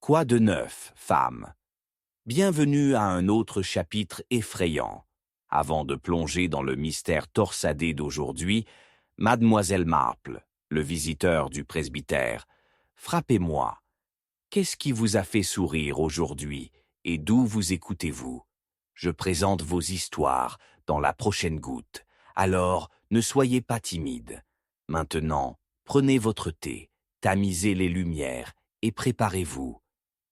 Quoi de neuf, femme? Bienvenue à un autre chapitre effrayant. Avant de plonger dans le mystère torsadé d'aujourd'hui, Mademoiselle Marple, le visiteur du presbytère, frappez-moi. Qu'est-ce qui vous a fait sourire aujourd'hui et d'où vous écoutez-vous? Je présente vos histoires dans la prochaine goutte, alors ne soyez pas timide. Maintenant, prenez votre thé, tamisez les lumières et préparez-vous,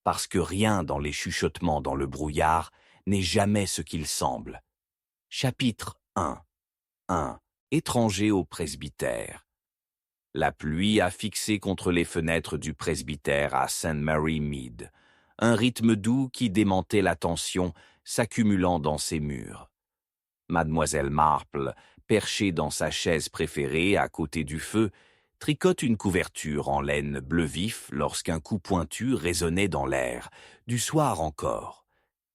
parce que rien dans les chuchotements dans le brouillard n'est jamais ce qu'il semble. Chapitre 1. Étranger au presbytère. La pluie a fixé contre les fenêtres du presbytère à St. Mary Mead, un rythme doux qui démentait la tension s'accumulant dans ses murs. Mademoiselle Marple, perchée dans sa chaise préférée à côté du feu, tricote une couverture en laine bleu vif lorsqu'un coup pointu résonnait dans l'air, du soir encore.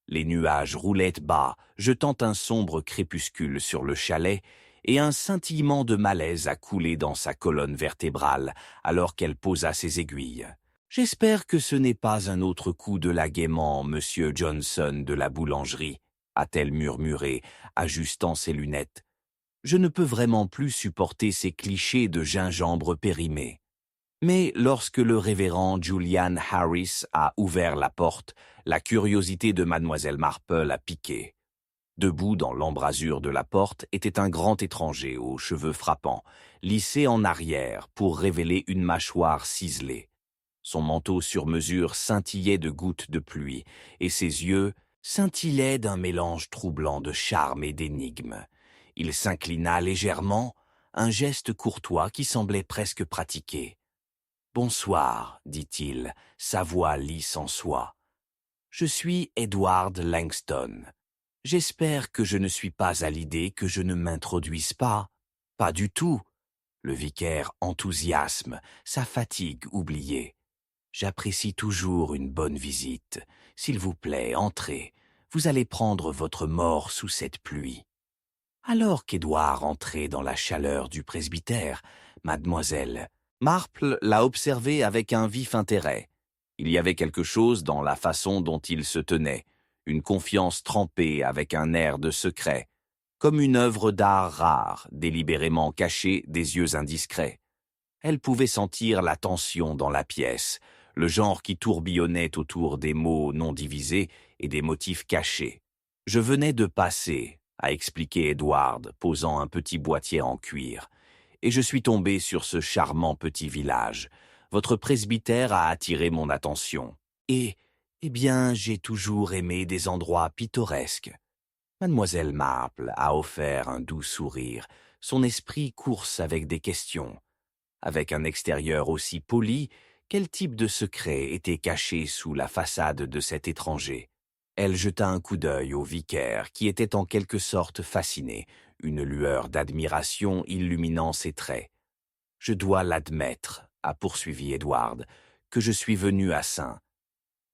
Les nuages roulaient bas, jetant un sombre crépuscule sur le chalet, et un scintillement de malaise a coulé dans sa colonne vertébrale alors qu'elle posa ses aiguilles. « J'espère que ce n'est pas un autre coup de la gaiement, Monsieur Johnson de la boulangerie », a-t-elle murmuré, ajustant ses lunettes. « Je ne peux vraiment plus supporter ces clichés de gingembre périmé. » Mais lorsque le révérend Julian Harris a ouvert la porte, la curiosité de Mademoiselle Marple a piqué. Debout dans l'embrasure de la porte était un grand étranger aux cheveux frappants, lissé en arrière pour révéler une mâchoire ciselée. Son manteau sur mesure scintillait de gouttes de pluie, et ses yeux scintillaient d'un mélange troublant de charme et d'énigme. Il s'inclina légèrement, un geste courtois qui semblait presque pratiqué. « Bonsoir, dit-il, sa voix lisse en soie. Je suis Edward Langston. J'espère que je ne suis pas à l'idée que je ne m'introduise pas. Pas du tout. » Le vicaire enthousiasme, sa fatigue oubliée. « J'apprécie toujours une bonne visite. S'il vous plaît, entrez. Vous allez prendre votre mort sous cette pluie. » Alors qu'Édouard entrait dans la chaleur du presbytère, Mademoiselle Marple l'a observé avec un vif intérêt. Il y avait quelque chose dans la façon dont il se tenait, une confiance trempée avec un air de secret, comme une œuvre d'art rare, délibérément cachée des yeux indiscrets. Elle pouvait sentir la tension dans la pièce, le genre qui tourbillonnait autour des mots non divisés et des motifs cachés. « Je venais de passer », a expliqué Edward, posant un petit boîtier en cuir, « et je suis tombé sur ce charmant petit village. Votre presbytère a attiré mon attention. Et, eh bien, j'ai toujours aimé des endroits pittoresques. » Mademoiselle Marple a offert un doux sourire, son esprit course avec des questions. Avec un extérieur aussi poli, quel type de secret était caché sous la façade de cet étranger? Elle jeta un coup d'œil au vicaire, qui était en quelque sorte fasciné, une lueur d'admiration illuminant ses traits. « Je dois l'admettre, » a poursuivi Edward, « que je suis venu à St.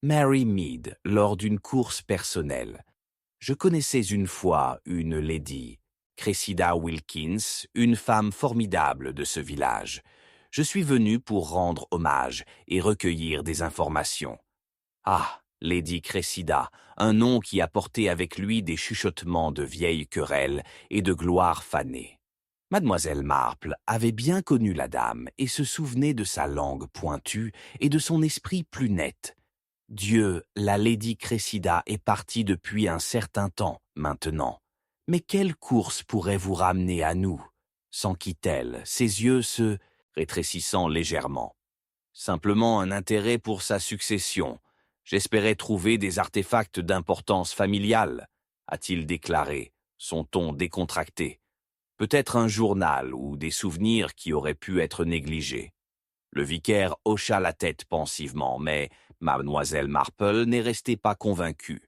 Mary Mead lors d'une course personnelle. Je connaissais une fois une lady, Cressida Wilkins, une femme formidable de ce village. Je suis venu pour rendre hommage et recueillir des informations. » Ah, Lady Cressida, un nom qui a porté avec lui des chuchotements de vieilles querelles et de gloire fanée. Mademoiselle Marple avait bien connu la dame et se souvenait de sa langue pointue et de son esprit plus net. Dieu, la Lady Cressida est partie depuis un certain temps maintenant. Mais quelle course pourrait vous ramener à nous? S'enquit-elle, ses yeux se rétrécissant légèrement. Simplement un intérêt pour sa succession. J'espérais trouver des artefacts d'importance familiale, a-t-il déclaré, son ton décontracté. Peut-être un journal ou des souvenirs qui auraient pu être négligés. Le vicaire hocha la tête pensivement, mais Mademoiselle Marple n'est restée pas convaincue.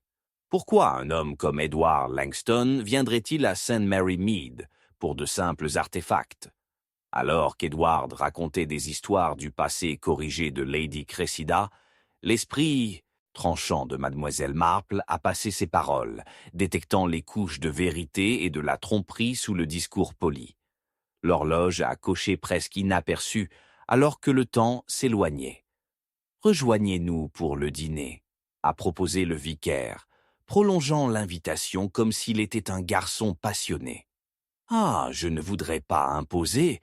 Pourquoi un homme comme Edward Langston viendrait-il à St. Mary Mead pour de simples artefacts? Alors qu'Edward racontait des histoires du passé corrigé de Lady Cressida, l'esprit tranchant de Mademoiselle Marple a passé ses paroles, détectant les couches de vérité et de la tromperie sous le discours poli. L'horloge a coché presque inaperçue alors que le temps s'éloignait. Rejoignez-nous pour le dîner, a proposé le vicaire, prolongeant l'invitation comme s'il était un garçon passionné. Ah, je ne voudrais pas imposer.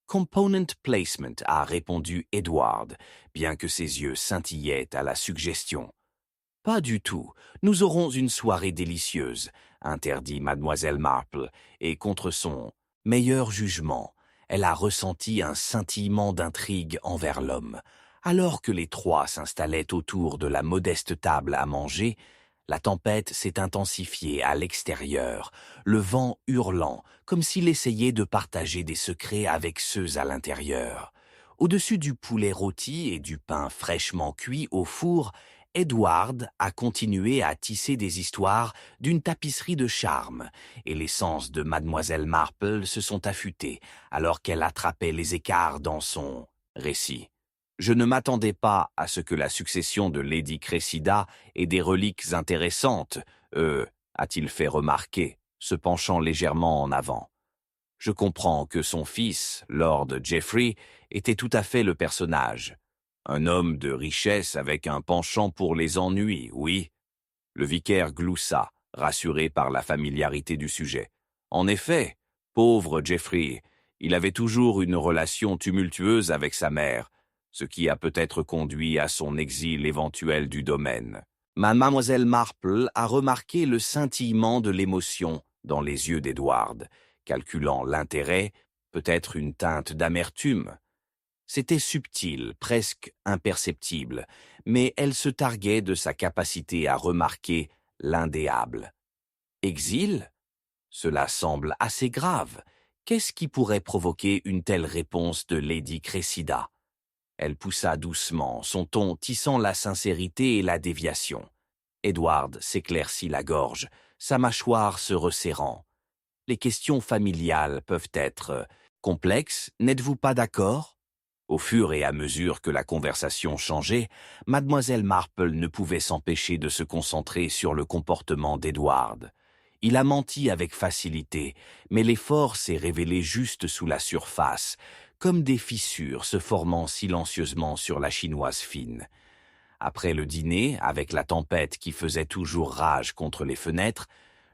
Component placement, a répondu Edward, bien que ses yeux scintillaient à la suggestion. Pas du tout. Nous aurons une soirée délicieuse, interdit mademoiselle Marple, et contre son meilleur jugement, elle a ressenti un scintillement d'intrigue envers l'homme. Alors que les trois s'installaient autour de la modeste table à manger, la tempête s'est intensifiée à l'extérieur, le vent hurlant, comme s'il essayait de partager des secrets avec ceux à l'intérieur. Au-dessus du poulet rôti et du pain fraîchement cuit au four, Edward a continué à tisser des histoires d'une tapisserie de charme, et les sens de mademoiselle Marple se sont affûtés alors qu'elle attrapait les écarts dans son récit. Je ne m'attendais pas à ce que la succession de Lady Cressida ait des reliques intéressantes, a-t-il fait remarquer, se penchant légèrement en avant. Je comprends que son fils, Lord Geoffrey, était tout à fait le personnage. Un homme de richesse avec un penchant pour les ennuis, oui. Le vicaire gloussa, rassuré par la familiarité du sujet. En effet, pauvre Geoffrey, il avait toujours une relation tumultueuse avec sa mère, ce qui a peut-être conduit à son exil éventuel du domaine. Mademoiselle Marple a remarqué le scintillement de l'émotion dans les yeux d'Edward, calculant l'intérêt, peut-être une teinte d'amertume. C'était subtil, presque imperceptible, mais elle se targuait de sa capacité à remarquer l'indéable. Exil? Cela semble assez grave. Qu'est-ce qui pourrait provoquer une telle réponse de Lady Cressida? Elle poussa doucement, son ton tissant la sincérité et la déviation. Edward s'éclaircit la gorge, sa mâchoire se resserrant. Les questions familiales peuvent être complexes, n'êtes-vous pas d'accord? Au fur et à mesure que la conversation changeait, mademoiselle Marple ne pouvait s'empêcher de se concentrer sur le comportement d'Edward. Il a menti avec facilité, mais l'effort s'est révélé juste sous la surface, comme des fissures se formant silencieusement sur la chinoise fine. Après le dîner, avec la tempête qui faisait toujours rage contre les fenêtres,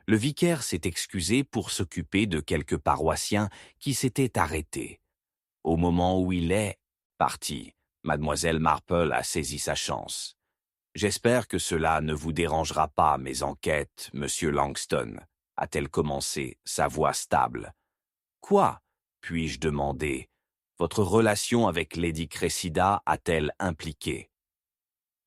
le vicaire s'est excusé pour s'occuper de quelques paroissiens qui s'étaient arrêtés. Au moment où il est parti, mademoiselle Marple a saisi sa chance. « J'espère que cela ne vous dérangera pas, mes enquêtes, monsieur Langston, a-t-elle commencé, sa voix stable. « Quoi, puis-je demander, votre relation avec Lady Cressida a-t-elle impliqué ?»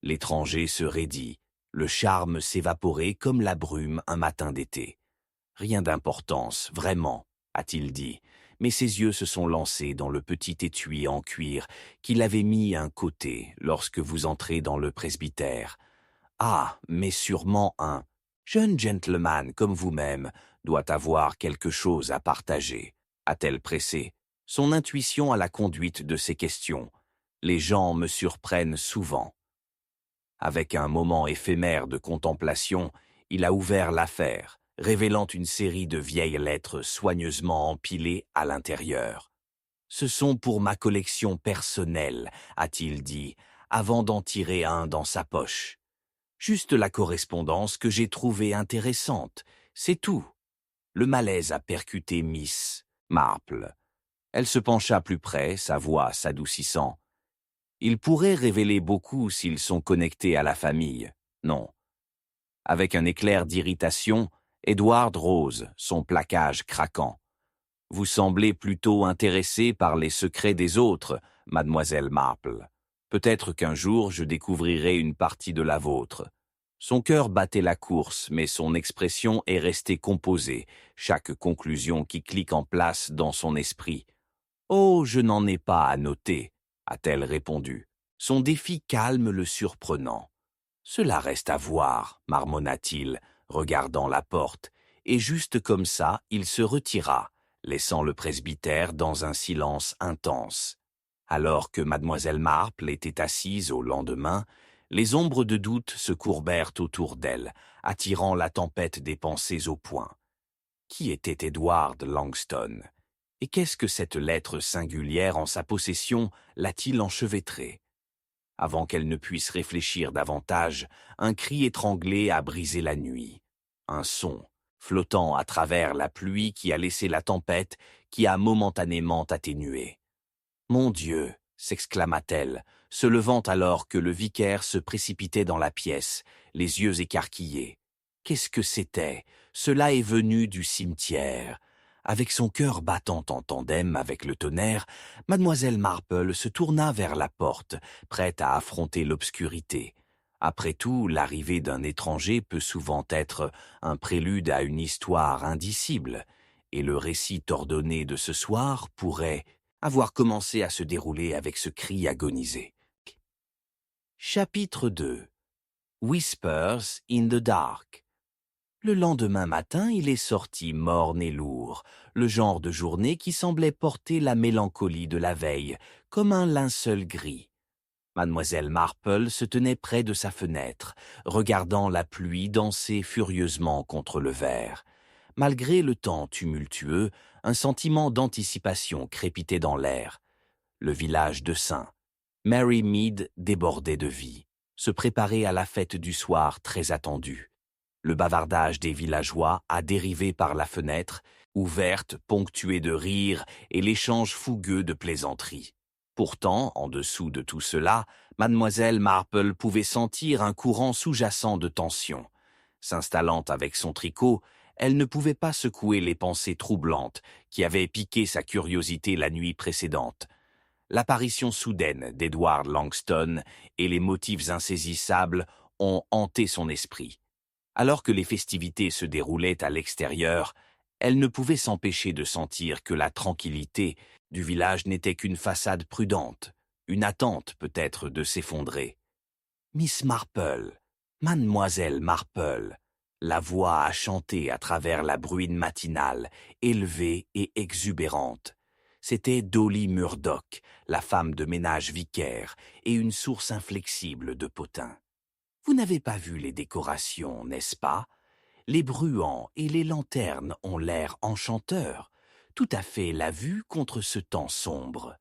L'étranger se raidit, le charme s'évaporait comme la brume un matin d'été. « Rien d'importance, vraiment, a-t-il dit, mais ses yeux se sont lancés dans le petit étui en cuir qu'il avait mis un côté lorsque vous entrez dans le presbytère. Ah, mais sûrement un jeune gentleman comme vous-même doit avoir quelque chose à partager, a-t-elle pressé. Son intuition à la conduite de ces questions. Les gens me surprennent souvent. Avec un moment éphémère de contemplation, il a ouvert l'affaire, révélant une série de vieilles lettres soigneusement empilées à l'intérieur. « Ce sont pour ma collection personnelle, a-t-il dit, avant d'en tirer un dans sa poche. Juste la correspondance que j'ai trouvée intéressante, c'est tout. » Le malaise a percuté Miss Marple. Elle se pencha plus près, sa voix s'adoucissant. « Ils pourraient révéler beaucoup s'ils sont connectés à la famille, non ?» Avec un éclair d'irritation, Edward rose, son plaquage craquant. « Vous semblez plutôt intéressée par les secrets des autres, mademoiselle Marple. Peut-être qu'un jour je découvrirai une partie de la vôtre. » Son cœur battait la course, mais son expression est restée composée, chaque conclusion qui clique en place dans son esprit. « Oh, je n'en ai pas à noter, » a-t-elle répondu, son défi calme le surprenant. « Cela reste à voir, » marmonna-t-il, regardant la porte, et juste comme ça, il se retira, laissant le presbytère dans un silence intense. Alors que mademoiselle Marple était assise au lendemain, les ombres de doute se courbèrent autour d'elle, attirant la tempête des pensées au poing. Qui était Edward Langston? Et qu'est-ce que cette lettre singulière en sa possession l'a-t-il enchevêtré? Avant qu'elle ne puisse réfléchir davantage, un cri étranglé a brisé la nuit. Un son, flottant à travers la pluie qui a laissé la tempête, qui a momentanément atténué. « Mon Dieu !» s'exclama-t-elle, se levant alors que le vicaire se précipitait dans la pièce, les yeux écarquillés. Qu'est-ce que c'était? Cela est venu du cimetière. Avec son cœur battant en tandem avec le tonnerre, mademoiselle Marple se tourna vers la porte, prête à affronter l'obscurité. Après tout, l'arrivée d'un étranger peut souvent être un prélude à une histoire indicible, et le récit ordonné de ce soir pourrait avoir commencé à se dérouler avec ce cri agonisé. Chapitre 2. Whispers in the Dark. Le lendemain matin, il est sorti morne et lourd, le genre de journée qui semblait porter la mélancolie de la veille, comme un linceul gris. Mademoiselle Marple se tenait près de sa fenêtre, regardant la pluie danser furieusement contre le verre. Malgré le temps tumultueux, un sentiment d'anticipation crépitait dans l'air. Le village de St. Mary Mead débordait de vie, se préparait à la fête du soir très attendue. Le bavardage des villageois a dérivé par la fenêtre, ouverte, ponctuée de rires et l'échange fougueux de plaisanteries. Pourtant, en dessous de tout cela, mademoiselle Marple pouvait sentir un courant sous-jacent de tension. S'installant avec son tricot, elle ne pouvait pas secouer les pensées troublantes qui avaient piqué sa curiosité la nuit précédente. L'apparition soudaine d'Edward Langston et les motifs insaisissables ont hanté son esprit. Alors que les festivités se déroulaient à l'extérieur, elle ne pouvait s'empêcher de sentir que la tranquillité du village n'était qu'une façade prudente, une attente peut-être de s'effondrer. Miss Marple, mademoiselle Marple, la voix a chanté à travers la bruine matinale, élevée et exubérante. C'était Dolly Murdoch, la femme de ménage vicaire, et une source inflexible de potin. Vous n'avez pas vu les décorations, n'est-ce pas? Les bruants et les lanternes ont l'air enchanteurs, tout à fait la vue contre ce temps sombre.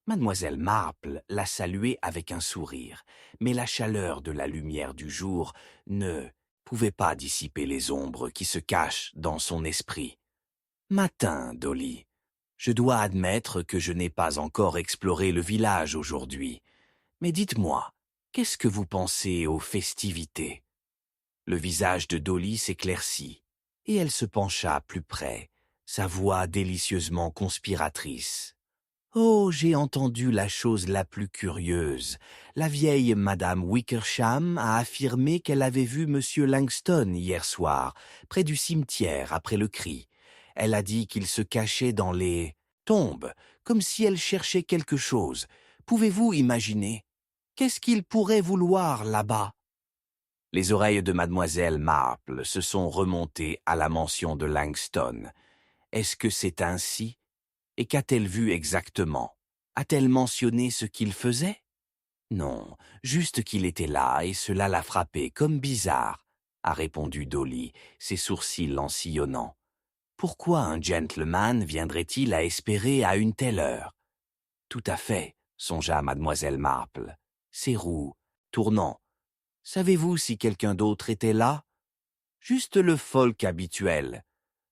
Mademoiselle Marple l'a salué avec un sourire, mais la chaleur de la lumière du jour ne pouvait pas dissiper les ombres qui se cachent dans son esprit. Matin, Dolly. Je dois admettre que je n'ai pas encore exploré le village aujourd'hui. Mais dites-moi, qu'est-ce que vous pensez aux festivités? Le visage de Dolly s'éclaircit, et elle se pencha plus près, sa voix délicieusement conspiratrice. Oh, j'ai entendu la chose la plus curieuse. La vieille Madame Wickersham a affirmé qu'elle avait vu Monsieur Langston hier soir, près du cimetière, après le cri. Elle a dit qu'il se cachait dans les tombes, comme si elle cherchait quelque chose. Pouvez-vous imaginer? Qu'est-ce qu'il pourrait vouloir là-bas? Les oreilles de mademoiselle Marple se sont remontées à la mention de Langston. Est-ce que c'est ainsi? Et qu'a-t-elle vu exactement? A-t-elle mentionné ce qu'il faisait? Non, juste qu'il était là et cela l'a frappé comme bizarre, a répondu Dolly, ses sourcils en sillonnant. Pourquoi un gentleman viendrait-il à espérer à une telle heure? Tout à fait, songea mademoiselle Marple. Ses roues, tournant. Savez-vous si quelqu'un d'autre était là? Juste le folk habituel.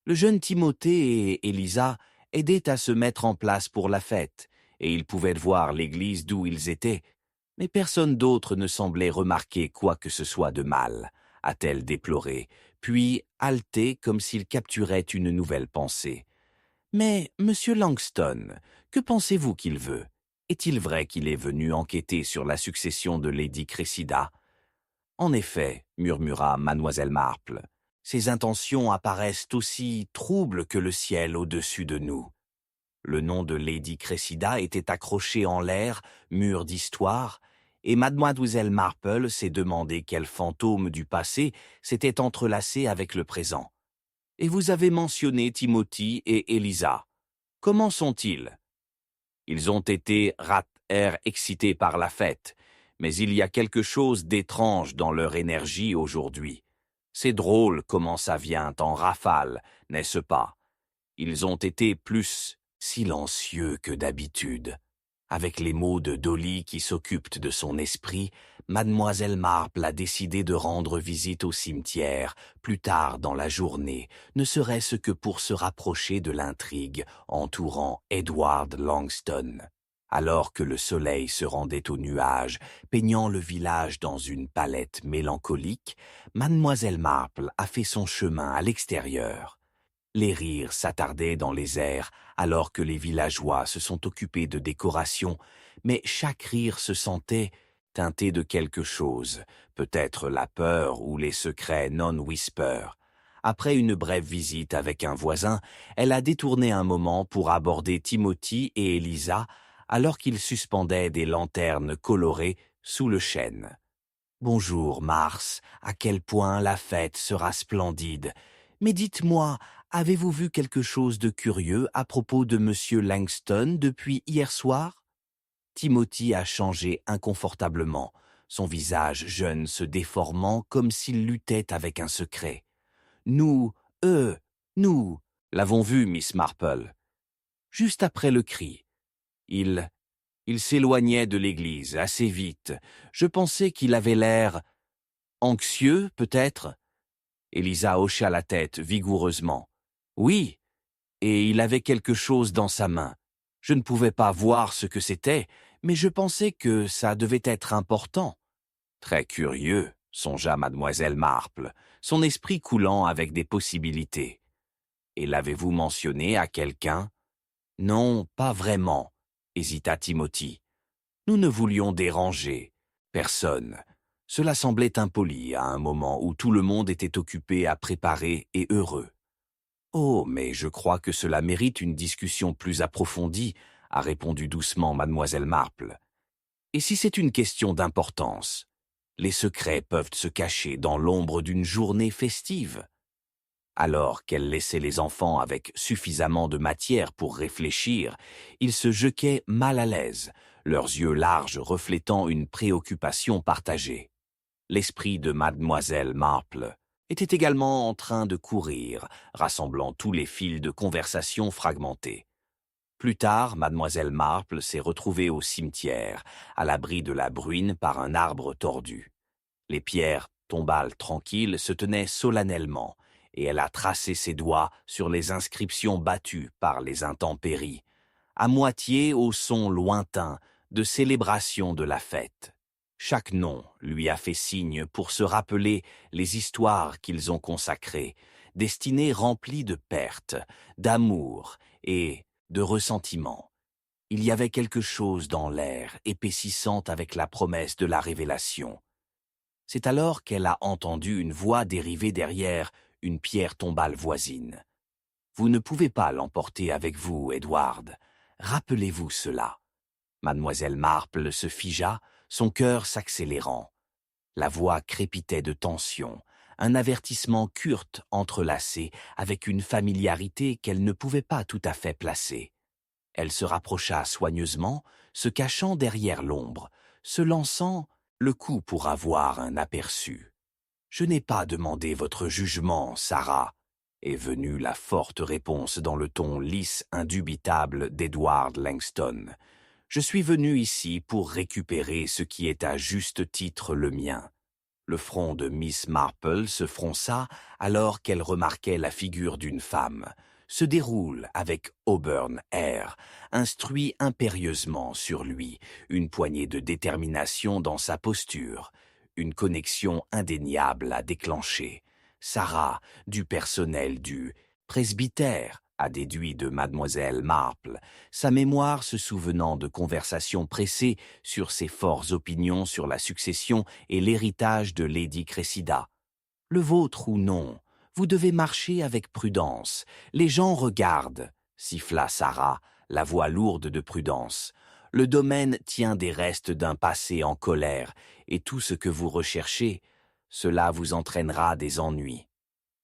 Le jeune Timothée et Elisa aidaient à se mettre en place pour la fête, et ils pouvaient voir l'église d'où ils étaient. Mais personne d'autre ne semblait remarquer quoi que ce soit de mal, a-t-elle déploré, puis haleté comme s'il capturait une nouvelle pensée. Mais, monsieur Langston, que pensez-vous qu'il veut? Est-il vrai qu'il est venu enquêter sur la succession de Lady Cressida? En effet, murmura mademoiselle Marple, ses intentions apparaissent aussi troubles que le ciel au-dessus de nous. Le nom de Lady Cressida était accroché en l'air, mur d'histoire, et mademoiselle Marple s'est demandé quel fantôme du passé s'était entrelacé avec le présent. Et vous avez mentionné Timothy et Elisa. Comment sont-ils? Ils ont été rat-air excités par la fête, mais il y a quelque chose d'étrange dans leur énergie aujourd'hui. C'est drôle comment ça vient en rafale, n'est-ce pas? Ils ont été plus silencieux que d'habitude. Avec les mots de Dolly qui s'occupent de son esprit, Mademoiselle Marple a décidé de rendre visite au cimetière plus tard dans la journée, ne serait-ce que pour se rapprocher de l'intrigue entourant Edward Langston. Alors que le soleil se rendait aux nuages, peignant le village dans une palette mélancolique, Mademoiselle Marple a fait son chemin à l'extérieur. Les rires s'attardaient dans les airs alors que les villageois se sont occupés de décorations, mais chaque rire se sentait teinté de quelque chose, peut-être la peur ou les secrets non-whisper. Après une brève visite avec un voisin, elle a détourné un moment pour aborder Timothy et Elisa alors qu'ils suspendaient des lanternes colorées sous le chêne. « Bonjour, Mars, à quel point la fête sera splendide. Mais dites-moi, avez-vous vu quelque chose de curieux à propos de Monsieur Langston depuis hier soir ?» Timothy a changé inconfortablement, son visage jeune se déformant comme s'il luttait avec un secret. « Nous, nous, l'avons vu, Miss Marple. » Juste après le cri. Il s'éloignait de l'église assez vite. Je pensais qu'il avait l'air anxieux, peut-être. Elisa hocha la tête vigoureusement. Oui, et il avait quelque chose dans sa main. Je ne pouvais pas voir ce que c'était, mais je pensais que ça devait être important. Très curieux, songea Mademoiselle Marple, son esprit coulant avec des possibilités. Et l'avez-vous mentionné à quelqu'un? Non, pas vraiment, hésita Timothy. Nous ne voulions déranger personne. Cela semblait impoli à un moment où tout le monde était occupé à préparer et heureux. « Oh, mais je crois que cela mérite une discussion plus approfondie, » a répondu doucement Mademoiselle Marple. « Et si c'est une question d'importance? Les secrets peuvent se cacher dans l'ombre d'une journée festive. » Alors qu'elle laissait les enfants avec suffisamment de matière pour réfléchir, ils se jequaient mal à l'aise, leurs yeux larges reflétant une préoccupation partagée. L'esprit de Mademoiselle Marple était également en train de courir, rassemblant tous les fils de conversation fragmentés. Plus tard, Mademoiselle Marple s'est retrouvée au cimetière, à l'abri de la bruine par un arbre tordu. Les pierres tombales tranquilles se tenaient solennellement, et elle a tracé ses doigts sur les inscriptions battues par les intempéries, à moitié au son lointain de célébration de la fête. Chaque nom lui a fait signe pour se rappeler les histoires qu'ils ont consacrées, destinées remplies de pertes, d'amour et de ressentiment. Il y avait quelque chose dans l'air épaississant avec la promesse de la révélation. C'est alors qu'elle a entendu une voix dériver derrière une pierre tombale voisine. « Vous ne pouvez pas l'emporter avec vous, Edward. Rappelez-vous cela. » Mademoiselle Marple se figea, son cœur s'accélérant. La voix crépitait de tension, un avertissement curt entrelacé avec une familiarité qu'elle ne pouvait pas tout à fait placer. Elle se rapprocha soigneusement, se cachant derrière l'ombre, se lançant le coup pour avoir un aperçu. « Je n'ai pas demandé votre jugement, Sarah », est venue la forte réponse dans le ton lisse indubitable d'Edward Langston. « Je suis venu ici pour récupérer ce qui est à juste titre le mien. » Le front de Miss Marple se fronça alors qu'elle remarquait la figure d'une femme, se déroule avec Auburn air, instruit impérieusement sur lui, une poignée de détermination dans sa posture, une connexion indéniable à déclencher. Sarah, du personnel du presbytère, a déduit de Mademoiselle Marple, sa mémoire se souvenant de conversations pressées sur ses fortes opinions sur la succession et l'héritage de Lady Cressida. « Le vôtre ou non, vous devez marcher avec prudence. Les gens regardent, » siffla Sarah, la voix lourde de prudence. « Le domaine tient des restes d'un passé en colère, et tout ce que vous recherchez, cela vous entraînera des ennuis. »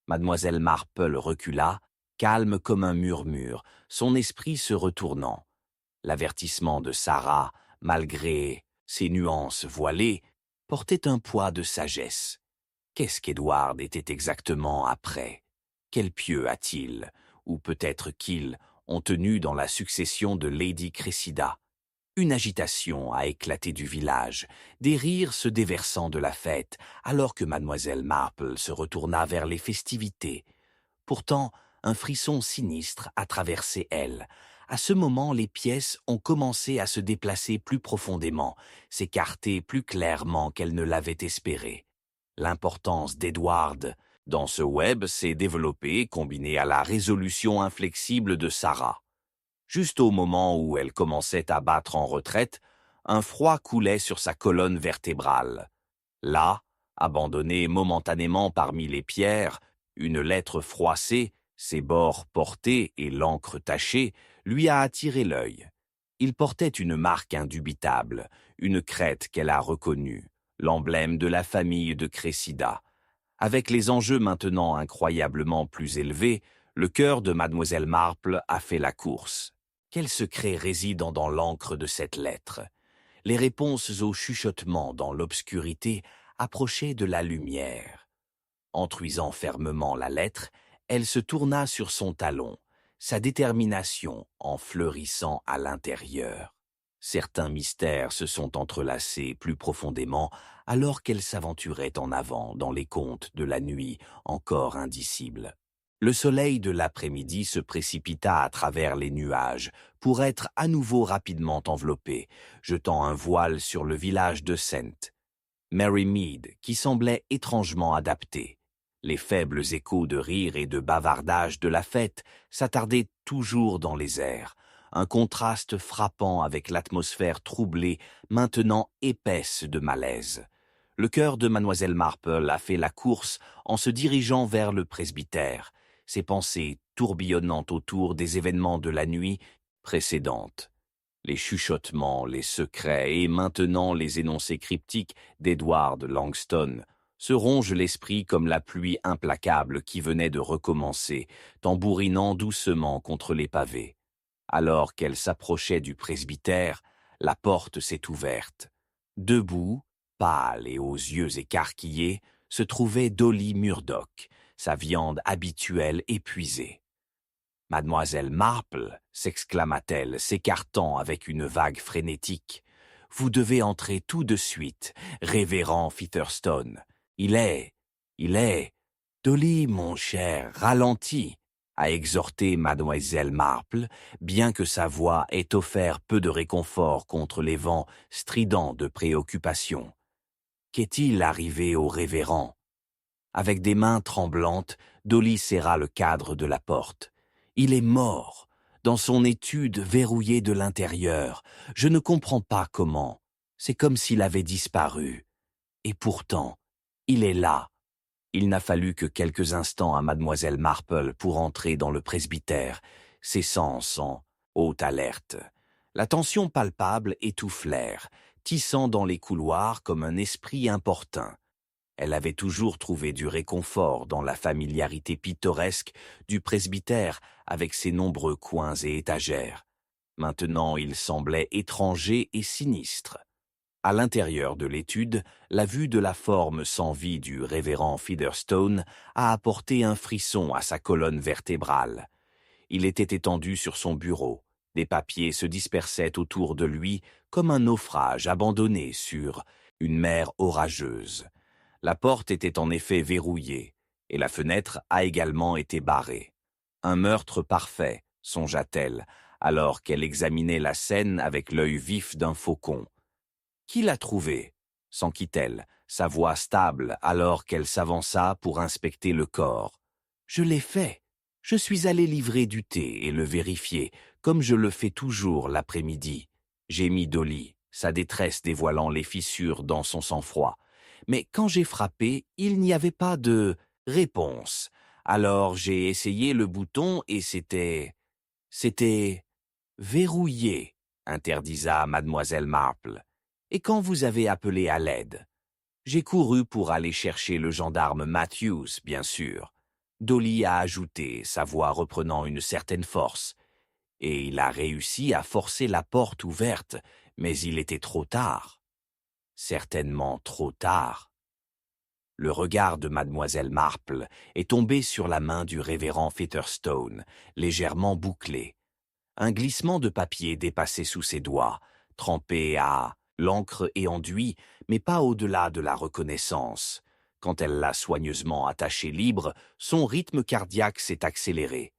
Mademoiselle Marple recula, calme comme un murmure, son esprit se retournant. L'avertissement de Sarah, malgré ses nuances voilées, portait un poids de sagesse. Qu'est-ce qu'Edward était exactement après? Quel pieu a-t-il, ou peut-être qu'ils ont tenu dans la succession de Lady Cressida? Une agitation a éclaté du village, des rires se déversant de la fête, alors que mademoiselle Marple se retourna vers les festivités. Pourtant, un frisson sinistre a traversé elle. À ce moment, les pièces ont commencé à se déplacer plus profondément, s'écarter plus clairement qu'elle ne l'avait espéré. L'importance d'Edward dans ce web s'est développée, combinée à la résolution inflexible de Sarah. Juste au moment où elle commençait à battre en retraite, un froid coulait sur sa colonne vertébrale. Là, abandonnée momentanément parmi les pierres, une lettre froissée, ses bords portés et l'encre tachée, lui a attiré l'œil. Il portait une marque indubitable, une crête qu'elle a reconnue, l'emblème de la famille de Cressida. Avec les enjeux maintenant incroyablement plus élevés, le cœur de mademoiselle Marple a fait la course. Quel secret réside dans l'encre de cette lettre? Les réponses aux chuchotements dans l'obscurité approchaient de la lumière. Entruisant fermement la lettre, elle se tourna sur son talon, sa détermination en fleurissant à l'intérieur. Certains mystères se sont entrelacés plus profondément alors qu'elle s'aventurait en avant dans les contes de la nuit encore indicibles. Le soleil de l'après-midi se précipita à travers les nuages pour être à nouveau rapidement enveloppé, jetant un voile sur le village de Saint. Mary Mead, qui semblait étrangement adaptée. Les faibles échos de rire et de bavardage de la fête s'attardaient toujours dans les airs, un contraste frappant avec l'atmosphère troublée, maintenant épaisse de malaise. Le cœur de mademoiselle Marple a fait la course en se dirigeant vers le presbytère, ses pensées tourbillonnant autour des événements de la nuit précédente. Les chuchotements, les secrets et maintenant les énoncés cryptiques d'Edward Langston se rongent l'esprit comme la pluie implacable qui venait de recommencer, tambourinant doucement contre les pavés. Alors qu'elle s'approchait du presbytère, la porte s'est ouverte. Debout, pâle et aux yeux écarquillés, se trouvait Dolly Murdoch, sa viande habituelle épuisée. « Mademoiselle Marple !» s'exclama-t-elle, s'écartant avec une vague frénétique. « Vous devez entrer tout de suite, révérend Featherstone. Il est... Dolly, mon cher, ralentis !» a exhorté mademoiselle Marple, bien que sa voix ait offert peu de réconfort contre les vents stridents de préoccupation. Qu'est-il arrivé au révérend? Avec des mains tremblantes, Dolly serra le cadre de la porte. Il est mort, dans son étude verrouillée de l'intérieur. Je ne comprends pas comment. C'est comme s'il avait disparu. Et pourtant, il est là. Il n'a fallu que quelques instants à mademoiselle Marple pour entrer dans le presbytère, ses sens en haute alerte. La tension palpable étouffe l'air, tissant dans les couloirs comme un esprit importun. Elle avait toujours trouvé du réconfort dans la familiarité pittoresque du presbytère avec ses nombreux coins et étagères. Maintenant, il semblait étranger et sinistre. À l'intérieur de l'étude, la vue de la forme sans vie du révérend Featherstone a apporté un frisson à sa colonne vertébrale. Il était étendu sur son bureau. Des papiers se dispersaient autour de lui comme un naufrage abandonné sur une mer orageuse. La porte était en effet verrouillée, et la fenêtre a également été barrée. Un meurtre parfait, songea-t-elle, alors qu'elle examinait la scène avec l'œil vif d'un faucon. Qui l'a trouvé? S'enquit-elle, sa voix stable alors qu'elle s'avança pour inspecter le corps. Je l'ai fait. Je suis allé livrer du thé et le vérifier, comme je le fais toujours l'après-midi. Gémit Dolly, sa détresse dévoilant les fissures dans son sang-froid. Mais quand j'ai frappé, il n'y avait pas de réponse. Alors j'ai essayé le bouton et c'était verrouillé, interdisa mademoiselle Marple. Et quand vous avez appelé à l'aide? J'ai couru pour aller chercher le gendarme Matthews, bien sûr. Dolly a ajouté, sa voix reprenant une certaine force. Et il a réussi à forcer la porte ouverte, mais il était trop tard. Certainement trop tard. Le regard de mademoiselle Marple est tombé sur la main du révérend Featherstone, légèrement bouclée. Un glissement de papier dépassait sous ses doigts, trempée à l'encre et enduit, mais pas au-delà de la reconnaissance. Quand elle l'a soigneusement attaché libre, son rythme cardiaque s'est accéléré.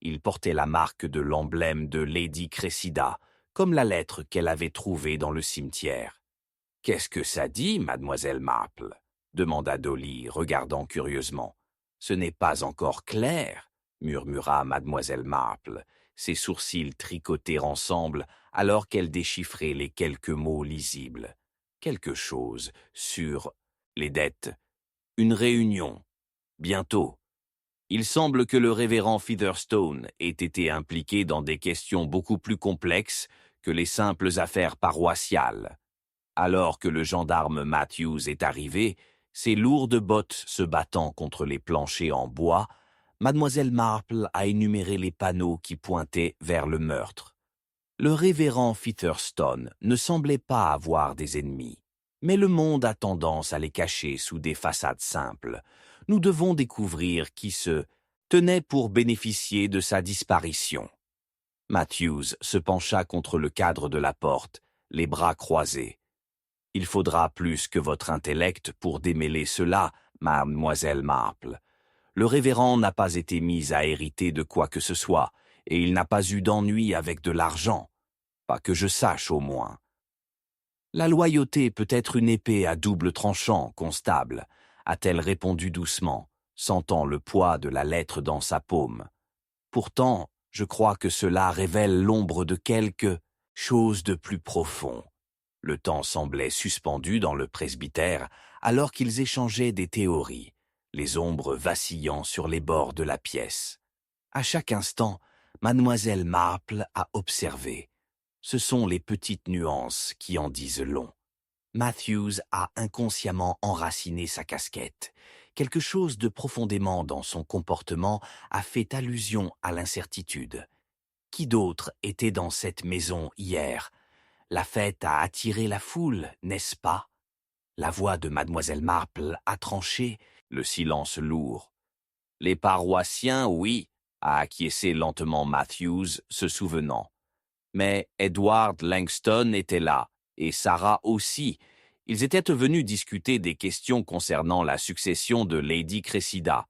Il portait la marque de l'emblème de Lady Cressida, comme la lettre qu'elle avait trouvée dans le cimetière. « Qu'est-ce que ça dit, mademoiselle Marple » demanda Dolly, regardant curieusement. « Ce n'est pas encore clair, » murmura mademoiselle Marple, ses sourcils tricotés ensemble alors qu'elle déchiffrait les quelques mots lisibles. Quelque chose sur les dettes. Une réunion. Bientôt. Il semble que le révérend Featherstone ait été impliqué dans des questions beaucoup plus complexes que les simples affaires paroissiales. Alors que le gendarme Matthews est arrivé, ses lourdes bottes se battant contre les planchers en bois, mademoiselle Marple a énuméré les panneaux qui pointaient vers le meurtre. Le révérend Featherstone ne semblait pas avoir des ennemis, mais le monde a tendance à les cacher sous des façades simples. Nous devons découvrir qui se tenait pour bénéficier de sa disparition. Matthews se pencha contre le cadre de la porte, les bras croisés. « Il faudra plus que votre intellect pour démêler cela, mademoiselle Marple. Le révérend n'a pas été mis à hériter de quoi que ce soit, et il n'a pas eu d'ennui avec de l'argent. Pas que je sache au moins. La loyauté peut être une épée à double tranchant, constable, a-t-elle répondu doucement, sentant le poids de la lettre dans sa paume. Pourtant, je crois que cela révèle l'ombre de quelque chose de plus profond. Le temps semblait suspendu dans le presbytère alors qu'ils échangeaient des théories, les ombres vacillant sur les bords de la pièce. À chaque instant, mademoiselle Marple a observé. Ce sont les petites nuances qui en disent long. Matthews a inconsciemment enraciné sa casquette. Quelque chose de profondément dans son comportement a fait allusion à l'incertitude. Qui d'autre était dans cette maison hier? La fête a attiré la foule, n'est-ce pas? La voix de mademoiselle Marple a tranché, le silence lourd. Les paroissiens, oui, a acquiescé lentement Matthews, se souvenant. Mais Edward Langston était là, et Sarah aussi. Ils étaient venus discuter des questions concernant la succession de Lady Cressida.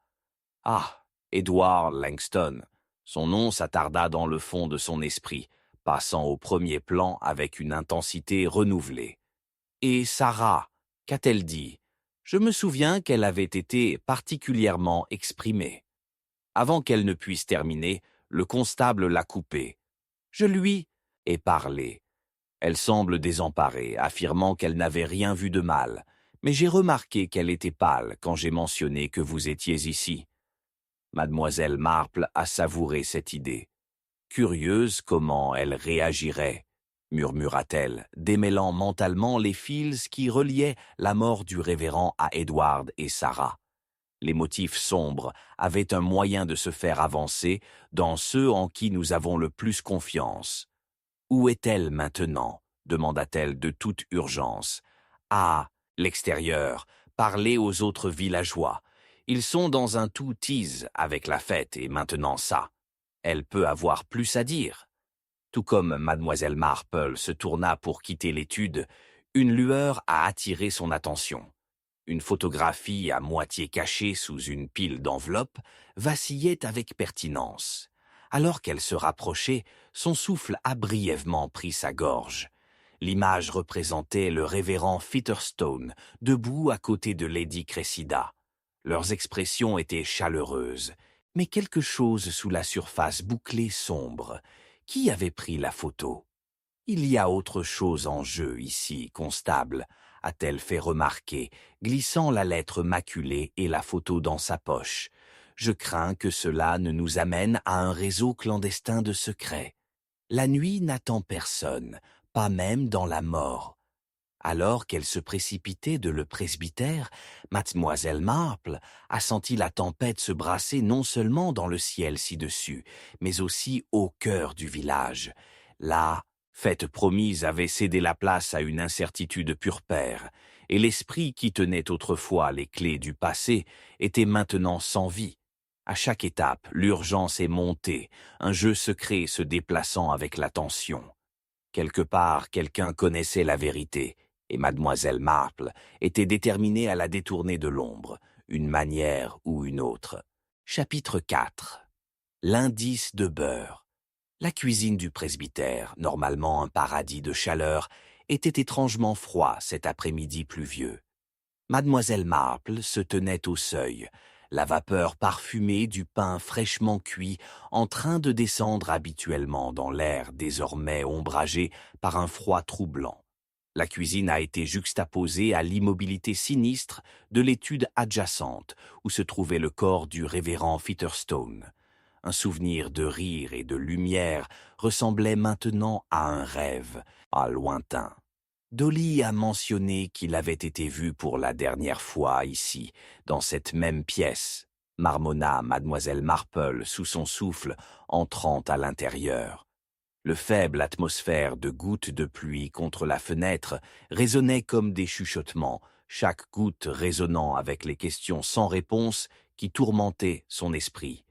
Ah, Edward Langston. Son nom s'attarda dans le fond de son esprit, passant au premier plan avec une intensité renouvelée. Et Sarah, qu'a-t-elle dit? Je me souviens qu'elle avait été particulièrement exprimée. Avant qu'elle ne puisse terminer, le constable l'a coupée. Je lui ai parlé. Elle semble désemparée, affirmant qu'elle n'avait rien vu de mal, mais j'ai remarqué qu'elle était pâle quand j'ai mentionné que vous étiez ici. Mademoiselle Marple a savouré cette idée. Curieuse comment elle réagirait, murmura-t-elle, démêlant mentalement les fils qui reliaient la mort du révérend à Edward et Sarah. Les motifs sombres avaient un moyen de se faire avancer dans ceux en qui nous avons le plus confiance. Où est-elle maintenant? Demanda-t-elle de toute urgence. À l'extérieur, parlez aux autres villageois. Ils sont dans un tout tease avec la fête et maintenant ça. Elle peut avoir plus à dire. Tout comme mademoiselle Marple se tourna pour quitter l'étude, une lueur a attiré son attention. Une photographie à moitié cachée sous une pile d'enveloppes vacillait avec pertinence. Alors qu'elle se rapprochait, son souffle a brièvement pris sa gorge. L'image représentait le révérend Featherstone, debout à côté de Lady Cressida. Leurs expressions étaient chaleureuses, mais quelque chose sous la surface bouclée sombre. Qui avait pris la photo? Il y a autre chose en jeu ici, constable, a-t-elle fait remarquer, glissant la lettre maculée et la photo dans sa poche. Je crains que cela ne nous amène à un réseau clandestin de secrets. La nuit n'attend personne, pas même dans la mort. Alors qu'elle se précipitait de le presbytère, mademoiselle Marple a senti la tempête se brasser non seulement dans le ciel ci-dessus, mais aussi au cœur du village. La fête promise avait cédé la place à une incertitude purpère, et l'esprit qui tenait autrefois les clés du passé était maintenant sans vie. À chaque étape, l'urgence est montée, un jeu secret se déplaçant avec la tension. Quelque part, quelqu'un connaissait la vérité, et mademoiselle Marple était déterminée à la détourner de l'ombre, une manière ou une autre. Chapitre 4. L'indice de beurre. La cuisine du presbytère, normalement un paradis de chaleur, était étrangement froid cet après-midi pluvieux. Mademoiselle Marple se tenait au seuil, la vapeur parfumée du pain fraîchement cuit en train de descendre habituellement dans l'air désormais ombragé par un froid troublant. La cuisine a été juxtaposée à l'immobilité sinistre de l'étude adjacente où se trouvait le corps du révérend Featherstone. Un souvenir de rire et de lumière ressemblait maintenant à un rêve, à lointain. Dolly a mentionné qu'il avait été vu pour la dernière fois ici, dans cette même pièce, marmonna mademoiselle Marple sous son souffle, entrant à l'intérieur. Le faible atmosphère de gouttes de pluie contre la fenêtre résonnait comme des chuchotements, chaque goutte résonnant avec les questions sans réponse qui tourmentaient son esprit.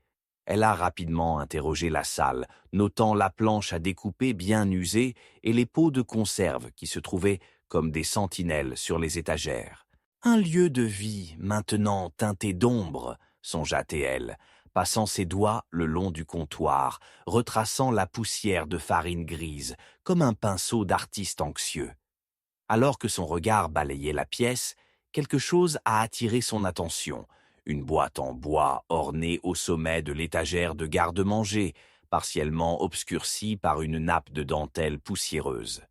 Elle a rapidement interrogé la salle, notant la planche à découper bien usée et les pots de conserve qui se trouvaient comme des sentinelles sur les étagères. Un lieu de vie maintenant teinté d'ombre, songea-t-elle, passant ses doigts le long du comptoir, retraçant la poussière de farine grise, comme un pinceau d'artiste anxieux. Alors que son regard balayait la pièce, quelque chose a attiré son attention. Une boîte en bois ornée au sommet de l'étagère de garde-manger, partiellement obscurcie par une nappe de dentelle poussiéreuse.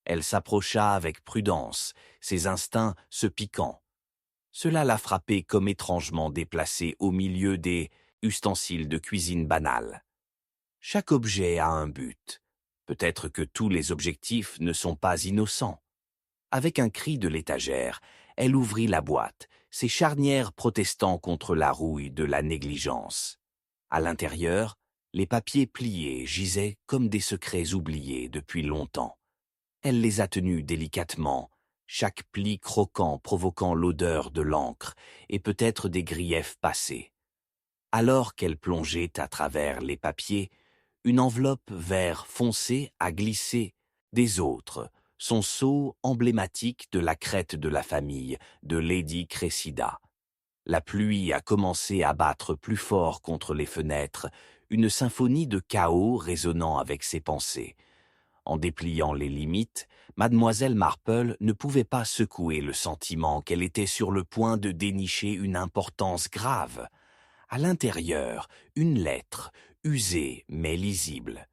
Elle s'approcha avec prudence, ses instincts se piquant. Cela l'a frappée comme étrangement déplacée au milieu des ustensiles de cuisine banals. Chaque objet a un but. Peut-être que tous les objectifs ne sont pas innocents. Avec un cri de l'étagère, elle ouvrit la boîte, ses charnières protestant contre la rouille de la négligence. À l'intérieur, les papiers pliés gisaient comme des secrets oubliés depuis longtemps. Elle les a tenus délicatement, chaque pli croquant provoquant l'odeur de l'encre et peut-être des griefs passés. Alors qu'elle plongeait à travers les papiers, une enveloppe vert foncé a glissé des autres, son sceau emblématique de la crête de la famille de Lady Cressida. La pluie a commencé à battre plus fort contre les fenêtres, une symphonie de chaos résonnant avec ses pensées. En dépliant les limites, mademoiselle Marple ne pouvait pas secouer le sentiment qu'elle était sur le point de dénicher une importance grave. À l'intérieur, une lettre, usée mais lisible.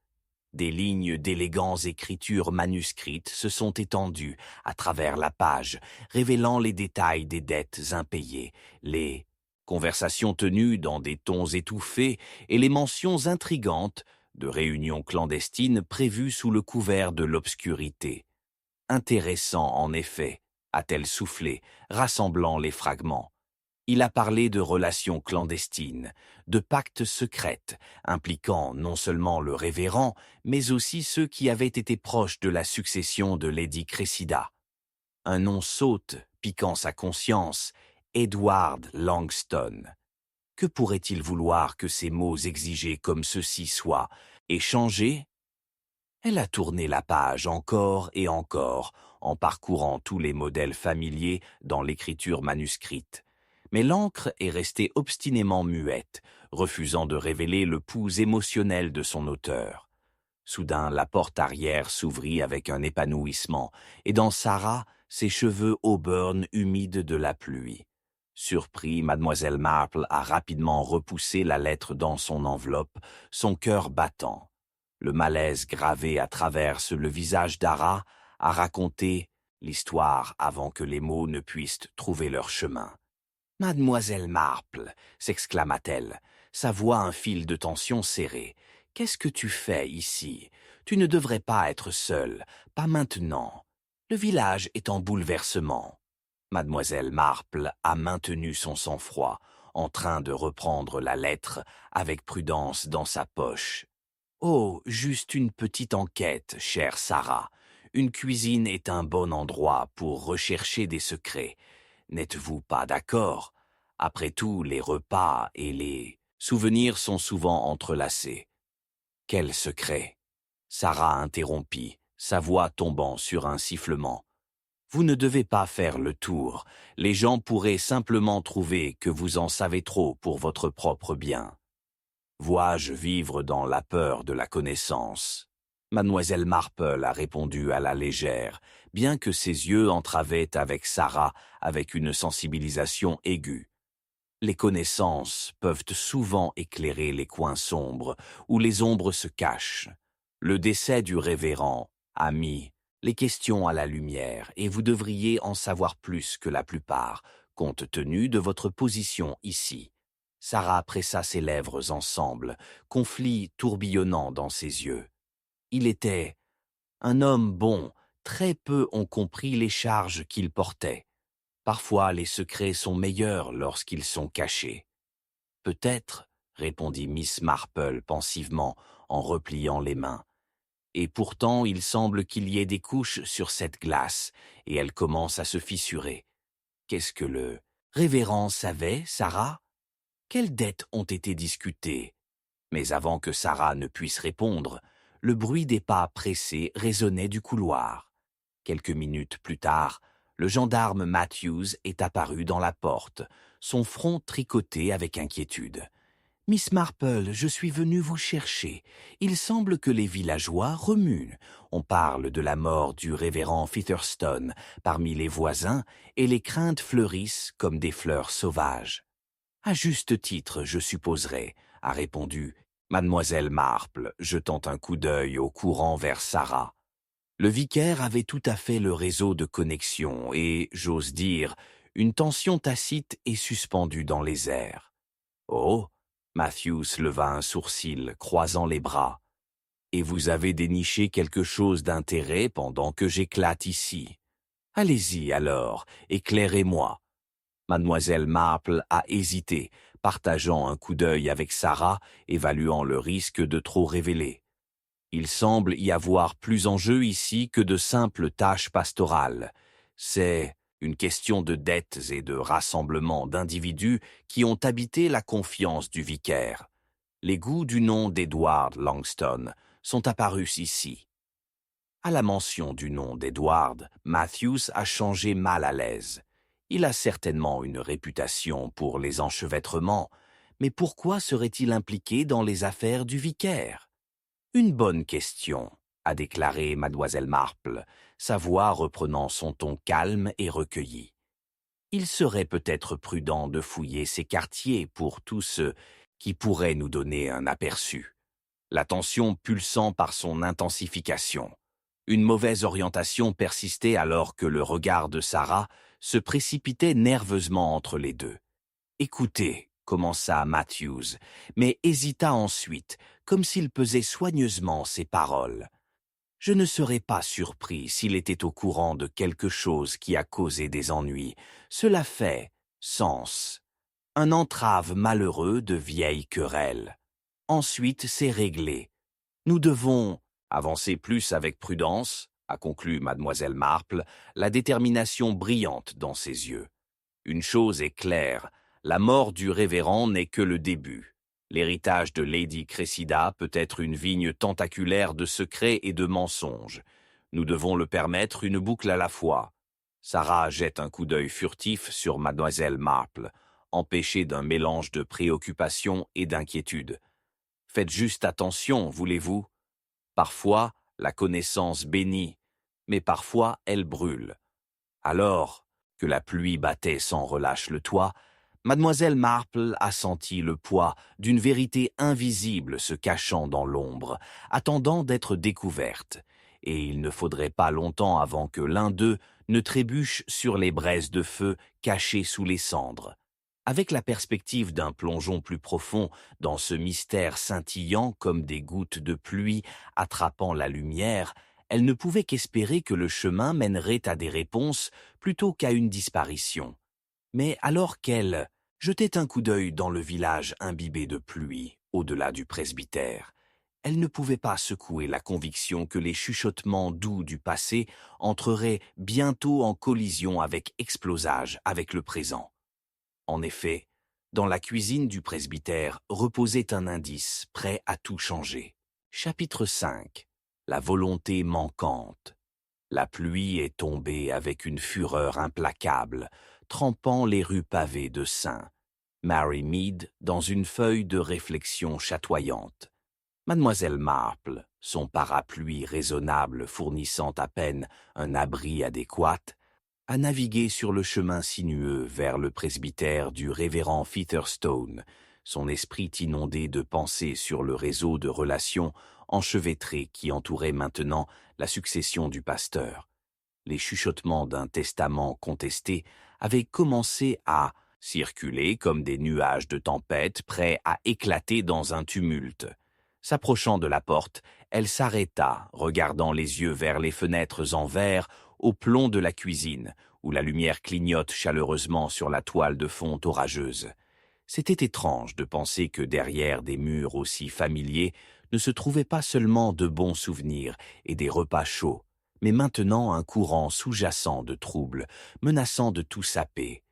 Des lignes d'élégants écritures manuscrites se sont étendues à travers la page, révélant les détails des dettes impayées, les conversations tenues dans des tons étouffés et les mentions intrigantes de réunions clandestines prévues sous le couvert de l'obscurité. Intéressant, en effet, a-t-elle soufflé, rassemblant les fragments. Il a parlé de relations clandestines, de pactes secrets, impliquant non seulement le révérend, mais aussi ceux qui avaient été proches de la succession de Lady Cressida. Un nom saute, piquant sa conscience, Edward Langston. Que pourrait-il vouloir que ces mots exigés comme ceci soient échangés? Elle a tourné la page encore et encore, en parcourant tous les modèles familiers dans l'écriture manuscrite. Mais l'encre est restée obstinément muette, refusant de révéler le pouls émotionnel de son auteur. Soudain, la porte arrière s'ouvrit avec un épanouissement, et dans Sarah, ses cheveux auburn humides de la pluie. Surpris, mademoiselle Marple a rapidement repoussé la lettre dans son enveloppe, son cœur battant. Le malaise gravé à travers le visage d'Ara a raconté l'histoire avant que les mots ne puissent trouver leur chemin. « Mademoiselle Marple !» s'exclama-t-elle, sa voix un fil de tension serré. « Qu'est-ce que tu fais ici? Tu ne devrais pas être seule, pas maintenant. Le village est en bouleversement. » Mademoiselle Marple a maintenu son sang-froid, en train de reprendre la lettre avec prudence dans sa poche. « Oh, juste une petite enquête, chère Sarah. Une cuisine est un bon endroit pour rechercher des secrets. N'êtes-vous pas d'accord? Après tout, les repas et les souvenirs sont souvent entrelacés. » « Quel secret ?» Sarah interrompit, sa voix tombant sur un sifflement. Vous ne devez pas faire le tour. Les gens pourraient simplement trouver que vous en savez trop pour votre propre bien. Vois-je vivre dans la peur de la connaissance? Mademoiselle Marple a répondu à la légère, bien que ses yeux entravaient avec Sarah avec une sensibilisation aiguë. Les connaissances peuvent souvent éclairer les coins sombres où les ombres se cachent. Le décès du révérend a mis les questions à la lumière et vous devriez en savoir plus que la plupart, compte tenu de votre position ici. Sarah pressa ses lèvres ensemble, conflit tourbillonnant dans ses yeux. Il était un homme bon, très peu ont compris les charges qu'il portait. Parfois les secrets sont meilleurs lorsqu'ils sont cachés. Peut-être, répondit Miss Marple pensivement en repliant les mains. Et pourtant il semble qu'il y ait des couches sur cette glace, et elle commence à se fissurer. Qu'est-ce que le révérend savait, Sarah? Quelles dettes ont été discutées? Mais avant que Sarah ne puisse répondre, le bruit des pas pressés résonnait du couloir. Quelques minutes plus tard, le gendarme Matthews est apparu dans la porte, son front tricoté avec inquiétude. « Miss Marple, je suis venu vous chercher. Il semble que les villageois remuent. On parle de la mort du révérend Featherstone parmi les voisins et les craintes fleurissent comme des fleurs sauvages. » « À juste titre, je supposerais, » a répondu Mademoiselle Marple, jetant un coup d'œil au courant vers Sarah. Le vicaire avait tout à fait le réseau de connexion et, j'ose dire, une tension tacite est suspendue dans les airs. « Oh !» Matthews leva un sourcil, croisant les bras. « Et vous avez déniché quelque chose d'intérêt pendant que j'éclate ici. Allez-y alors, éclairez-moi. » Mademoiselle Marple a hésité, partageant un coup d'œil avec Sarah, évaluant le risque de trop révéler. Il semble y avoir plus en jeu ici que de simples tâches pastorales. C'est une question de dettes et de rassemblement d'individus qui ont habité la confiance du vicaire. Les goûts du nom d'Edward Langston sont apparus ici. À la mention du nom d'Edward, Matthews a changé mal à l'aise. Il a certainement une réputation pour les enchevêtrements, mais pourquoi serait-il impliqué dans les affaires du vicaire? Une bonne question, a déclaré mademoiselle Marple, sa voix reprenant son ton calme et recueilli. Il serait peut-être prudent de fouiller ces quartiers pour tous ceux qui pourraient nous donner un aperçu. La tension pulsant par son intensification. Une mauvaise orientation persistait alors que le regard de Sarah se précipitait nerveusement entre les deux. « Écoutez, » commença Matthews, mais hésita ensuite, comme s'il pesait soigneusement ses paroles. « Je ne serais pas surpris s'il était au courant de quelque chose qui a causé des ennuis. Cela fait sens. Un entrave malheureux de vieilles querelles. Ensuite, c'est réglé. Nous devons avancer plus avec prudence, » a conclu mademoiselle Marple, la détermination brillante dans ses yeux. Une chose est claire, la mort du révérend n'est que le début. L'héritage de Lady Cressida peut être une vigne tentaculaire de secrets et de mensonges. Nous devons le permettre une boucle à la fois. Sarah jette un coup d'œil furtif sur mademoiselle Marple, empêchée d'un mélange de préoccupation et d'inquiétude. Faites juste attention, voulez-vous? Parfois, la connaissance bénit, mais parfois elle brûle. Alors que la pluie battait sans relâche le toit, mademoiselle Marple a senti le poids d'une vérité invisible se cachant dans l'ombre, attendant d'être découverte, et il ne faudrait pas longtemps avant que l'un d'eux ne trébuche sur les braises de feu cachées sous les cendres. Avec la perspective d'un plongeon plus profond dans ce mystère scintillant comme des gouttes de pluie attrapant la lumière, elle ne pouvait qu'espérer que le chemin mènerait à des réponses plutôt qu'à une disparition. Mais alors qu'elle jetait un coup d'œil dans le village imbibé de pluie, au-delà du presbytère, elle ne pouvait pas secouer la conviction que les chuchotements doux du passé entreraient bientôt en collision avec explosage avec le présent. En effet, dans la cuisine du presbytère reposait un indice prêt à tout changer. Chapitre 5. la volonté manquante. La pluie est tombée avec une fureur implacable, trempant les rues pavées de sang. Mary Mead dans une feuille de réflexion chatoyante. Mademoiselle Marple, son parapluie raisonnable fournissant à peine un abri adéquat, a navigué sur le chemin sinueux vers le presbytère du révérend Featherstone, son esprit inondé de pensées sur le réseau de relations enchevêtrées qui entourait maintenant la succession du pasteur. Les chuchotements d'un testament contesté avaient commencé à circuler comme des nuages de tempête prêts à éclater dans un tumulte. S'approchant de la porte, elle s'arrêta, regardant les yeux vers les fenêtres en verre au plomb de la cuisine, où la lumière clignote chaleureusement sur la toile de fond orageuse. C'était étrange de penser que derrière des murs aussi familiers ne se trouvaient pas seulement de bons souvenirs et des repas chauds, mais maintenant un courant sous-jacent de troubles, menaçant de tout saper.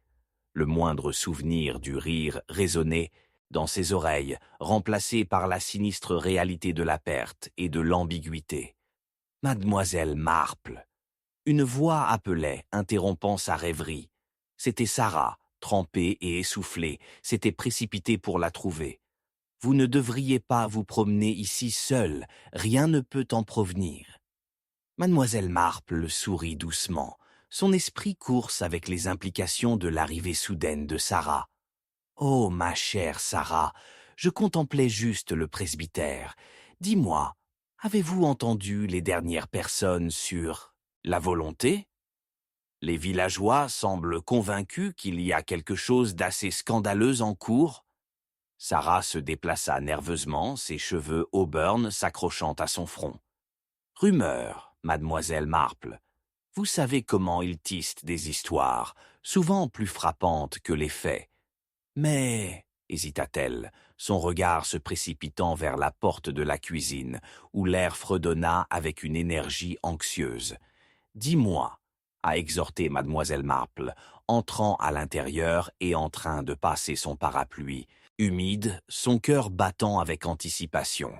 Le moindre souvenir du rire résonnait dans ses oreilles, remplacé par la sinistre réalité de la perte et de l'ambiguïté. « Mademoiselle Marple !» Une voix appelait, interrompant sa rêverie. C'était Sarah, trempée et essoufflée, s'était précipitée pour la trouver. « Vous ne devriez pas vous promener ici seule, rien ne peut en provenir. » Mademoiselle Marple sourit doucement, son esprit course avec les implications de l'arrivée soudaine de Sarah. « Oh, ma chère Sarah, je contemplais juste le presbytère. Dis-moi, avez-vous entendu les dernières personnes sur la volonté ? Les villageois semblent convaincus qu'il y a quelque chose d'assez scandaleux en cours. » Sarah se déplaça nerveusement, ses cheveux auburn s'accrochant à son front. « Rumeur, mademoiselle Marple. Vous savez comment ils tissent des histoires, souvent plus frappantes que les faits. Mais, hésita-t-elle, son regard se précipitant vers la porte de la cuisine, où l'air fredonna avec une énergie anxieuse. « Dis-moi, » a exhorté mademoiselle Marple, entrant à l'intérieur et en train de passer son parapluie, humide, son cœur battant avec anticipation.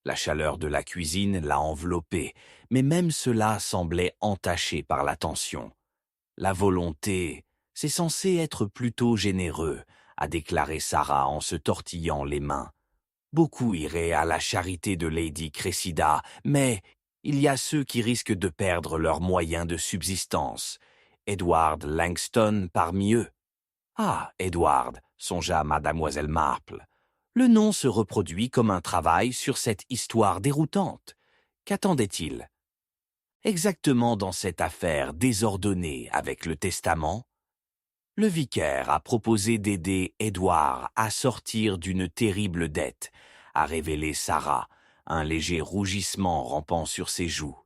La chaleur de la cuisine l'a enveloppé, mais même cela semblait entaché par la tension. « La volonté, c'est censé être plutôt généreux, » a déclaré Sarah en se tortillant les mains. « Beaucoup iraient à la charité de Lady Cressida, mais il y a ceux qui risquent de perdre leurs moyens de subsistance. Edward Langston parmi eux. »« Ah, Edward, » songea mademoiselle Marple. Le nom se reproduit comme un travail sur cette histoire déroutante. Qu'attendait-il ? Exactement dans cette affaire désordonnée avec le testament, le vicaire a proposé d'aider Édouard à sortir d'une terrible dette, a révélé Sarah, un léger rougissement rampant sur ses joues.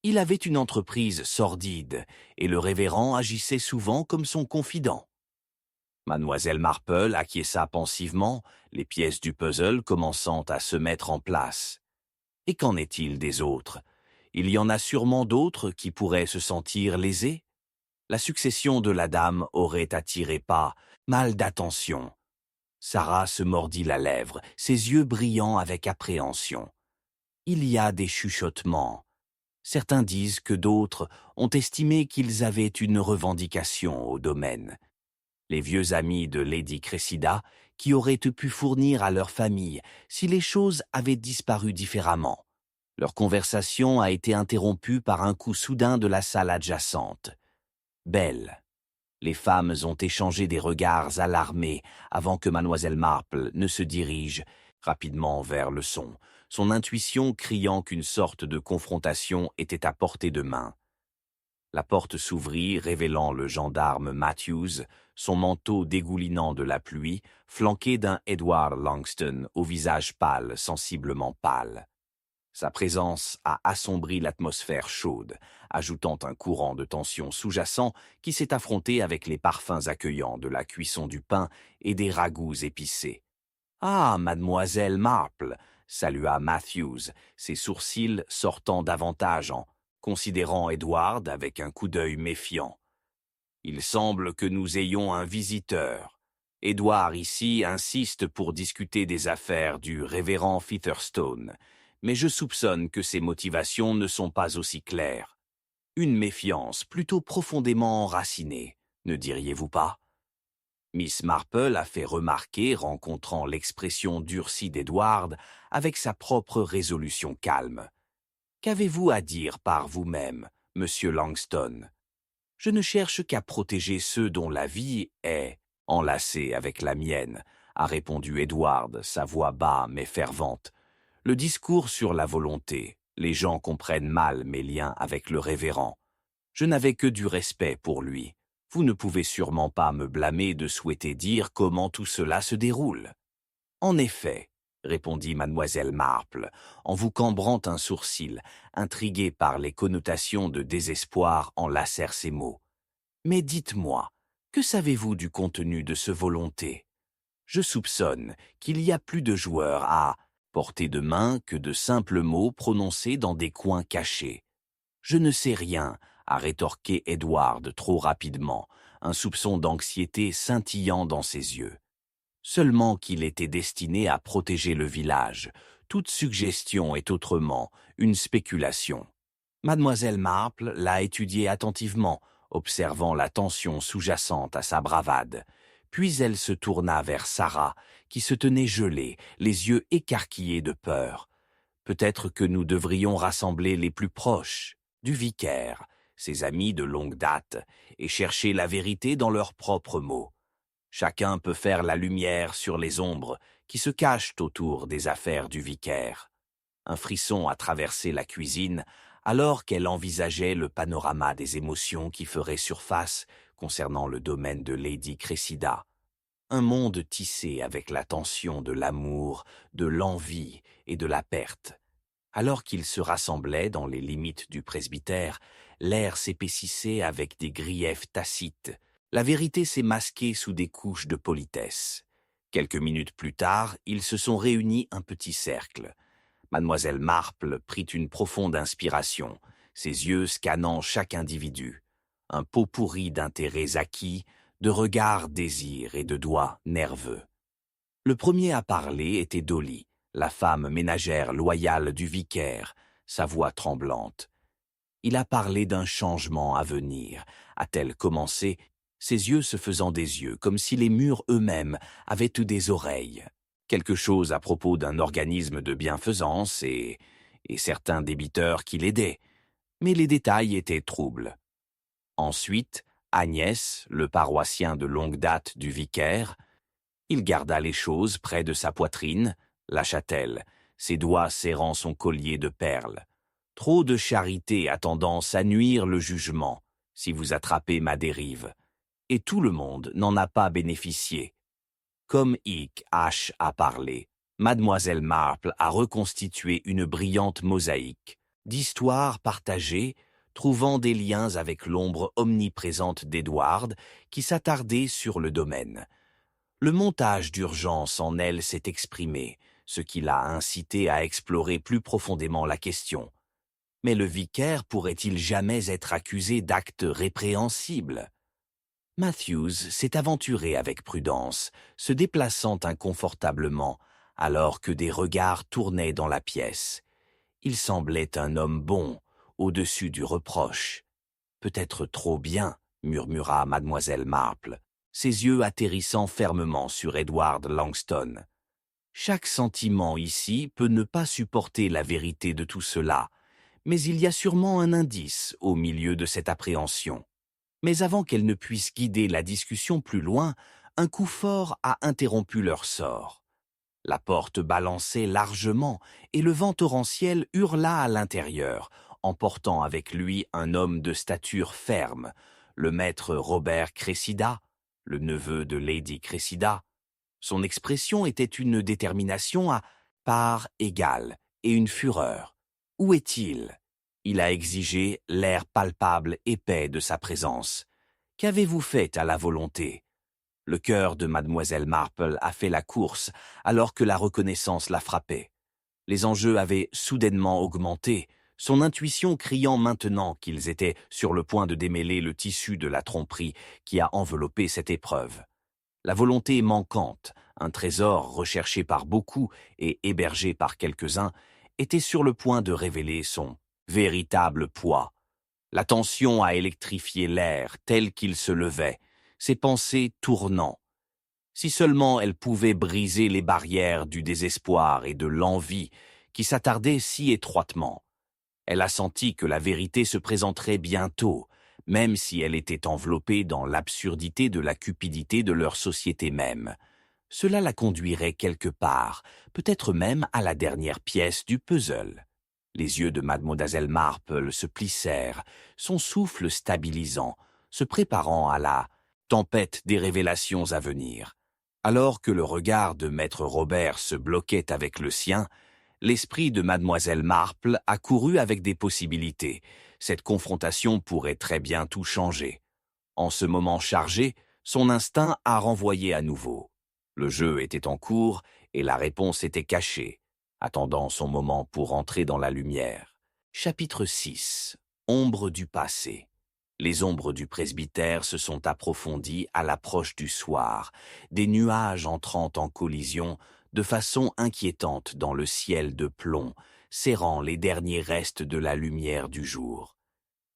Il avait une entreprise sordide et le révérend agissait souvent comme son confident. Mademoiselle Marple acquiesça pensivement, les pièces du puzzle commençant à se mettre en place. Et qu'en est-il des autres ? Il y en a sûrement d'autres qui pourraient se sentir lésés. La succession de la dame aurait attiré pas mal d'attention. Sarah se mordit la lèvre, ses yeux brillant avec appréhension. Il y a des chuchotements. Certains disent que d'autres ont estimé qu'ils avaient une revendication au domaine. Les vieux amis de Lady Cressida, qui auraient pu fournir à leur famille si les choses avaient disparu différemment. Leur conversation a été interrompue par un coup soudain de la salle adjacente. Belle. Les femmes ont échangé des regards alarmés avant que mademoiselle Marple ne se dirige rapidement vers le son intuition criant qu'une sorte de confrontation était à portée de main. La porte s'ouvrit, révélant le gendarme Matthews, son manteau dégoulinant de la pluie, flanqué d'un Edward Langston au visage pâle, sensiblement pâle. Sa présence a assombri l'atmosphère chaude, ajoutant un courant de tension sous-jacent qui s'est affronté avec les parfums accueillants de la cuisson du pain et des ragoûts épicés. « Ah, mademoiselle Marple !» salua Matthews, ses sourcils sortant davantage en considérant Edward avec un coup d'œil méfiant. « Il semble que nous ayons un visiteur. Edward ici insiste pour discuter des affaires du révérend Featherstone, mais je soupçonne que ses motivations ne sont pas aussi claires. Une méfiance plutôt profondément enracinée, ne diriez-vous pas? Miss Marple a fait remarquer, rencontrant l'expression durcie d'Edward avec sa propre résolution calme. Qu'avez-vous à dire par vous-même, monsieur Langston? Je ne cherche qu'à protéger ceux dont la vie est enlacée avec la mienne, a répondu Edward, sa voix bas mais fervente. Le discours sur la volonté, les gens comprennent mal mes liens avec le révérend. Je n'avais que du respect pour lui. Vous ne pouvez sûrement pas me blâmer de souhaiter dire comment tout cela se déroule. En effet, répondit mademoiselle Marple, en vous cambrant un sourcil, intriguée par les connotations de désespoir enlacèrent ses mots. Mais dites-moi, que savez-vous du contenu de ce volonté? Je soupçonne qu'il y a plus de joueurs à portée de main que de simples mots prononcés dans des coins cachés. Je ne sais rien, a rétorqué Edward trop rapidement, un soupçon d'anxiété scintillant dans ses yeux. Seulement qu'il était destiné à protéger le village. Toute suggestion est autrement une spéculation. Mademoiselle Marple l'a étudié attentivement, observant la tension sous-jacente à sa bravade. Puis elle se tourna vers Sarah, qui se tenait gelée, les yeux écarquillés de peur. Peut-être que nous devrions rassembler les plus proches du vicaire, ses amis de longue date, et chercher la vérité dans leurs propres mots. Chacun peut faire la lumière sur les ombres qui se cachent autour des affaires du vicaire. Un frisson a traversé la cuisine alors qu'elle envisageait le panorama des émotions qui feraient surface concernant le domaine de Lady Cressida. Un monde tissé avec la tension de l'amour, de l'envie et de la perte. Alors qu'ils se rassemblaient dans les limites du presbytère, l'air s'épaississait avec des griefs tacites. La vérité s'est masquée sous des couches de politesse. Quelques minutes plus tard, ils se sont réunis un petit cercle. Mademoiselle Marple prit une profonde inspiration, ses yeux scannant chaque individu. Un pot-pourri d'intérêts acquis, de regards désirs et de doigts nerveux. Le premier à parler était Dolly, la femme ménagère loyale du vicaire, sa voix tremblante. Il a parlé d'un changement à venir, a-t-elle commencé, ses yeux se faisant des yeux, comme si les murs eux-mêmes avaient eu des oreilles. Quelque chose à propos d'un organisme de bienfaisance et certains débiteurs qui l'aidaient, mais les détails étaient troubles. Ensuite, Agnès, le paroissien de longue date du vicaire, il garda les choses près de sa poitrine, lâcha-t-elle, ses doigts serrant son collier de perles. Trop de charité a tendance à nuire le jugement, si vous attrapez ma dérive. Et tout le monde n'en a pas bénéficié. Comme Hic H a parlé, mademoiselle Marple a reconstitué une brillante mosaïque d'histoires partagées, trouvant des liens avec l'ombre omniprésente d'Edward qui s'attardait sur le domaine. Le montage d'urgence en elle s'est exprimé, ce qui l'a incité à explorer plus profondément la question. Mais le vicaire pourrait-il jamais être accusé d'actes répréhensibles? Matthews s'est aventuré avec prudence, se déplaçant inconfortablement, alors que des regards tournaient dans la pièce. Il semblait un homme bon, au-dessus du reproche. Peut-être trop bien, murmura mademoiselle Marple, ses yeux atterrissant fermement sur Edward Langston. Chaque sentiment ici peut ne pas supporter la vérité de tout cela, mais il y a sûrement un indice au milieu de cette appréhension. Mais avant qu'elle ne puisse guider la discussion plus loin, un coup fort a interrompu leur sort. La porte balançait largement et le vent torrentiel hurla à l'intérieur, emportant avec lui un homme de stature ferme, le maître Robert Cressida, le neveu de Lady Cressida. Son expression était une détermination à parts égales et une fureur. Où est-il? Il a exigé l'air palpable épais de sa présence. Qu'avez-vous fait à la volonté? Le cœur de mademoiselle Marple a fait la course alors que la reconnaissance la frappait. Les enjeux avaient soudainement augmenté, son intuition criant maintenant qu'ils étaient sur le point de démêler le tissu de la tromperie qui a enveloppé cette épreuve. La volonté manquante, un trésor recherché par beaucoup et hébergé par quelques-uns, était sur le point de révéler son véritable poids. La tension a électrifié l'air tel qu'il se levait, ses pensées tournant. Si seulement elle pouvait briser les barrières du désespoir et de l'envie qui s'attardaient si étroitement. Elle a senti que la vérité se présenterait bientôt, même si elle était enveloppée dans l'absurdité de la cupidité de leur société même. Cela la conduirait quelque part, peut-être même à la dernière pièce du puzzle. Les yeux de Mademoiselle Marple se plissèrent, son souffle stabilisant, se préparant à la tempête des révélations à venir. Alors que le regard de Maître Robert se bloquait avec le sien, l'esprit de Mademoiselle Marple accourut avec des possibilités. Cette confrontation pourrait très bien tout changer. En ce moment chargé, son instinct a renvoyé à nouveau. Le jeu était en cours et la réponse était cachée, attendant son moment pour entrer dans la lumière. Chapitre 6. Ombre du passé. Les ombres du presbytère se sont approfondies à l'approche du soir, des nuages entrant en collision de façon inquiétante dans le ciel de plomb, serrant les derniers restes de la lumière du jour.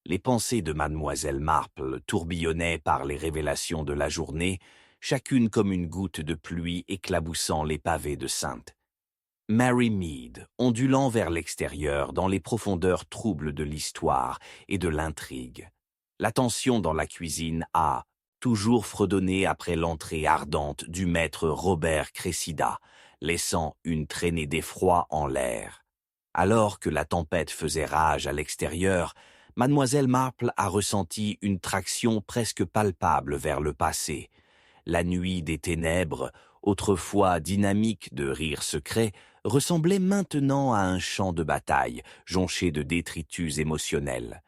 Les pensées de Mademoiselle Marple tourbillonnaient par les révélations de la journée, chacune comme une goutte de pluie éclaboussant les pavés de Sainte Mary Mead, ondulant vers l'extérieur dans les profondeurs troubles de l'histoire et de l'intrigue. La tension dans la cuisine a toujours fredonné après l'entrée ardente du maître Robert Cressida, laissant une traînée d'effroi en l'air. Alors que la tempête faisait rage à l'extérieur, Mademoiselle Marple a ressenti une traction presque palpable vers le passé. La nuit des ténèbres, autrefois dynamique de rires secrets, ressemblait maintenant à un champ de bataille, jonché de détritus émotionnels.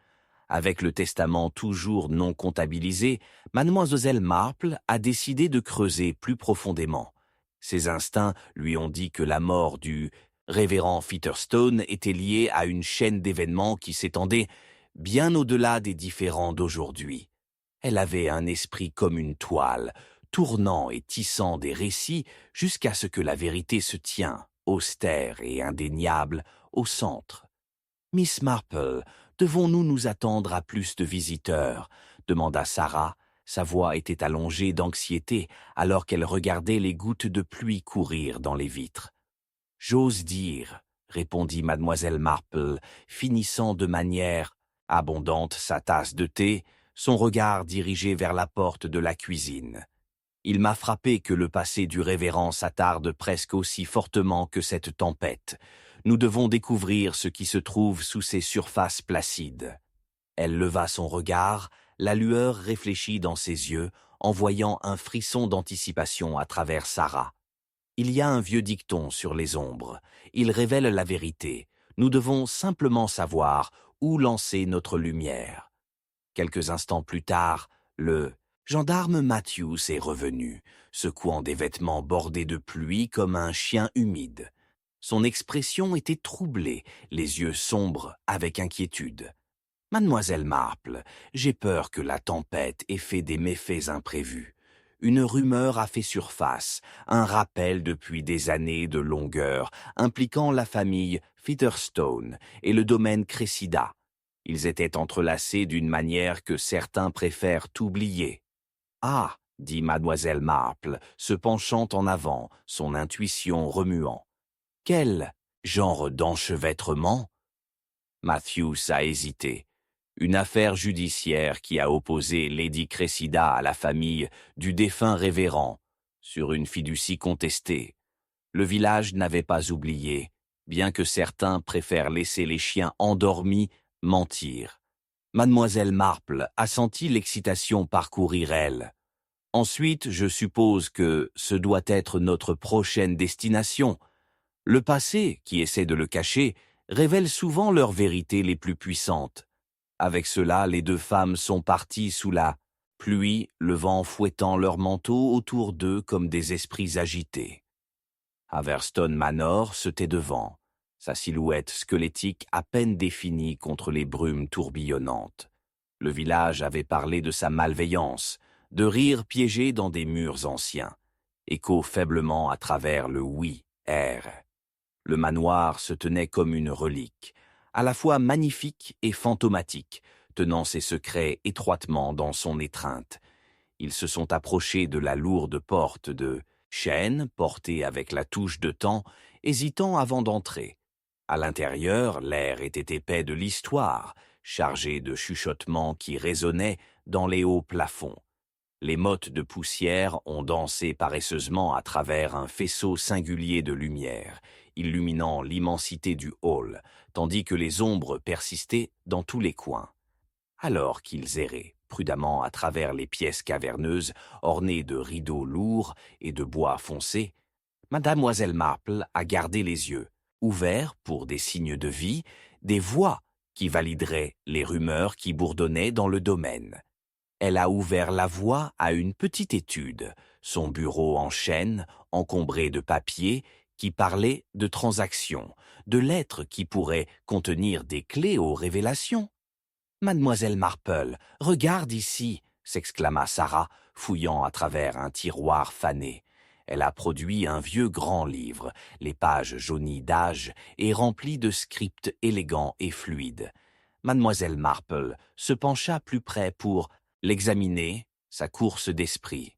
Avec le testament toujours non comptabilisé, Mademoiselle Marple a décidé de creuser plus profondément. Ses instincts lui ont dit que la mort du révérend Featherstone était liée à une chaîne d'événements qui s'étendait bien au-delà des différends d'aujourd'hui. Elle avait un esprit comme une toile, tournant et tissant des récits jusqu'à ce que la vérité se tient, austère et indéniable, au centre. « Miss Marple, devons-nous nous attendre à plus de visiteurs ?» demanda Sarah. Sa voix était allongée d'anxiété alors qu'elle regardait les gouttes de pluie courir dans les vitres. « J'ose dire, » répondit Mademoiselle Marple, finissant de manière abondante sa tasse de thé, son regard dirigé vers la porte de la cuisine. « Il m'a frappé que le passé du révérend s'attarde presque aussi fortement que cette tempête. Nous devons découvrir ce qui se trouve sous ces surfaces placides. » Elle leva son regard, la lueur réfléchie dans ses yeux, en voyant un frisson d'anticipation à travers Sarah. « Il y a un vieux dicton sur les ombres. Il révèle la vérité. Nous devons simplement savoir où lancer notre lumière. » Quelques instants plus tard, le gendarme Matthews est revenu, secouant des vêtements bordés de pluie comme un chien humide. Son expression était troublée, les yeux sombres avec inquiétude. « Mademoiselle Marple, j'ai peur que la tempête ait fait des méfaits imprévus. Une rumeur a fait surface, un rappel depuis des années de longueur, impliquant la famille Featherstone et le domaine Cressida. Ils étaient entrelacés d'une manière que certains préfèrent oublier. »« Ah !» dit Mademoiselle Marple, se penchant en avant, son intuition remuant. « Quel genre d'enchevêtrement ?» Matthews a hésité. Une affaire judiciaire qui a opposé Lady Cressida à la famille du défunt révérend, sur une fiducie contestée. Le village n'avait pas oublié, bien que certains préfèrent laisser les chiens endormis mentir. Mademoiselle Marple a senti l'excitation parcourir elle. « Ensuite, je suppose que ce doit être notre prochaine destination. Le passé, qui essaie de le cacher, révèle souvent leurs vérités les plus puissantes. Avec cela, les deux femmes sont parties sous la pluie, le vent fouettant leurs manteaux autour d'eux comme des esprits agités. Haverstone Manor se tait devant, sa silhouette squelettique à peine définie contre les brumes tourbillonnantes. Le village avait parlé de sa malveillance, de rires piégés dans des murs anciens, écho faiblement à travers le oui, air. Le manoir se tenait comme une relique, à la fois magnifique et fantomatique, tenant ses secrets étroitement dans son étreinte. Ils se sont approchés de la lourde porte de chêne, portée avec la touche de temps, hésitant avant d'entrer. À l'intérieur, l'air était épais de l'histoire, chargé de chuchotements qui résonnaient dans les hauts plafonds. Les mottes de poussière ont dansé paresseusement à travers un faisceau singulier de lumière, illuminant l'immensité du hall, tandis que les ombres persistaient dans tous les coins. Alors qu'ils erraient prudemment à travers les pièces caverneuses, ornées de rideaux lourds et de bois foncé, Mademoiselle Marple a gardé les yeux, ouverts pour des signes de vie, des voix qui valideraient les rumeurs qui bourdonnaient dans le domaine. Elle a ouvert la voie à une petite étude, son bureau en chêne, encombré de papiers, qui parlait de transactions, de lettres qui pourraient contenir des clés aux révélations. Mademoiselle Marple, regarde ici, s'exclama Sarah, fouillant à travers un tiroir fané. Elle a produit un vieux grand livre, les pages jaunies d'âge et remplies de scripts élégants et fluides. Mademoiselle Marple se pencha plus près pour l'examiner, sa course d'esprit.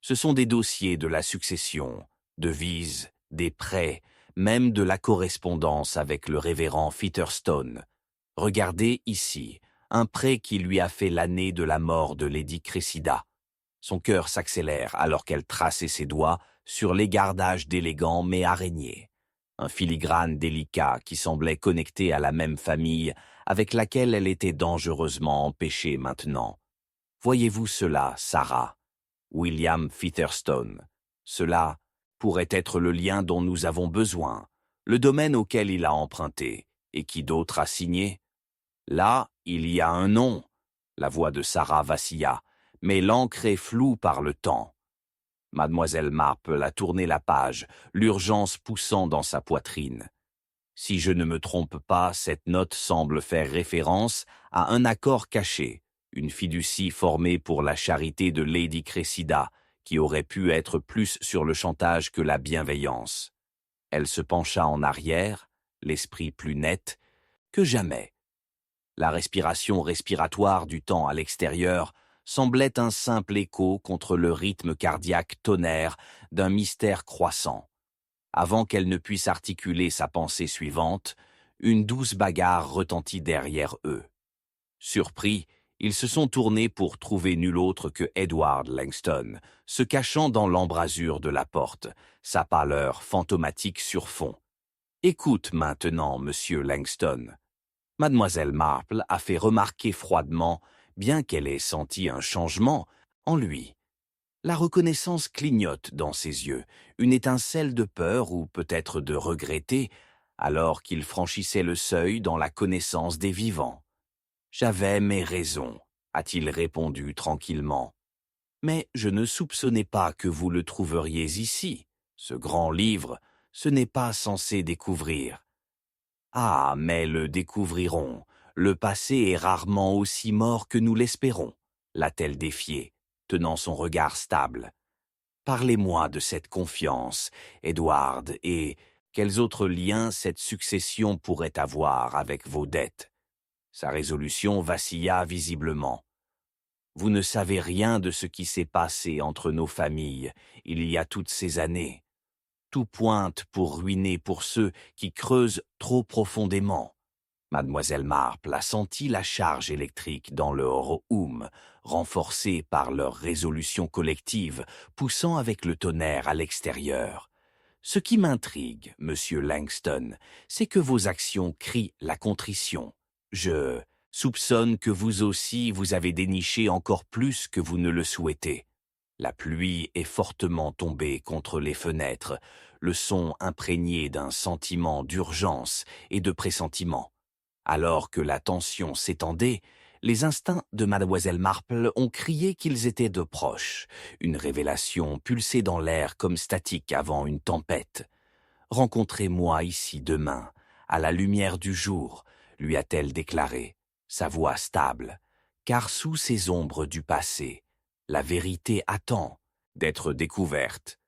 Ce sont des dossiers de la succession, devises, des prêts, même de la correspondance avec le révérend Featherstone. Regardez ici, un prêt qui lui a fait l'année de la mort de Lady Cressida. Son cœur s'accélère alors qu'elle traçait ses doigts sur l'égardage d'élégants mais araignées. Un filigrane délicat qui semblait connecté à la même famille avec laquelle elle était dangereusement empêchée maintenant. Voyez-vous cela, Sarah? William Featherstone. Cela pourrait être le lien dont nous avons besoin, le domaine auquel il a emprunté, et qui d'autre a signé? Là, il y a un nom. La voix de Sarah vacilla, mais l'encre est floue par le temps. Mademoiselle Marple a tourné la page, l'urgence poussant dans sa poitrine. Si je ne me trompe pas, cette note semble faire référence à un accord caché, une fiducie formée pour la charité de Lady Cressida, qui aurait pu être plus sur le chantage que la bienveillance. Elle se pencha en arrière, l'esprit plus net que jamais. La respiration respiratoire du temps à l'extérieur semblait un simple écho contre le rythme cardiaque tonnerre d'un mystère croissant. Avant qu'elle ne puisse articuler sa pensée suivante, une douce bagarre retentit derrière eux. Surpris, ils se sont tournés pour trouver nul autre que Edward Langston, se cachant dans l'embrasure de la porte, sa pâleur fantomatique sur fond. « Écoute maintenant, monsieur Langston. » Mademoiselle Marple a fait remarquer froidement, bien qu'elle ait senti un changement en lui. La reconnaissance clignote dans ses yeux, une étincelle de peur ou peut-être de regretter, alors qu'il franchissait le seuil dans la connaissance des vivants. « J'avais mes raisons, a-t-il répondu tranquillement. Mais je ne soupçonnais pas que vous le trouveriez ici. Ce grand livre, ce n'est pas censé découvrir. Ah, mais le découvriront. Le passé est rarement aussi mort que nous l'espérons, l'a-t-elle défié, tenant son regard stable. Parlez-moi de cette confiance, Edward, et quels autres liens cette succession pourrait avoir avec vos dettes? Sa résolution vacilla visiblement. Vous ne savez rien de ce qui s'est passé entre nos familles il y a toutes ces années. Tout pointe pour ruiner pour ceux qui creusent trop profondément. Mademoiselle Marple a senti la charge électrique dans le hors-houm, renforcée par leur résolution collective, poussant avec le tonnerre à l'extérieur. Ce qui m'intrigue, monsieur Langston, c'est que vos actions crient la contrition. Je soupçonne que vous aussi vous avez déniché encore plus que vous ne le souhaitez. La pluie est fortement tombée contre les fenêtres, le son imprégné d'un sentiment d'urgence et de pressentiment. Alors que la tension s'étendait, les instincts de Mademoiselle Marple ont crié qu'ils étaient de proches, une révélation pulsée dans l'air comme statique avant une tempête. « Rencontrez-moi ici demain, à la lumière du jour », lui a-t-elle déclaré, sa voix stable, car sous ces ombres du passé, la vérité attend d'être découverte.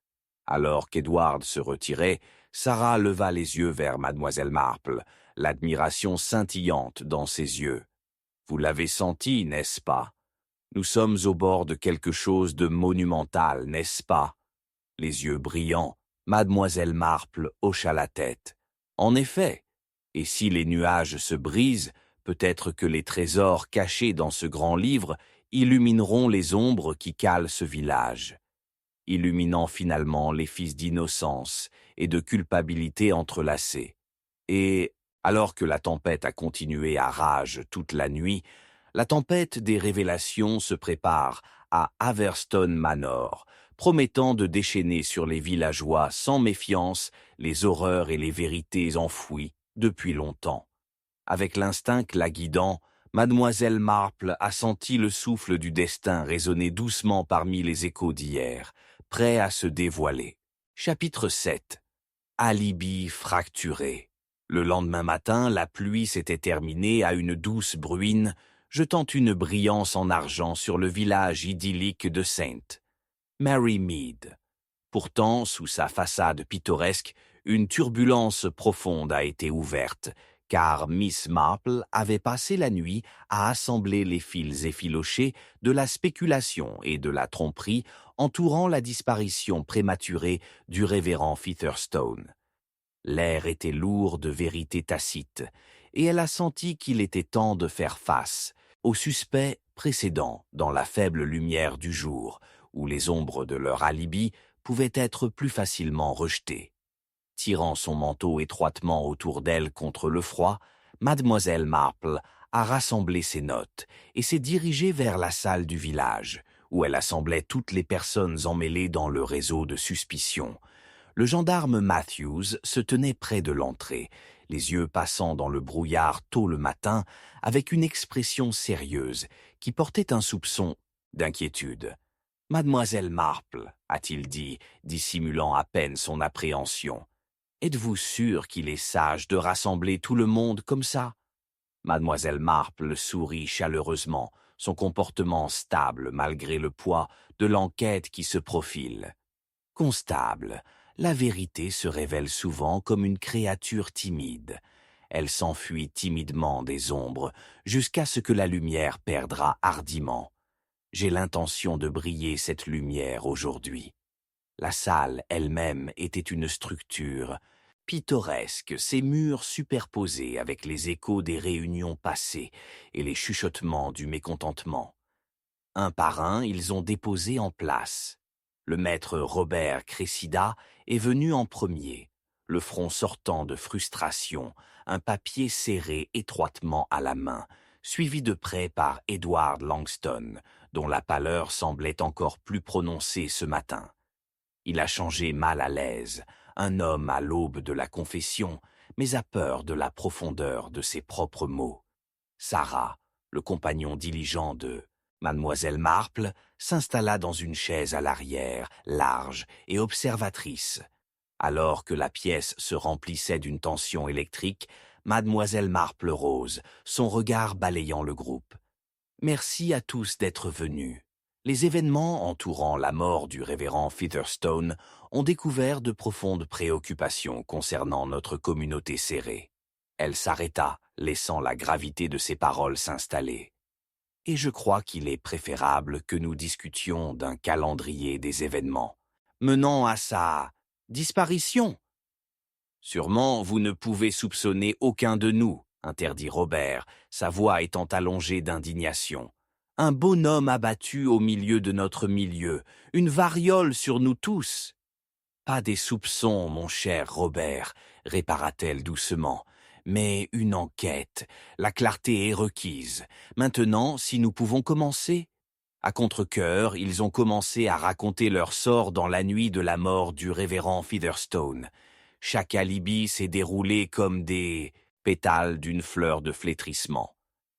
Alors qu'Edward se retirait, Sarah leva les yeux vers mademoiselle Marple, l'admiration scintillante dans ses yeux. « Vous l'avez senti, n'est-ce pas? Nous sommes au bord de quelque chose de monumental, n'est-ce pas ?» Les yeux brillants, mademoiselle Marple hocha la tête. « En effet, et si les nuages se brisent, peut-être que les trésors cachés dans ce grand livre illumineront les ombres qui calent ce village. » Illuminant finalement les fils d'innocence et de culpabilité entrelacés. Et, alors que la tempête a continué à rage toute la nuit, la tempête des révélations se prépare à Haverstone Manor, promettant de déchaîner sur les villageois sans méfiance les horreurs et les vérités enfouies depuis longtemps. Avec l'instinct la guidant, mademoiselle Marple a senti le souffle du destin résonner doucement parmi les échos d'hier, prêt à se dévoiler. Chapitre 7. Alibi fracturé. Le lendemain matin, la pluie s'était terminée à une douce bruine, jetant une brillance en argent sur le village idyllique de St. Mary Mead. Pourtant, sous sa façade pittoresque, une turbulence profonde a été ouverte, car Miss Marple avait passé la nuit à assembler les fils effilochés de la spéculation et de la tromperie entourant la disparition prématurée du révérend Featherstone. L'air était lourd de vérités tacites, et elle a senti qu'il était temps de faire face aux suspects précédents dans la faible lumière du jour, où les ombres de leur alibi pouvaient être plus facilement rejetées. Tirant son manteau étroitement autour d'elle contre le froid, mademoiselle Marple a rassemblé ses notes et s'est dirigée vers la salle du village, où elle assemblait toutes les personnes emmêlées dans le réseau de suspicion. Le gendarme Matthews se tenait près de l'entrée, les yeux passant dans le brouillard tôt le matin, avec une expression sérieuse qui portait un soupçon d'inquiétude. « Mademoiselle Marple, a-t-il dit, dissimulant à peine son appréhension. Êtes-vous sûre qu'il est sage de rassembler tout le monde comme ça ?» Mademoiselle Marple sourit chaleureusement, son comportement stable malgré le poids de l'enquête qui se profile. « Constable, la vérité se révèle souvent comme une créature timide. Elle s'enfuit timidement des ombres jusqu'à ce que la lumière perdra hardiment. J'ai l'intention de briller cette lumière aujourd'hui. » La salle elle-même était une structure pittoresque, ses murs superposés avec les échos des réunions passées et les chuchotements du mécontentement. Un par un, ils ont déposé en place. Le maître Robert Cressida est venu en premier, le front sortant de frustration, un papier serré étroitement à la main, suivi de près par Edward Langston, dont la pâleur semblait encore plus prononcée ce matin. Il a changé mal à l'aise, un homme à l'aube de la confession, mais à peur de la profondeur de ses propres mots. Sarah, le compagnon diligent de mademoiselle Marple, s'installa dans une chaise à l'arrière, large et observatrice. Alors que la pièce se remplissait d'une tension électrique, mademoiselle Marple rose, son regard balayant le groupe. « Merci à tous d'être venus. » Les événements entourant la mort du révérend Featherstone ont découvert de profondes préoccupations concernant notre communauté serrée. Elle s'arrêta, laissant la gravité de ses paroles s'installer. Et je crois qu'il est préférable que nous discutions d'un calendrier des événements, menant à sa disparition. « Sûrement, vous ne pouvez soupçonner aucun de nous, » interdit Robert, sa voix étant allongée d'indignation. « Un bonhomme abattu au milieu de notre milieu, une variole sur nous tous. »« Pas des soupçons, mon cher Robert, » répara-t-elle doucement, « mais une enquête. La clarté est requise. Maintenant, si nous pouvons commencer ?» À contre-cœur, ils ont commencé à raconter leur sort dans la nuit de la mort du révérend Featherstone. Chaque alibi s'est déroulé comme des pétales d'une fleur de flétrissement.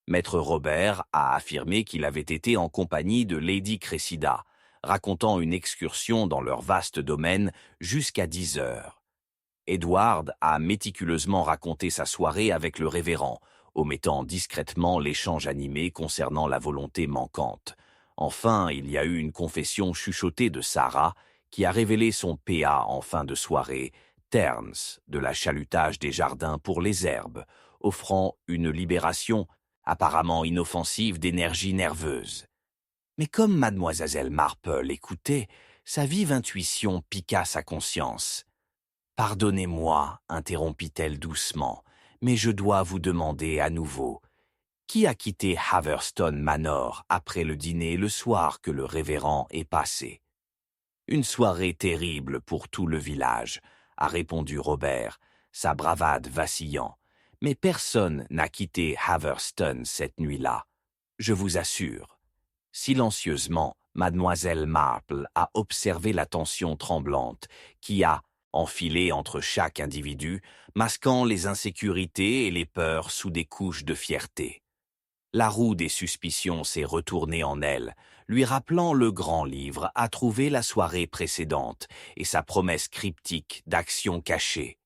Maître Robert a affirmé qu'il avait été en compagnie de Lady Cressida, racontant une excursion dans leur vaste domaine jusqu'à 10 heures. Edward a méticuleusement raconté sa soirée avec le révérend, omettant discrètement l'échange animé concernant la volonté manquante. Enfin, il y a eu une confession chuchotée de Sarah, qui a révélé son PA en fin de soirée, Terns, de la chalutage des jardins pour les herbes, offrant une libération apparemment inoffensive d'énergie nerveuse. Mais comme mademoiselle Marple écoutait, sa vive intuition piqua sa conscience. « Pardonnez-moi, interrompit-elle doucement, mais je dois vous demander à nouveau. Qui a quitté Haverstone Manor après le dîner le soir que le révérend est passé ?» « Une soirée terrible pour tout le village, » a répondu Robert, sa bravade vacillant. « Mais personne n'a quitté Haverstone cette nuit-là, je vous assure. » Silencieusement, mademoiselle Marple a observé la tension tremblante qui a enfilé entre chaque individu, masquant les insécurités et les peurs sous des couches de fierté. La roue des suspicions s'est retournée en elle, lui rappelant le grand livre à trouver la soirée précédente et sa promesse cryptique d'action cachée.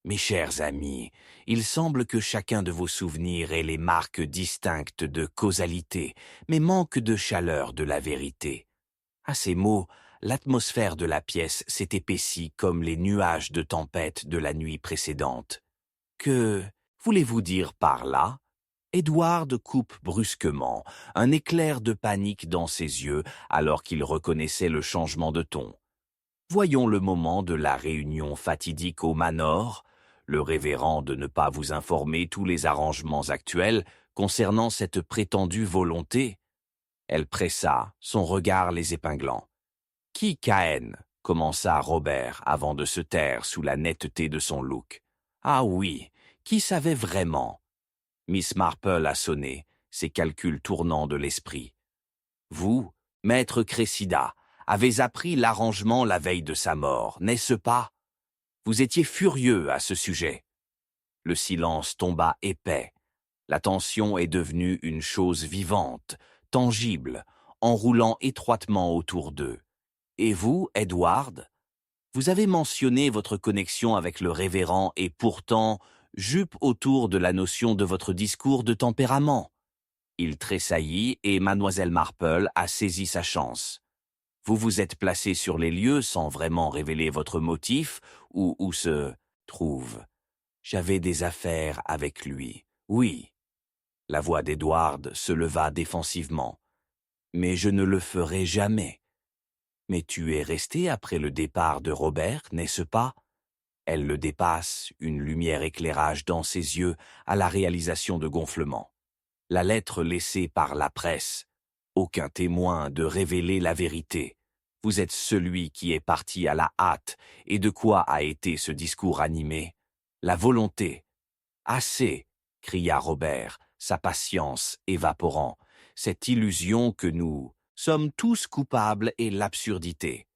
Mes chers amis, il semble que chacun de vos souvenirs ait les marques distinctes de causalité, mais manque de chaleur de la vérité. À ces mots, l'atmosphère de la pièce s'est épaissie comme les nuages de tempête de la nuit précédente. Que voulez-vous dire par là ? Edward coupe brusquement, un éclair de panique dans ses yeux alors qu'il reconnaissait le changement de ton. Voyons le moment de la réunion fatidique au Manor, le révérend de ne pas vous informer tous les arrangements actuels concernant cette prétendue volonté. Elle pressa, son regard les épinglant. « Qui Cahen ?» commença Robert avant de se taire sous la netteté de son look. « Ah oui, qui savait vraiment ?» Miss Marple a sonné, ses calculs tournant de l'esprit. « Vous, maître Cressida, avez appris l'arrangement la veille de sa mort, n'est-ce pas? Vous étiez furieux à ce sujet. » Le silence tomba épais. La tension est devenue une chose vivante, tangible, enroulant étroitement autour d'eux. Et vous, Edward? Vous avez mentionné votre connexion avec le révérend et pourtant jupe autour de la notion de votre discours de tempérament. Il tressaillit et mademoiselle Marple a saisi sa chance. Vous vous êtes placé sur les lieux sans vraiment révéler votre motif ou où se trouve. J'avais des affaires avec lui, oui. La voix d'Edward se leva défensivement. Mais je ne le ferai jamais. Mais tu es resté après le départ de Robert, n'est-ce pas? Elle le dépasse, une lumière éclairage dans ses yeux à la réalisation de gonflement. La lettre laissée par la presse. Aucun témoin de révéler la vérité. Vous êtes celui qui est parti à la hâte. Et de quoi a été ce discours animé? La volonté. Assez, cria Robert, sa patience évaporant. Cette illusion que nous sommes tous coupables est l'absurdité.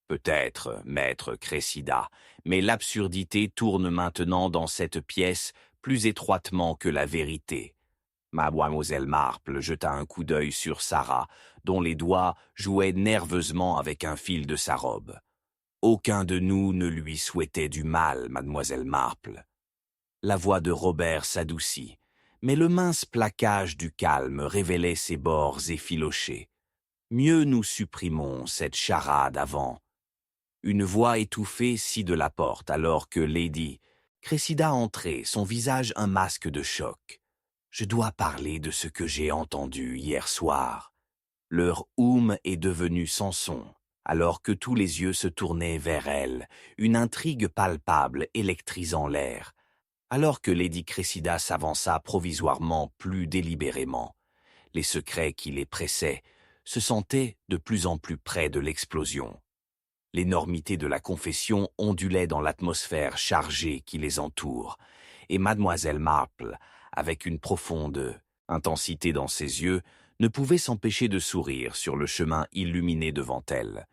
Peut-être, maître Cressida, mais l'absurdité tourne maintenant dans cette pièce plus étroitement que la vérité. Mademoiselle Marple jeta un coup d'œil sur Sarah, dont les doigts jouaient nerveusement avec un fil de sa robe. Aucun de nous ne lui souhaitait du mal, mademoiselle Marple. La voix de Robert s'adoucit, mais le mince plaquage du calme révélait ses bords effilochés. Mieux nous supprimons cette charade avant. Une voix étouffée scie de la porte alors que Lady Cressida entrait, son visage un masque de choc. Je dois parler de ce que j'ai entendu hier soir. Leur est devenu sans son, alors que tous les yeux se tournaient vers elle, une intrigue palpable électrisant l'air. Alors que Lady Cressida s'avança provisoirement plus délibérément, les secrets qui les pressaient se sentaient de plus en plus près de l'explosion. L'énormité de la confession ondulait dans l'atmosphère chargée qui les entoure, et mademoiselle Marple, avec une profonde intensité dans ses yeux, ne pouvait s'empêcher de sourire sur le chemin illuminé devant elle.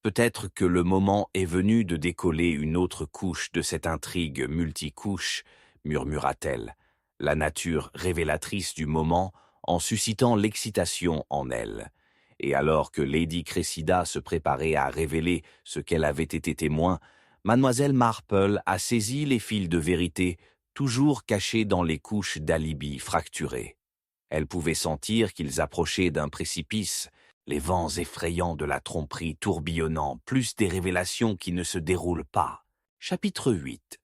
Peut-être que le moment est venu de décoller une autre couche de cette intrigue multicouche, murmura-t-elle, la nature révélatrice du moment en suscitant l'excitation en elle. Et alors que Lady Cressida se préparait à révéler ce qu'elle avait été témoin, mademoiselle Marple a saisi les fils de vérité toujours cachés dans les couches d'alibi fracturées. Elle pouvait sentir qu'ils approchaient d'un précipice, Les vents effrayants de la tromperie tourbillonnant, plus des révélations qui ne se déroulent pas. Chapitre 8.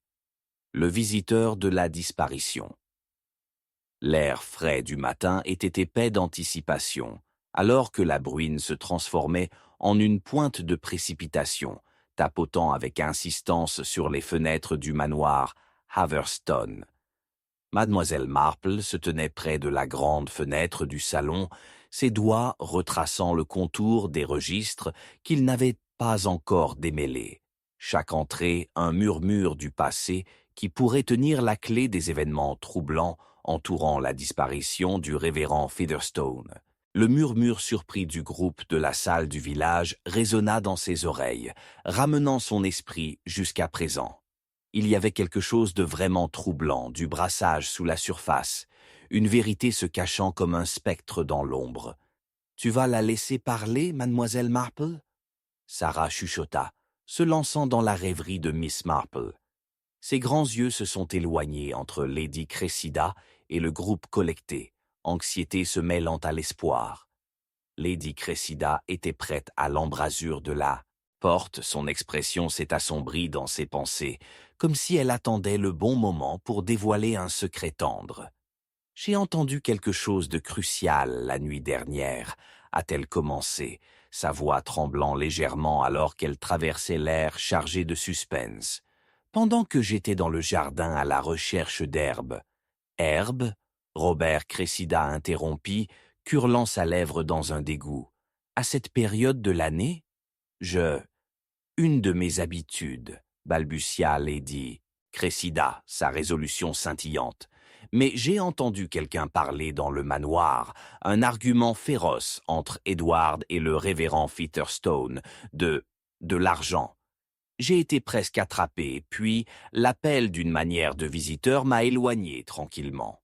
Le visiteur de la disparition. L'air frais du matin était épais d'anticipation, alors que la bruine se transformait en une pointe de précipitation, tapotant avec insistance sur les fenêtres du manoir Haverstone. Mademoiselle Marple se tenait près de la grande fenêtre du salon, ses doigts retraçant le contour des registres qu'il n'avait pas encore démêlés. Chaque entrée, un murmure du passé qui pourrait tenir la clé des événements troublants entourant la disparition du révérend Featherstone. Le murmure surpris du groupe de la salle du village résonna dans ses oreilles, ramenant son esprit jusqu'à présent. Il y avait quelque chose de vraiment troublant, du brassage sous la surface, une vérité se cachant comme un spectre dans l'ombre. « Tu vas la laisser parler, mademoiselle Marple ?» Sarah chuchota, se lançant dans la rêverie de Miss Marple. Ses grands yeux se sont éloignés entre Lady Cressida et le groupe collecté, anxiété se mêlant à l'espoir. Lady Cressida était prête à l'embrasure de la porte, son expression s'est assombrie dans ses pensées, comme si elle attendait le bon moment pour dévoiler un secret tendre. « J'ai entendu quelque chose de crucial la nuit dernière », a-t-elle commencé, sa voix tremblant légèrement alors qu'elle traversait l'air chargé de suspense. « Pendant que j'étais dans le jardin à la recherche d'herbes. »« Herbes » Robert Cressida interrompit, curlant sa lèvre dans un dégoût. « À cette période de l'année ?»« Une de mes habitudes, » balbutia Lady Cressida, sa résolution scintillante. « Mais j'ai entendu quelqu'un parler dans le manoir, un argument féroce entre Edward et le révérend Featherstone, de l'argent. J'ai été presque attrapé, puis l'appel d'une manière de visiteur m'a éloigné tranquillement. »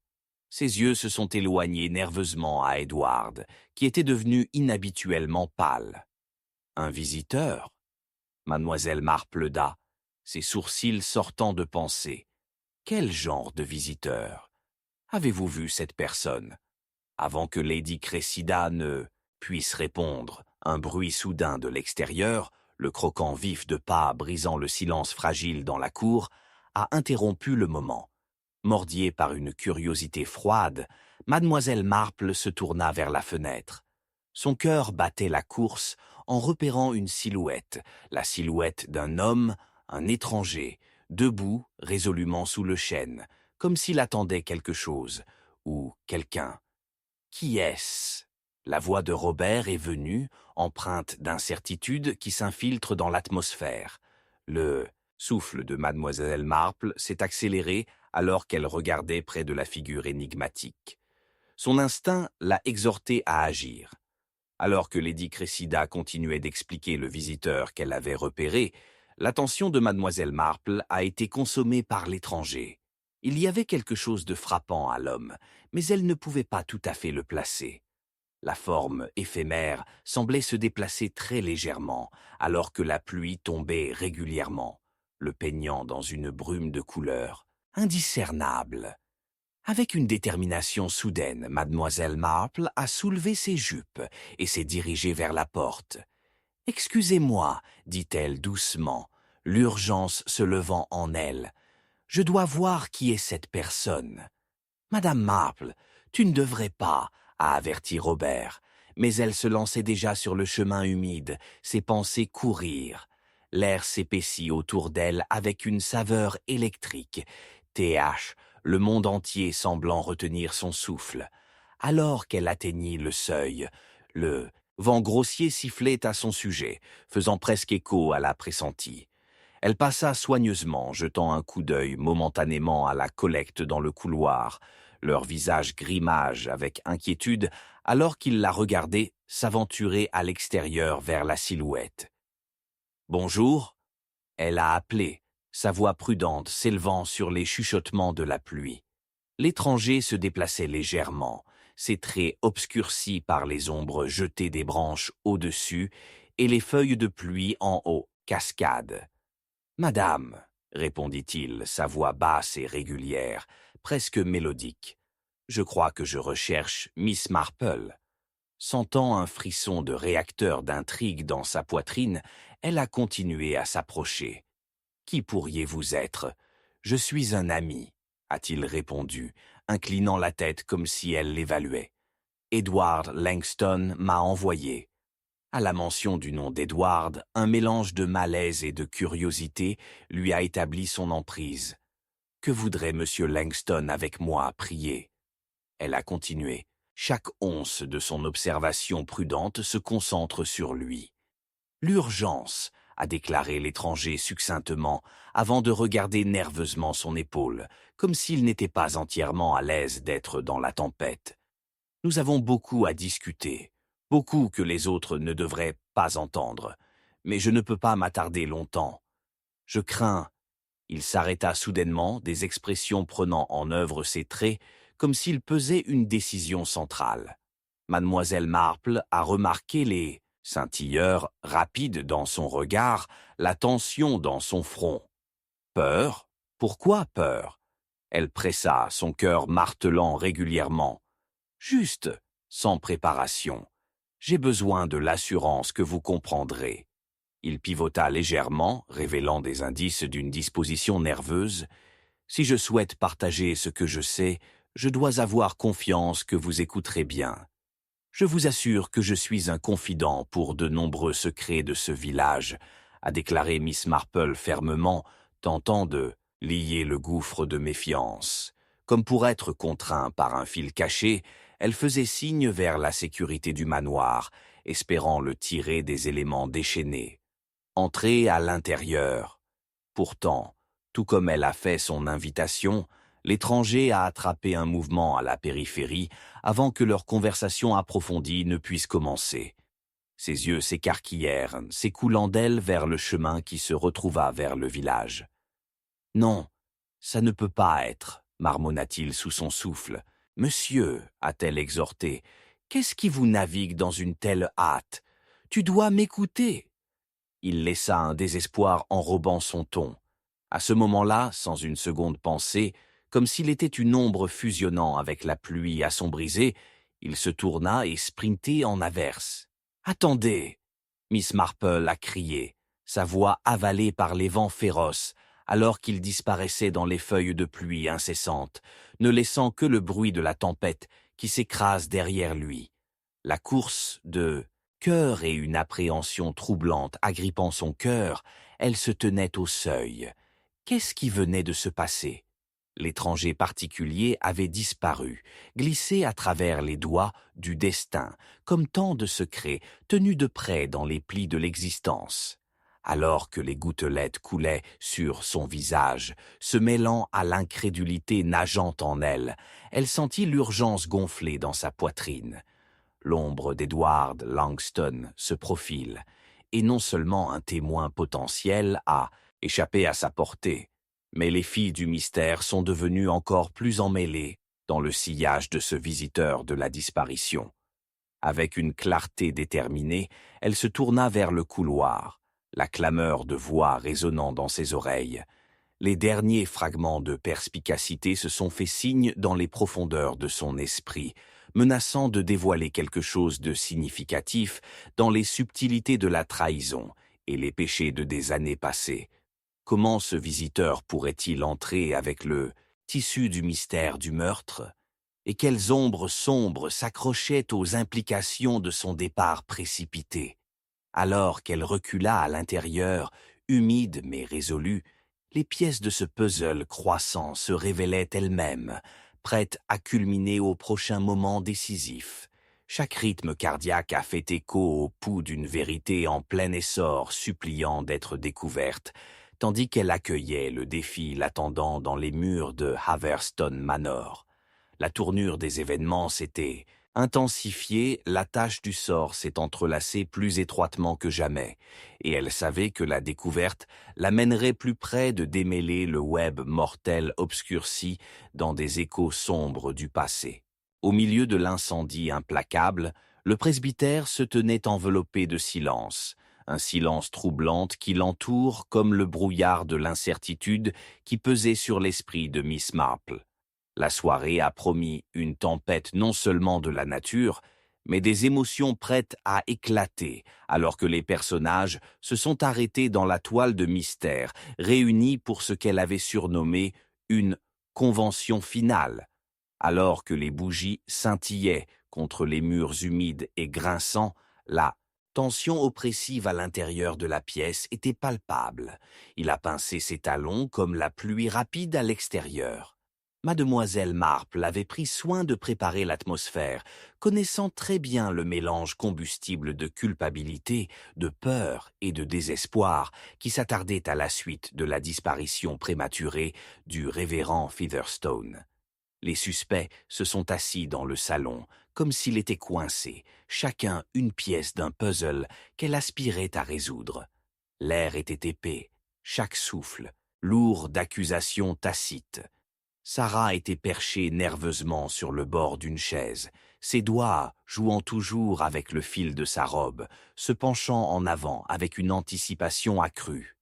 Ses yeux se sont éloignés nerveusement à Edward, qui était devenu inhabituellement pâle. « Un visiteur ?» Mademoiselle Marple da, ses sourcils sortant de pensée. « Quel genre de visiteur ? Avez-vous vu cette personne ?» Avant que Lady Cressida ne puisse répondre, un bruit soudain de l'extérieur, le croquant vif de pas brisant le silence fragile dans la cour, a interrompu le moment. Mordiée par une curiosité froide, mademoiselle Marple se tourna vers la fenêtre. Son cœur battait la course en repérant une silhouette, la silhouette d'un homme, un étranger, debout résolument sous le chêne, comme s'il attendait quelque chose, ou quelqu'un. Qui est-ce ? La voix de Robert est venue, empreinte d'incertitude qui s'infiltre dans l'atmosphère. Le souffle de mademoiselle Marple s'est accéléré alors qu'elle regardait près de la figure énigmatique. Son instinct l'a exhortée à agir. Alors que Lady Cressida continuait d'expliquer le visiteur qu'elle avait repéré, l'attention de mademoiselle Marple a été consommée par l'étranger. Il y avait quelque chose de frappant à l'homme, mais elle ne pouvait pas tout à fait le placer. La forme éphémère semblait se déplacer très légèrement, alors que la pluie tombait régulièrement, le peignant dans une brume de couleur, indiscernable. Avec une détermination soudaine, mademoiselle Marple a soulevé ses jupes et s'est dirigée vers la porte. « Excusez-moi, » dit-elle doucement, l'urgence se levant en elle. « Je dois voir qui est cette personne. »« Madame Marple, tu ne devrais pas, » a averti Robert, mais elle se lançait déjà sur le chemin humide, ses pensées courirent. L'air s'épaissit autour d'elle avec une saveur électrique. TH, le monde entier semblant retenir son souffle. Alors qu'elle atteignit le seuil, le vent grossier sifflait à son sujet, faisant presque écho à la pressentie. Elle passa soigneusement, jetant un coup d'œil momentanément à la collecte dans le couloir, leur visage grimage avec inquiétude, alors qu'il la regardait s'aventurer à l'extérieur vers la silhouette. « Bonjour !» Elle a appelé, sa voix prudente s'élevant sur les chuchotements de la pluie. L'étranger se déplaçait légèrement, ses traits obscurcis par les ombres jetées des branches au-dessus et les feuilles de pluie en haut, cascades. « Madame !» répondit-il, sa voix basse et régulière, presque mélodique. « Je crois que je recherche Miss Marple. » Sentant un frisson de réacteur d'intrigue dans sa poitrine, elle a continué à s'approcher. « Qui pourriez-vous être ? Je suis un ami, » a-t-il répondu, inclinant la tête comme si elle l'évaluait. « Edward Langston m'a envoyé. » À la mention du nom d'Edward, un mélange de malaise et de curiosité lui a établi son emprise. « Que voudrait Monsieur Langston avec moi, prier ?» Elle a continué. Chaque once de son observation prudente se concentre sur lui. « L'urgence !» a déclaré l'étranger succinctement, avant de regarder nerveusement son épaule, comme s'il n'était pas entièrement à l'aise d'être dans la tempête. « Nous avons beaucoup à discuter, beaucoup que les autres ne devraient pas entendre, mais je ne peux pas m'attarder longtemps. Je crains. » Il s'arrêta soudainement, des expressions prenant en œuvre ses traits, comme s'il pesait une décision centrale. Mademoiselle Marple a remarqué les scintilleurs rapides dans son regard, la tension dans son front. Peur ? Pourquoi peur ? Elle pressa, son cœur martelant régulièrement. Juste, sans préparation. J'ai besoin de l'assurance que vous comprendrez. Il pivota légèrement, révélant des indices d'une disposition nerveuse. Si je souhaite partager ce que je sais, je dois avoir confiance que vous écouterez bien. Je vous assure que je suis un confident pour de nombreux secrets de ce village, a déclaré Miss Marple fermement, tentant de lier le gouffre de méfiance. Comme pour être contraint par un fil caché, elle faisait signe vers la sécurité du manoir, espérant le tirer des éléments déchaînés. Entrer à l'intérieur. Pourtant, tout comme elle a fait son invitation, l'étranger a attrapé un mouvement à la périphérie avant que leur conversation approfondie ne puisse commencer. Ses yeux s'écarquillèrent, s'écoulant d'elle vers le chemin qui se retrouva vers le village. « Non, ça ne peut pas être, » marmonna-t-il sous son souffle. « Monsieur, » a-t-elle exhorté, « qu'est-ce qui vous navigue dans une telle hâte ? Tu dois m'écouter. » Il laissa un désespoir enrobant son ton. À ce moment-là, sans une seconde pensée, comme s'il était une ombre fusionnant avec la pluie assombrisée, il se tourna et sprintait en averse. « Attendez !» Miss Marple a crié, sa voix avalée par les vents féroces, alors qu'il disparaissait dans les feuilles de pluie incessantes, ne laissant que le bruit de la tempête qui s'écrase derrière lui. La course de cœur et une appréhension troublante agrippant son cœur, elle se tenait au seuil. Qu'est-ce qui venait de se passer ? L'étranger particulier avait disparu, glissé à travers les doigts du destin, comme tant de secrets tenus de près dans les plis de l'existence. Alors que les gouttelettes coulaient sur son visage, se mêlant à l'incrédulité nageante en elle, elle sentit l'urgence gonfler dans sa poitrine. L'ombre d'Edward Langston se profile, et non seulement un témoin potentiel a échappé à sa portée, mais les filles du mystère sont devenues encore plus emmêlées dans le sillage de ce visiteur de la disparition. Avec une clarté déterminée, elle se tourna vers le couloir, la clameur de voix résonnant dans ses oreilles. Les derniers fragments de perspicacité se sont fait signe dans les profondeurs de son esprit, menaçant de dévoiler quelque chose de significatif dans les subtilités de la trahison et les péchés de des années passées. Comment ce visiteur pourrait-il entrer avec le tissu du mystère du meurtre ? Et quelles ombres sombres s'accrochaient aux implications de son départ précipité ? Alors qu'elle recula à l'intérieur, humide mais résolue, les pièces de ce puzzle croissant se révélaient elles-mêmes, prêtes à culminer au prochain moment décisif. Chaque rythme cardiaque a fait écho au pouls d'une vérité en plein essor, suppliant d'être découverte, tandis qu'elle accueillait le défi l'attendant dans les murs de Haverstone Manor. La tournure des événements s'était intensifiée, la tâche du sort s'est entrelacée plus étroitement que jamais, et elle savait que la découverte l'amènerait plus près de démêler le web mortel obscurci dans des échos sombres du passé. Au milieu de l'incendie implacable, le presbytère se tenait enveloppé de silence, un silence troublant qui l'entoure comme le brouillard de l'incertitude qui pesait sur l'esprit de Miss Marple. La soirée a promis une tempête non seulement de la nature, mais des émotions prêtes à éclater, alors que les personnages se sont arrêtés dans la toile de mystère, réunis pour ce qu'elle avait surnommé une convention finale. Alors que les bougies scintillaient contre les murs humides et grinçants, la tension oppressive à l'intérieur de la pièce était palpable. Il a pincé ses talons comme la pluie rapide à l'extérieur. Mademoiselle Marple avait pris soin de préparer l'atmosphère, connaissant très bien le mélange combustible de culpabilité, de peur et de désespoir qui s'attardait à la suite de la disparition prématurée du révérend Featherstone. Les suspects se sont assis dans le salon, comme s'il était coincé, chacun une pièce d'un puzzle qu'elle aspirait à résoudre. L'air était épais, chaque souffle, lourd d'accusations tacites. Sarah était perchée nerveusement sur le bord d'une chaise, ses doigts jouant toujours avec le fil de sa robe, se penchant en avant avec une anticipation accrue.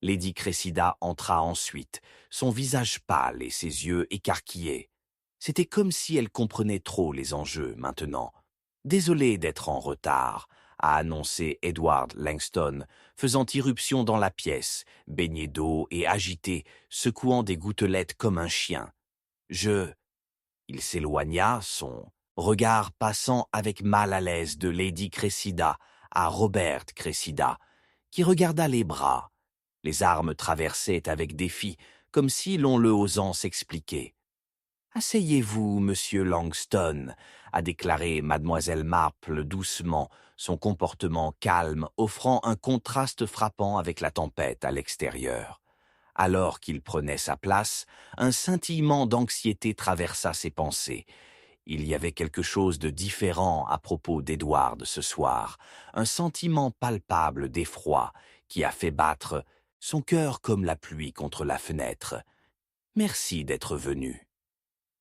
Lady Cressida entra ensuite, son visage pâle et ses yeux écarquillés. C'était comme si elle comprenait trop les enjeux maintenant. « Désolée d'être en retard », a annoncé Edward Langston, faisant irruption dans la pièce, baigné d'eau et agité, secouant des gouttelettes comme un chien. Il s'éloigna, son regard passant avec mal à l'aise de Lady Cressida à Robert Cressida, qui regarda les bras. Les armes traversaient avec défi, comme si l'on le osant s'expliquer. « Asseyez-vous, monsieur Langston », a déclaré mademoiselle Marple doucement, son comportement calme offrant un contraste frappant avec la tempête à l'extérieur. Alors qu'il prenait sa place, un scintillement d'anxiété traversa ses pensées. Il y avait quelque chose de différent à propos d'Edward ce soir, un sentiment palpable d'effroi qui a fait battre son cœur comme la pluie contre la fenêtre. « Merci d'être venu. »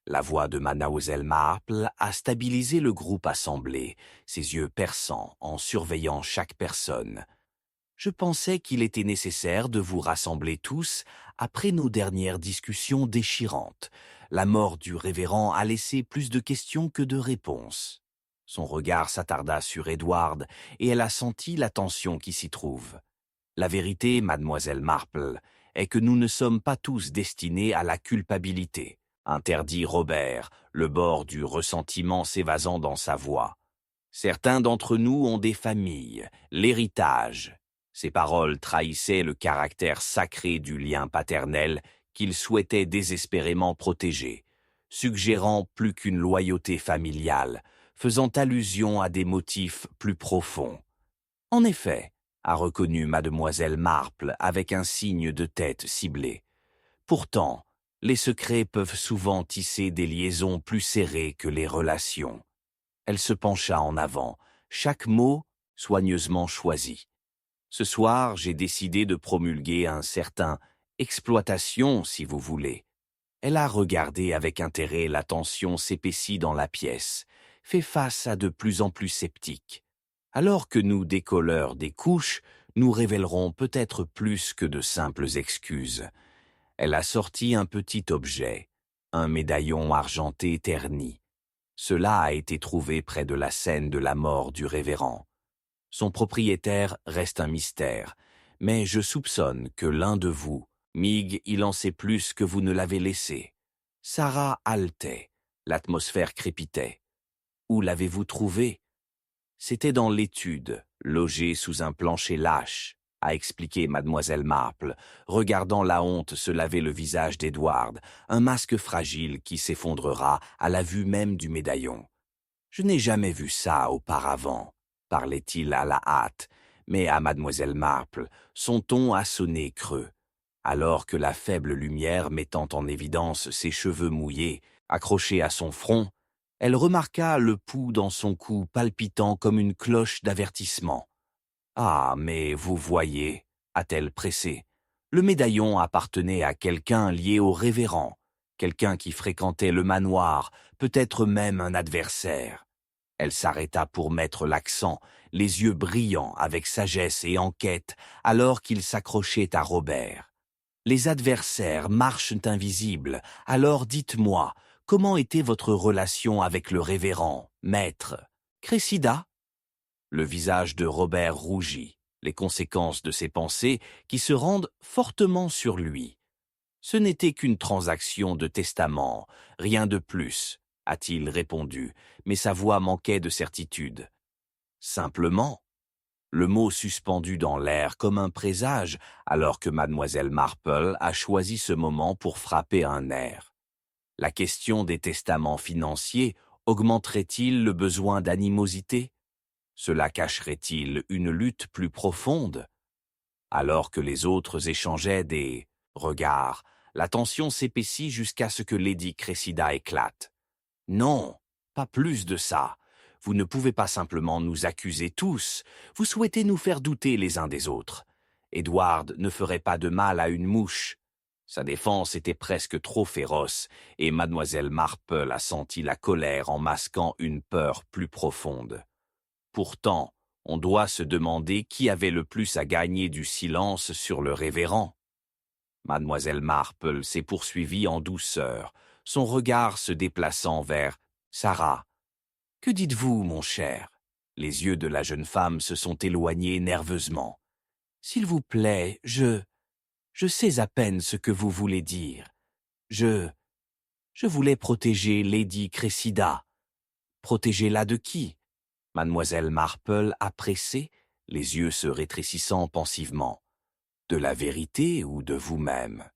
La voix de mademoiselle Marple a stabilisé le groupe assemblé, ses yeux perçants en surveillant chaque personne. « Je pensais qu'il était nécessaire de vous rassembler tous après nos dernières discussions déchirantes. La mort du révérend a laissé plus de questions que de réponses. » Son regard s'attarda sur Edward et elle a senti la tension qui s'y trouve. « La vérité, mademoiselle Marple, est que nous ne sommes pas tous destinés à la culpabilité. » interdit Robert, le bord du ressentiment s'évasant dans sa voix. « Certains d'entre nous ont des familles, l'héritage. » Ces paroles trahissaient le caractère sacré du lien paternel qu'il souhaitait désespérément protéger, suggérant plus qu'une loyauté familiale, faisant allusion à des motifs plus profonds. « En effet, » a reconnu mademoiselle Marple avec un signe de tête ciblé. « Pourtant, les secrets peuvent souvent tisser des liaisons plus serrées que les relations. » Elle se pencha en avant, chaque mot soigneusement choisi. « Ce soir, j'ai décidé de promulguer un certain exploitation, si vous voulez. » Elle a regardé avec intérêt la tension s'épaissit dans la pièce, fait face à de plus en plus sceptiques. « Alors que nous décolleurs des couches, nous révélerons peut-être plus que de simples excuses. » Elle a sorti un petit objet, un médaillon argenté terni. Cela a été trouvé près de la scène de la mort du révérend. Son propriétaire reste un mystère, mais je soupçonne que l'un de vous, Mig, il en sait plus que vous ne l'avez laissé. Sarah haletait, l'atmosphère crépitait. Où l'avez-vous trouvé? C'était dans l'étude, logé sous un plancher lâche, a expliqué mademoiselle Marple, regardant la honte se laver le visage d'Edward, un masque fragile qui s'effondrera à la vue même du médaillon. Je n'ai jamais vu ça auparavant, parlait-il à la hâte, mais à mademoiselle Marple, son ton a sonné creux. Alors que la faible lumière mettant en évidence ses cheveux mouillés, accrochés à son front, elle remarqua le pouls dans son cou palpitant comme une cloche d'avertissement. « Ah, mais vous voyez, a-t-elle pressé, le médaillon appartenait à quelqu'un lié au révérend, quelqu'un qui fréquentait le manoir, peut-être même un adversaire. » Elle s'arrêta pour mettre l'accent, les yeux brillants avec sagesse et enquête, alors qu'il s'accrochait à Robert. « Les adversaires marchent invisibles, alors dites-moi, comment était votre relation avec le révérend, maître ?» Cressida ?» Le visage de Robert rougit, les conséquences de ses pensées qui se rendent fortement sur lui. « Ce n'était qu'une transaction de testament, rien de plus, » a-t-il répondu, mais sa voix manquait de certitude. « Simplement ?» Le mot suspendu dans l'air comme un présage, alors que mademoiselle Marple a choisi ce moment pour frapper un air. La question des testaments financiers augmenterait-il le besoin d'animosité? Cela cacherait-il une lutte plus profonde? Alors que les autres échangeaient des regards, la tension s'épaissit jusqu'à ce que Lady Cressida éclate. « Non, pas plus de ça. Vous ne pouvez pas simplement nous accuser tous. Vous souhaitez nous faire douter les uns des autres. Edward ne ferait pas de mal à une mouche. » Sa défense était presque trop féroce, et mademoiselle Marple a senti la colère en masquant une peur plus profonde. Pourtant, on doit se demander qui avait le plus à gagner du silence sur le révérend. Mademoiselle Marple s'est poursuivie en douceur, son regard se déplaçant vers Sarah. « Que dites-vous, mon cher ?» Les yeux de la jeune femme se sont éloignés nerveusement. « S'il vous plaît, je sais à peine ce que vous voulez dire. Je voulais protéger Lady Cressida. » « Protéger-la de qui ?» Mademoiselle Marple a pressé, les yeux se rétrécissant pensivement. « De la vérité ou de vous-même ?»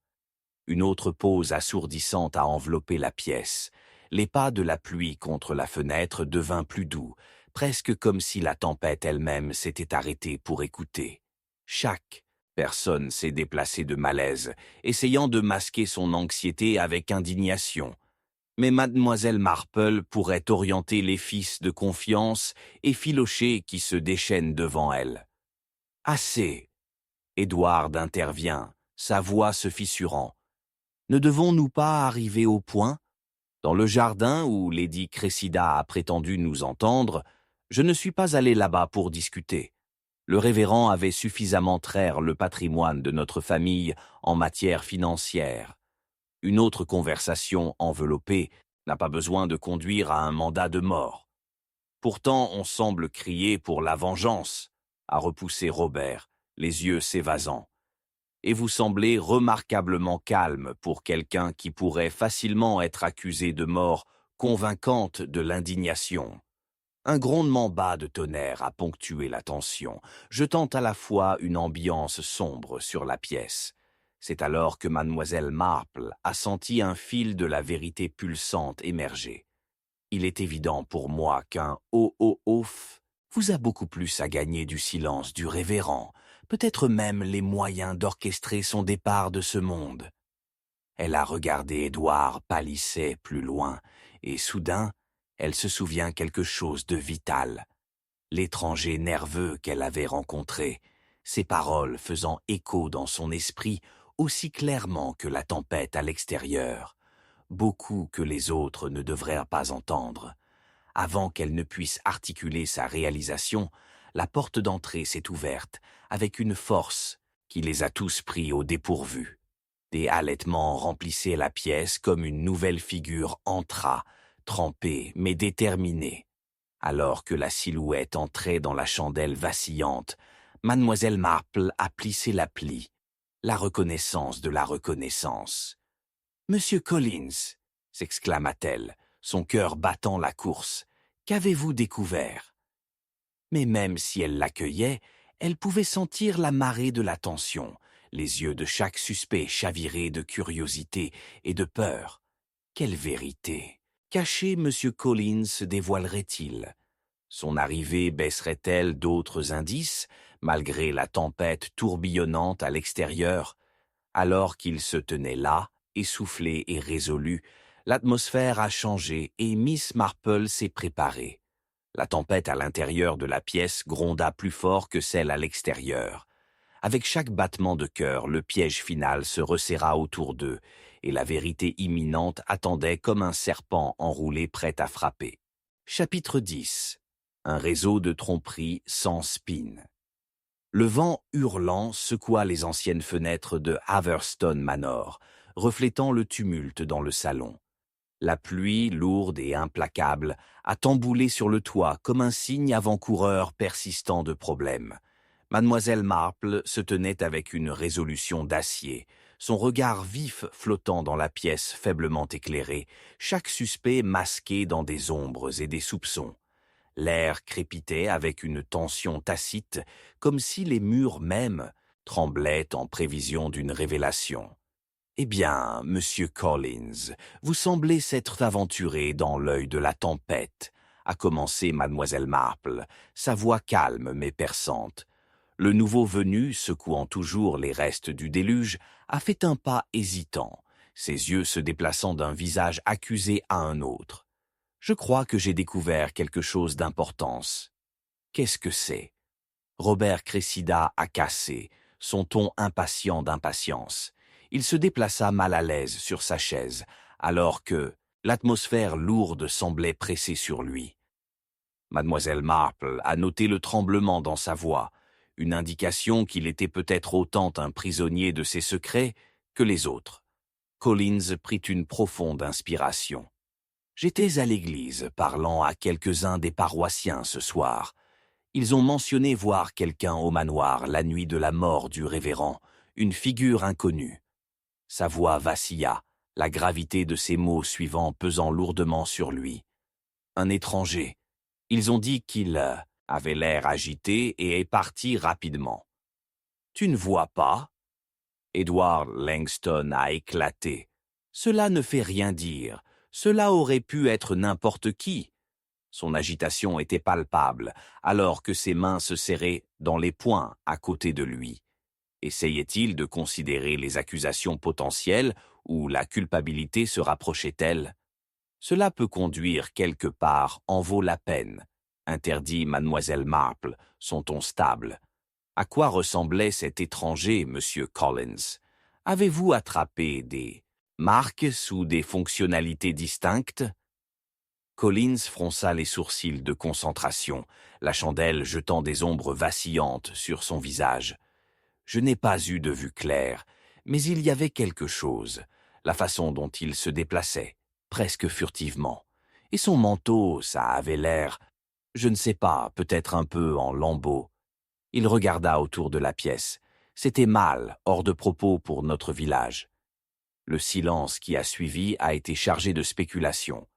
Une autre pause assourdissante a enveloppé la pièce. Les pas de la pluie contre la fenêtre devint plus doux, presque comme si la tempête elle-même s'était arrêtée pour écouter. Chaque personne s'est déplacée de malaise, essayant de masquer son anxiété avec indignation. Mais mademoiselle Marple pourrait orienter les fils de confiance effilochés qui se déchaînent devant elle. « Assez !» Edward intervient, sa voix se fissurant. « Ne devons-nous pas arriver au point ? Dans le jardin où Lady Cressida a prétendu nous entendre, je ne suis pas allé là-bas pour discuter. Le révérend avait suffisamment traire le patrimoine de notre famille en matière financière. Une autre conversation enveloppée n'a pas besoin de conduire à un mandat de mort. Pourtant, on semble crier pour la vengeance, » a repoussé Robert, les yeux s'évasant. « Et vous semblez remarquablement calme pour quelqu'un qui pourrait facilement être accusé de mort convaincante de l'indignation. » Un grondement bas de tonnerre a ponctué la tension, jetant à la fois une ambiance sombre sur la pièce. C'est alors que mademoiselle Marple a senti un fil de la vérité pulsante émerger. « Il est évident pour moi qu'un ouf vous a beaucoup plus à gagner du silence du révérend, peut-être même les moyens d'orchestrer son départ de ce monde. » Elle a regardé Édouard pâlissait plus loin, et soudain, elle se souvient quelque chose de vital. L'étranger nerveux qu'elle avait rencontré, ses paroles faisant écho dans son esprit aussi clairement que la tempête à l'extérieur, beaucoup que les autres ne devraient pas entendre. Avant qu'elle ne puisse articuler sa réalisation, la porte d'entrée s'est ouverte avec une force qui les a tous pris au dépourvu. Des halètements remplissaient la pièce comme une nouvelle figure entra, trempée mais déterminée. Alors que la silhouette entrait dans la chandelle vacillante, mademoiselle Marple a plissé la plie. La reconnaissance de la reconnaissance. « Monsieur Collins !» s'exclama-t-elle, son cœur battant la course. « Qu'avez-vous découvert ?» Mais même si elle l'accueillait, elle pouvait sentir la marée de la tension, les yeux de chaque suspect chavirés de curiosité et de peur. Quelle vérité! Caché, Monsieur Collins se dévoilerait-il? Son arrivée baisserait-elle d'autres indices, malgré la tempête tourbillonnante à l'extérieur? Alors qu'il se tenait là, essoufflé et résolu, l'atmosphère a changé et Miss Marple s'est préparée. La tempête à l'intérieur de la pièce gronda plus fort que celle à l'extérieur. Avec chaque battement de cœur, le piège final se resserra autour d'eux, et la vérité imminente attendait comme un serpent enroulé prêt à frapper. Chapitre 10. Un réseau de tromperies sans spin. Le vent hurlant secoua les anciennes fenêtres de Haverstone Manor, reflétant le tumulte dans le salon. La pluie, lourde et implacable, a tamboulé sur le toit comme un signe avant-coureur persistant de problèmes. Mademoiselle Marple se tenait avec une résolution d'acier, son regard vif flottant dans la pièce faiblement éclairée, chaque suspect masqué dans des ombres et des soupçons. L'air crépitait avec une tension tacite, comme si les murs mêmes tremblaient en prévision d'une révélation. « Eh bien, monsieur Collins, vous semblez s'être aventuré dans l'œil de la tempête, » a commencé mademoiselle Marple, sa voix calme mais perçante. Le nouveau venu, secouant toujours les restes du déluge, a fait un pas hésitant, ses yeux se déplaçant d'un visage accusé à un autre. « Je crois que j'ai découvert quelque chose d'importance. »« Qu'est-ce que c'est » Robert Cressida a cassé, son ton impatient d'impatience. Il se déplaça mal à l'aise sur sa chaise, alors que l'atmosphère lourde semblait presser sur lui. Mademoiselle Marple a noté le tremblement dans sa voix, une indication qu'il était peut-être autant un prisonnier de ses secrets que les autres. Collins prit une profonde inspiration. « J'étais à l'église, parlant à quelques-uns des paroissiens ce soir. Ils ont mentionné voir quelqu'un au manoir la nuit de la mort du révérend, une figure inconnue. » Sa voix vacilla, la gravité de ses mots suivants pesant lourdement sur lui. « Un étranger. Ils ont dit qu'il avait l'air agité et est parti rapidement. »« Tu ne vois pas ?» Edward Langston a éclaté. « Cela ne fait rien dire. Cela aurait pu être n'importe qui. » Son agitation était palpable, alors que ses mains se serraient dans les poings à côté de lui. Essayait-il de considérer les accusations potentielles ou la culpabilité se rapprochait-elle? Cela peut conduire quelque part en vaut la peine, interdit mademoiselle Marple, son ton stable. À quoi ressemblait cet étranger, monsieur Collins? Avez-vous attrapé des marques sous des fonctionnalités distinctes? Collins fronça les sourcils de concentration, la chandelle jetant des ombres vacillantes sur son visage. Je n'ai pas eu de vue claire, mais il y avait quelque chose, la façon dont il se déplaçait, presque furtivement. Et son manteau, ça avait l'air, je ne sais pas, peut-être un peu en lambeaux. Il regarda autour de la pièce. C'était mal, hors de propos pour notre village. Le silence qui a suivi a été chargé de spéculations.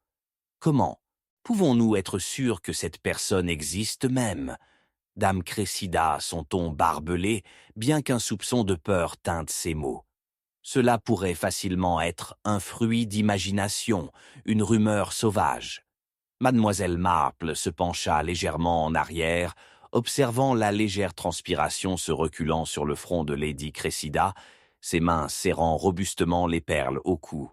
Comment pouvons-nous être sûrs que cette personne existe même? Dame Cressida, son ton barbelé, bien qu'un soupçon de peur teinte ses mots. Cela pourrait facilement être un fruit d'imagination, une rumeur sauvage. Mademoiselle Marple se pencha légèrement en arrière, observant la légère transpiration se reculant sur le front de Lady Cressida, ses mains serrant robustement les perles au cou.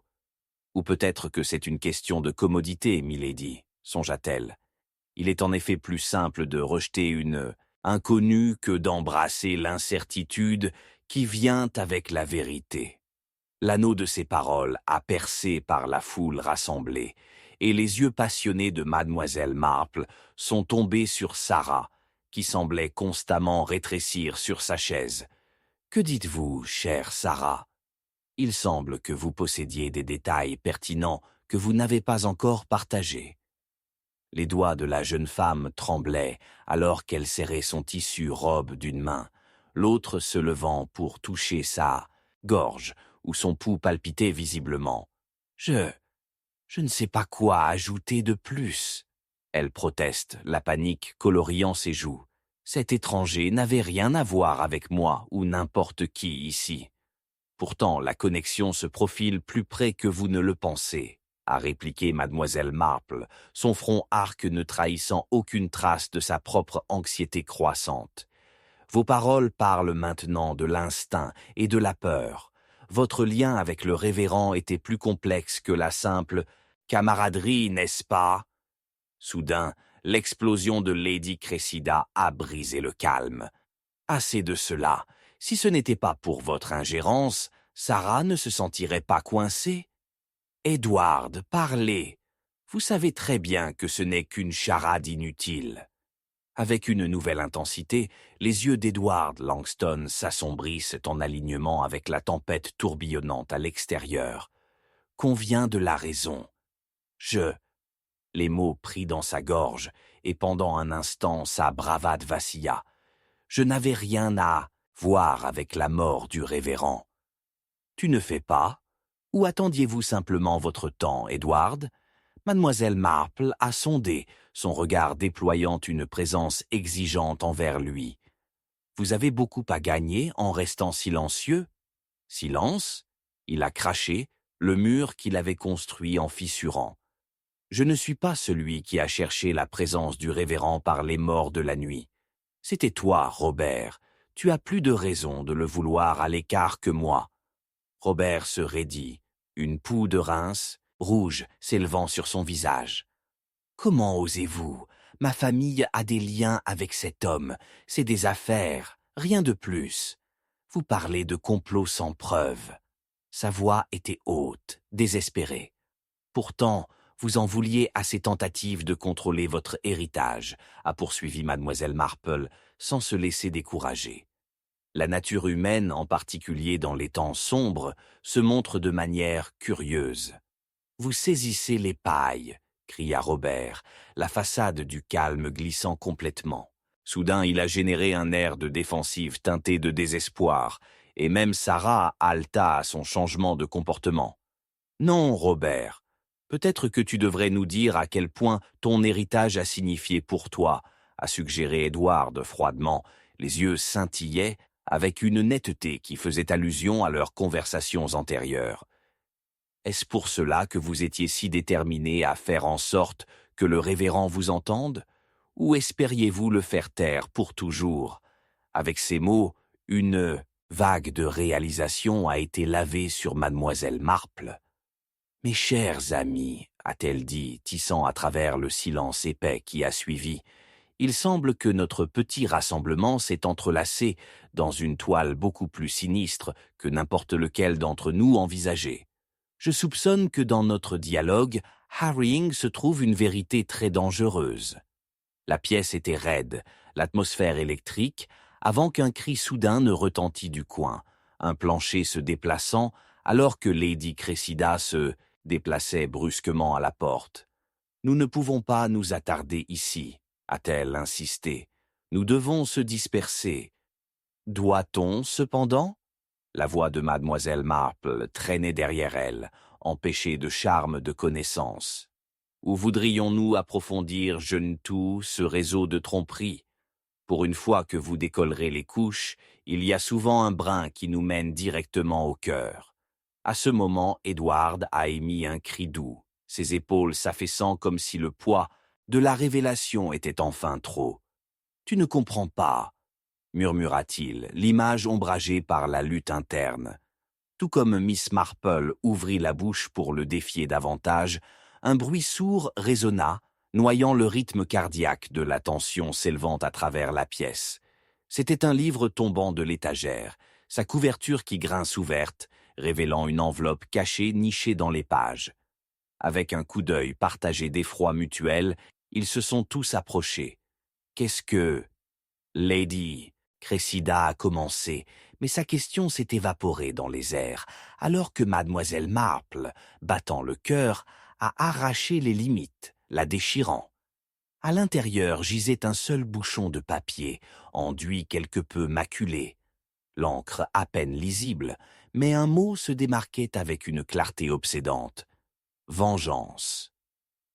Ou peut-être que c'est une question de commodité, milady, songea-t-elle. Il est en effet plus simple de rejeter une inconnue que d'embrasser l'incertitude qui vient avec la vérité. L'anneau de ses paroles a percé par la foule rassemblée, et les yeux passionnés de mademoiselle Marple sont tombés sur Sarah, qui semblait constamment rétrécir sur sa chaise. « Que dites-vous, chère Sarah ? Il semble que vous possédiez des détails pertinents que vous n'avez pas encore partagés. » Les doigts de la jeune femme tremblaient alors qu'elle serrait son tissu robe d'une main, l'autre se levant pour toucher sa gorge, où son pouls palpitait visiblement. « Je ne sais pas quoi ajouter de plus. » Elle proteste, la panique coloriant ses joues. « Cet étranger n'avait rien à voir avec moi ou n'importe qui ici. Pourtant, la connexion se profile plus près que vous ne le pensez. » a répliqué mademoiselle Marple, son front arc ne trahissant aucune trace de sa propre anxiété croissante. Vos paroles parlent maintenant de l'instinct et de la peur. Votre lien avec le révérend était plus complexe que la simple camaraderie, n'est-ce pas? Soudain, l'explosion de Lady Cressida a brisé le calme. Assez de cela. Si ce n'était pas pour votre ingérence, Sarah ne se sentirait pas coincée? Edward, parlez. Vous savez très bien que ce n'est qu'une charade inutile. Avec une nouvelle intensité, les yeux d'Edward Langston s'assombrissent en alignement avec la tempête tourbillonnante à l'extérieur. Qu'on vient de la raison. Je... Les mots pris dans sa gorge, et pendant un instant sa bravade vacilla. Je n'avais rien à voir avec la mort du révérend. Tu ne fais pas? Ou attendiez-vous simplement votre temps, Edward? Mademoiselle Marple a sondé, son regard déployant une présence exigeante envers lui. Vous avez beaucoup à gagner en restant silencieux? Silence? Il a craché, le mur qu'il avait construit en fissurant. Je ne suis pas celui qui a cherché la présence du révérend par les morts de la nuit. C'était toi, Robert. Tu as plus de raison de le vouloir à l'écart que moi. Robert se raidit, une poue de rince, rouge, s'élevant sur son visage. Comment osez-vous? Ma famille a des liens avec cet homme. C'est des affaires, rien de plus. Vous parlez de complot sans preuve. Sa voix était haute, désespérée. Pourtant, vous en vouliez à ces tentatives de contrôler votre héritage, a poursuivi mademoiselle Marple, sans se laisser décourager. La nature humaine, en particulier dans les temps sombres, se montre de manière curieuse. Vous saisissez les pailles, cria Robert, la façade du calme glissant complètement. Soudain, il a généré un air de défensive teinté de désespoir, et même Sarah haleta à son changement de comportement. Non, Robert, peut-être que tu devrais nous dire à quel point ton héritage a signifié pour toi, a suggéré Edward froidement. Les yeux scintillaient avec une netteté qui faisait allusion à leurs conversations antérieures. Est-ce pour cela que vous étiez si déterminé à faire en sorte que le révérend vous entende? Ou espériez-vous le faire taire pour toujours? Avec ces mots, une vague de réalisation a été lavée sur mademoiselle Marple. « Mes chers amis, a-t-elle dit, tissant à travers le silence épais qui a suivi, il semble que notre petit rassemblement s'est entrelacé dans une toile beaucoup plus sinistre que n'importe lequel d'entre nous envisageait. Je soupçonne que dans notre dialogue, harrying se trouve une vérité très dangereuse. » La pièce était raide, l'atmosphère électrique, avant qu'un cri soudain ne retentît du coin, un plancher se déplaçant alors que Lady Cressida se déplaçait brusquement à la porte. « Nous ne pouvons pas nous attarder ici, a-t-elle insisté. Nous devons se disperser. Doit-on, cependant? La voix de mademoiselle Marple traînait derrière elle, empêchée de charme de connaissance. Ou voudrions-nous approfondir, jeune tout, ce réseau de tromperies? Pour une fois que vous décollerez les couches, il y a souvent un brin qui nous mène directement au cœur. À ce moment, Edward a émis un cri doux, ses épaules s'affaissant comme si le poids de la révélation était enfin trop. « Tu ne comprends pas, » murmura-t-il, l'image ombragée par la lutte interne. Tout comme Miss Marple ouvrit la bouche pour le défier davantage, un bruit sourd résonna, noyant le rythme cardiaque de la tension s'élevant à travers la pièce. C'était un livre tombant de l'étagère, sa couverture qui grince ouverte, révélant une enveloppe cachée nichée dans les pages. Avec un coup d'œil partagé d'effroi mutuel, ils se sont tous approchés. « Qu'est-ce que... » Lady Cressida a commencé, mais sa question s'est évaporée dans les airs, alors que mademoiselle Marple, battant le cœur, a arraché les limites, la déchirant. À l'intérieur gisait un seul bouchon de papier, enduit quelque peu maculé. L'encre à peine lisible, mais un mot se démarquait avec une clarté obsédante. « Vengeance. »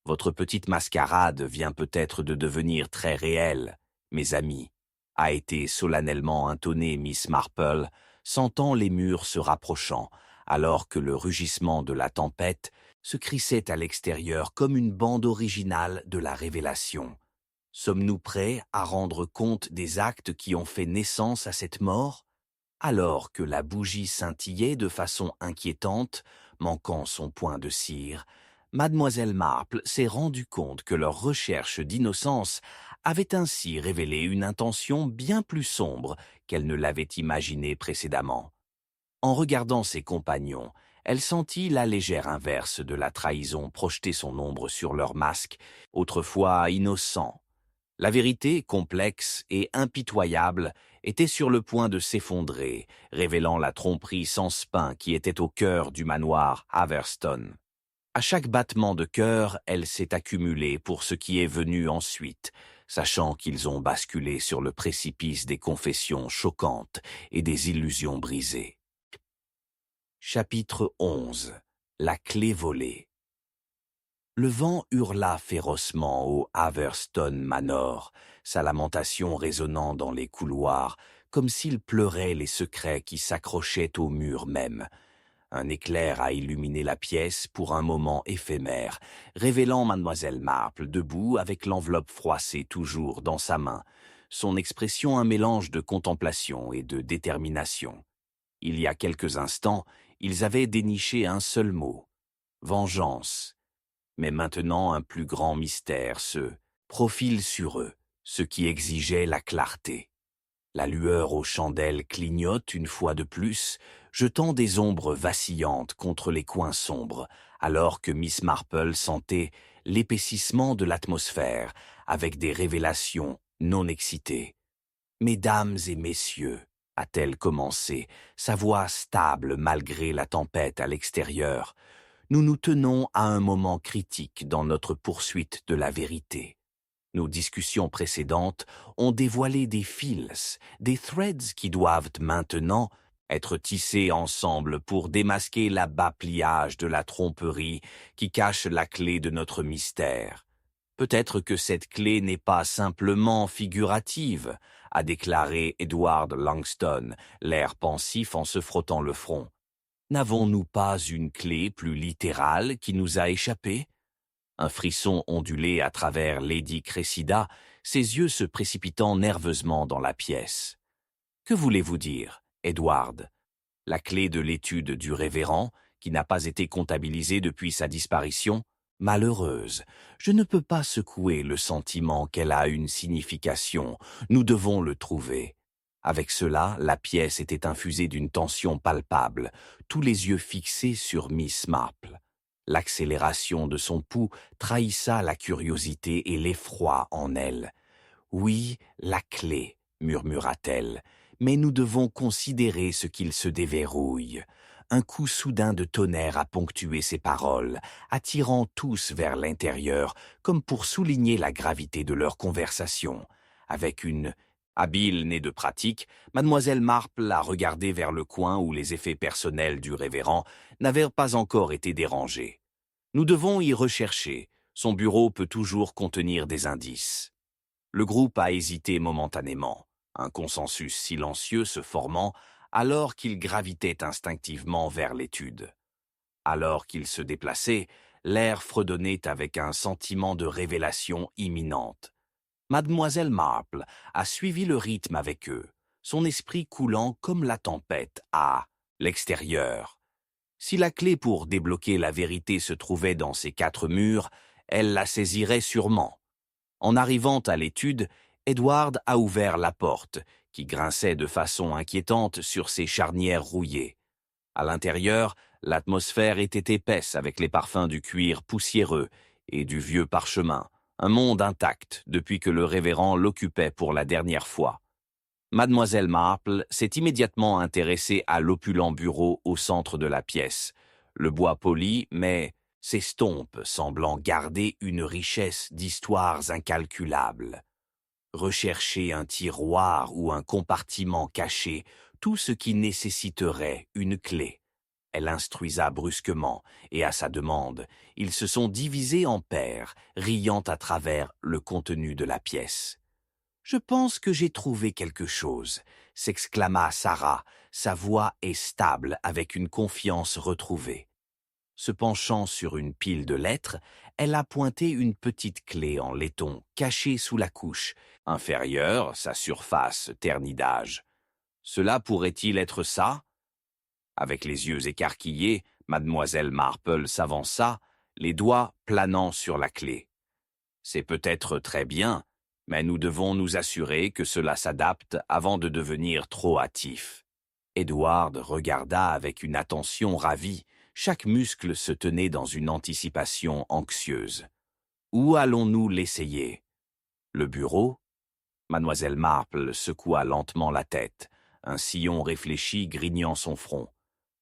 Votre petite mascarade vient peut-être de devenir très réelle, mes amis, a été solennellement intonée Miss Marple, sentant les murs se rapprochant, alors que le rugissement de la tempête se crissait à l'extérieur comme une bande originale de la révélation. Sommes-nous prêts à rendre compte des actes qui ont fait naissance à cette mort? Alors que la bougie scintillait de façon inquiétante, manquant son point de cire, mademoiselle Marple s'est rendue compte que leur recherche d'innocence avait ainsi révélé une intention bien plus sombre qu'elle ne l'avait imaginée précédemment. En regardant ses compagnons, elle sentit la légère inverse de la trahison projeter son ombre sur leur masque, autrefois innocent. La vérité, complexe et impitoyable, était sur le point de s'effondrer, révélant la tromperie sans spin qui était au cœur du manoir Haverstone. À chaque battement de cœur, elle s'est accumulée pour ce qui est venu ensuite, sachant qu'ils ont basculé sur le précipice des confessions choquantes et des illusions brisées. Chapitre 11. La clé volée. Le vent hurla férocement au Haverstone Manor, sa lamentation résonnant dans les couloirs, comme s'il pleurait les secrets qui s'accrochaient au mur même. Un éclair a illuminé la pièce pour un moment éphémère, révélant mademoiselle Marple debout avec l'enveloppe froissée toujours dans sa main, son expression un mélange de contemplation et de détermination. Il y a quelques instants, ils avaient déniché un seul mot, vengeance. Mais maintenant un plus grand mystère se profile sur eux, ce qui exigeait la clarté. La lueur aux chandelles clignote une fois de plus, jetant des ombres vacillantes contre les coins sombres, alors que Miss Marple sentait l'épaississement de l'atmosphère avec des révélations non excitées. « Mesdames et messieurs », a-t-elle commencé, sa voix stable malgré la tempête à l'extérieur, nous nous tenons à un moment critique dans notre poursuite de la vérité. Nos discussions précédentes ont dévoilé des fils, des threads qui doivent maintenant être tissés ensemble pour démasquer l'abat-pliage de la tromperie qui cache la clé de notre mystère. Peut-être que cette clé n'est pas simplement figurative, a déclaré Edward Langston, l'air pensif en se frottant le front. N'avons-nous pas une clé plus littérale qui nous a échappé ? Un frisson ondulait à travers Lady Cressida, ses yeux se précipitant nerveusement dans la pièce. « Que voulez-vous dire, Edward ? La clé de l'étude du révérend, qui n'a pas été comptabilisée depuis sa disparition ? Malheureuse, je ne peux pas secouer le sentiment qu'elle a une signification. Nous devons le trouver. » Avec cela, la pièce était infusée d'une tension palpable, tous les yeux fixés sur Miss Marple. L'accélération de son pouls trahissa la curiosité et l'effroi en elle. « Oui, la clé, murmura-t-elle, mais nous devons considérer ce qu'il se déverrouille. » Un coup soudain de tonnerre a ponctué ses paroles, attirant tous vers l'intérieur, comme pour souligner la gravité de leur conversation. Avec une habile nez de pratique, mademoiselle Marple a regardé vers le coin où les effets personnels du révérend n'avaient pas encore été dérangés. Nous devons y rechercher, son bureau peut toujours contenir des indices. Le groupe a hésité momentanément, un consensus silencieux se formant alors qu'il gravitait instinctivement vers l'étude. Alors qu'il se déplaçait, l'air fredonnait avec un sentiment de révélation imminente. Mademoiselle Marple a suivi le rythme avec eux, son esprit coulant comme la tempête à l'extérieur. Si la clé pour débloquer la vérité se trouvait dans ces 4 murs, elle la saisirait sûrement. En arrivant à l'étude, Edward a ouvert la porte, qui grinçait de façon inquiétante sur ses charnières rouillées. À l'intérieur, l'atmosphère était épaisse avec les parfums du cuir poussiéreux et du vieux parchemin, un monde intact depuis que le révérend l'occupait pour la dernière fois. Mademoiselle Marple s'est immédiatement intéressée à l'opulent bureau au centre de la pièce. Le bois poli, mais s'estompe, semblant garder une richesse d'histoires incalculables. Rechercher un tiroir ou un compartiment caché, tout ce qui nécessiterait une clé. Elle instruisa brusquement, et à sa demande, ils se sont divisés en paires, riant à travers le contenu de la pièce. « Je pense que j'ai trouvé quelque chose », s'exclama Sarah, sa voix est stable avec une confiance retrouvée. Se penchant sur une pile de lettres, elle a pointé une petite clé en laiton cachée sous la couche, inférieure, sa surface ternie d'âge. Cela pourrait-il être ça ? Avec les yeux écarquillés, mademoiselle Marple s'avança, les doigts planant sur la clé. C'est peut-être très bien, mais nous devons nous assurer que cela s'adapte avant de devenir trop hâtif. Edward regarda avec une attention ravie, chaque muscle se tenait dans une anticipation anxieuse. Où allons-nous l'essayer ? Le bureau ? Mademoiselle Marple secoua lentement la tête, un sillon réfléchi grignant son front.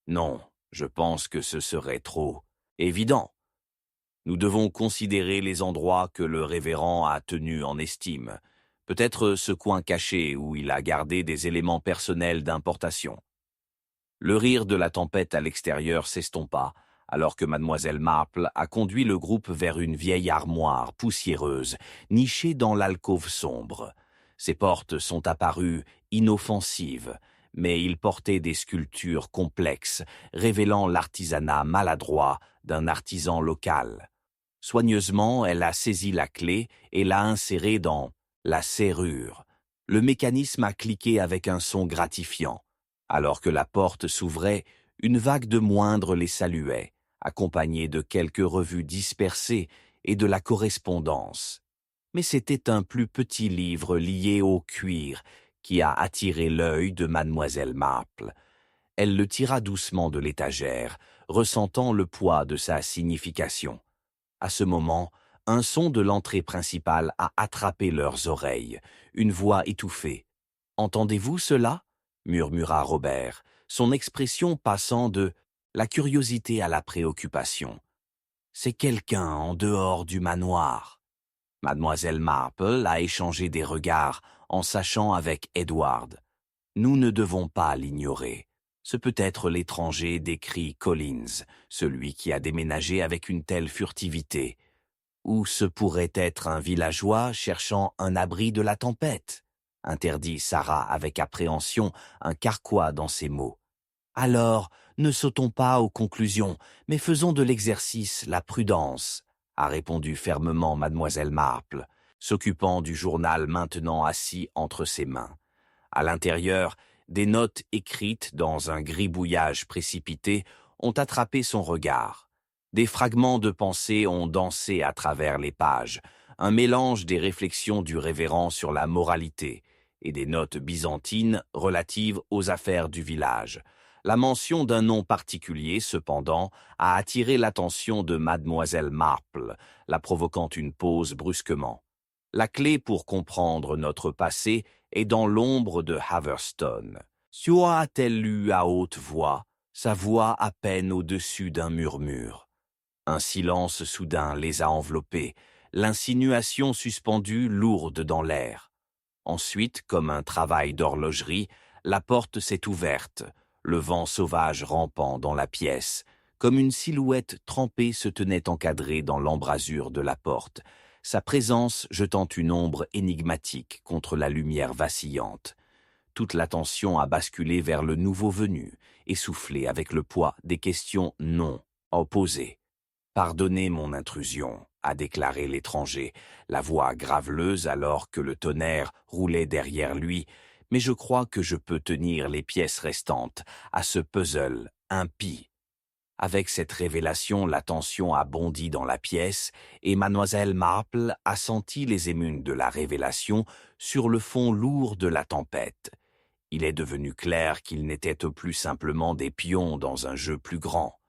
Non, je pense que ce serait trop évident. Nous devons considérer les endroits que le révérend a tenus en estime. Peut-être ce coin caché où il a gardé des éléments personnels d'importation. Le rire de la tempête à l'extérieur s'estompa, alors que mademoiselle Marple a conduit le groupe vers une vieille armoire poussiéreuse, nichée dans l'alcôve sombre. Ses portes sont apparues inoffensives, mais il portait des sculptures complexes, révélant l'artisanat maladroit d'un artisan local. Soigneusement, elle a saisi la clé et l'a insérée dans la serrure. Le mécanisme a cliqué avec un son gratifiant. Alors que la porte s'ouvrait, une vague de moindres les saluait, accompagnée de quelques revues dispersées et de la correspondance. Mais c'était un plus petit livre lié au cuir qui a attiré l'œil de mademoiselle Marple. Elle le tira doucement de l'étagère, ressentant le poids de sa signification. À ce moment, un son de l'entrée principale a attrapé leurs oreilles, une voix étouffée. « Entendez-vous cela ?» murmura Robert, son expression passant de la curiosité à la préoccupation. « C'est quelqu'un en dehors du manoir. » Mademoiselle Marple a échangé des regards en sachant avec Edward. « Nous ne devons pas l'ignorer. Ce peut être l'étranger décrit Collins, celui qui a déménagé avec une telle furtivité. Ou ce pourrait être un villageois cherchant un abri de la tempête, interdit Sarah avec appréhension, un carquois dans ses mots. Alors, ne sautons pas aux conclusions, mais faisons de l'exercice la prudence, a répondu fermement mademoiselle Marple, s'occupant du journal maintenant assis entre ses mains. À l'intérieur, des notes écrites dans un gribouillage précipité ont attrapé son regard. Des fragments de pensée ont dansé à travers les pages, un mélange des réflexions du révérend sur la moralité et des notes byzantines relatives aux affaires du village. La mention d'un nom particulier, cependant, a attiré l'attention de mademoiselle Marple, la provoquant une pause brusquement. La clé pour comprendre notre passé est dans l'ombre de Haverstone. Sua a-t-elle lu à haute voix, sa voix à peine au-dessus d'un murmure. Un silence soudain les a enveloppés, l'insinuation suspendue lourde dans l'air. Ensuite, comme un travail d'horlogerie, la porte s'est ouverte, le vent sauvage rampant dans la pièce, comme une silhouette trempée se tenait encadrée dans l'embrasure de la porte, sa présence jetant une ombre énigmatique contre la lumière vacillante. Toute l'attention a basculé vers le nouveau venu, essoufflé avec le poids des questions non opposées. « Pardonnez mon intrusion », a déclaré l'étranger, la voix graveleuse alors que le tonnerre roulait derrière lui, « mais je crois que je peux tenir les pièces restantes à ce puzzle impie. » Avec cette révélation, la tension a bondi dans la pièce et mademoiselle Marple a senti les émunes de la révélation sur le fond lourd de la tempête. Il est devenu clair qu'ils n'étaient plus simplement des pions dans un jeu plus grand.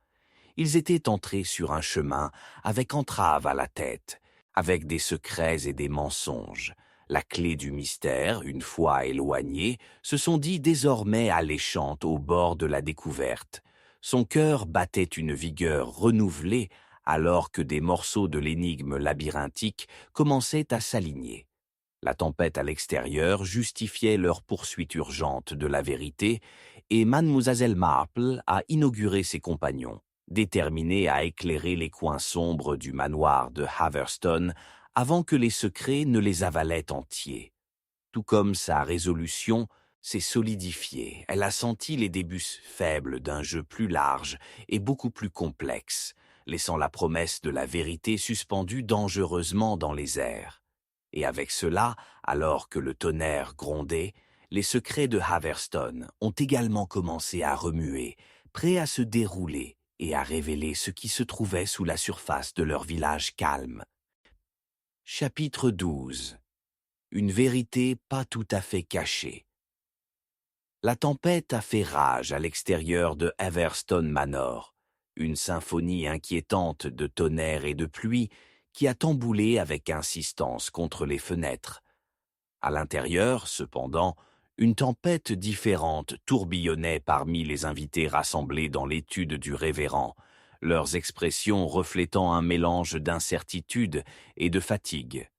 Ils étaient entrés sur un chemin avec entrave à la tête, avec des secrets et des mensonges. La clé du mystère, une fois éloignée, se sont dit désormais alléchantes au bord de la découverte. Son cœur battait une vigueur renouvelée alors que des morceaux de l'énigme labyrinthique commençaient à s'aligner. La tempête à l'extérieur justifiait leur poursuite urgente de la vérité et mademoiselle Marple a inauguré ses compagnons, déterminés à éclairer les coins sombres du manoir de Haverstone avant que les secrets ne les avalaient entiers. Tout comme sa résolution s'est solidifiée, elle a senti les débuts faibles d'un jeu plus large et beaucoup plus complexe, laissant la promesse de la vérité suspendue dangereusement dans les airs. Et avec cela, alors que le tonnerre grondait, les secrets de Haverstone ont également commencé à remuer, prêts à se dérouler et à révéler ce qui se trouvait sous la surface de leur village calme. Chapitre 12. Une vérité pas tout à fait cachée. La tempête a fait rage à l'extérieur de Haverstone Manor, une symphonie inquiétante de tonnerre et de pluie qui a tamboulé avec insistance contre les fenêtres. À l'intérieur, cependant, une tempête différente tourbillonnait parmi les invités rassemblés dans l'étude du révérend, leurs expressions reflétant un mélange d'incertitude et de fatigue.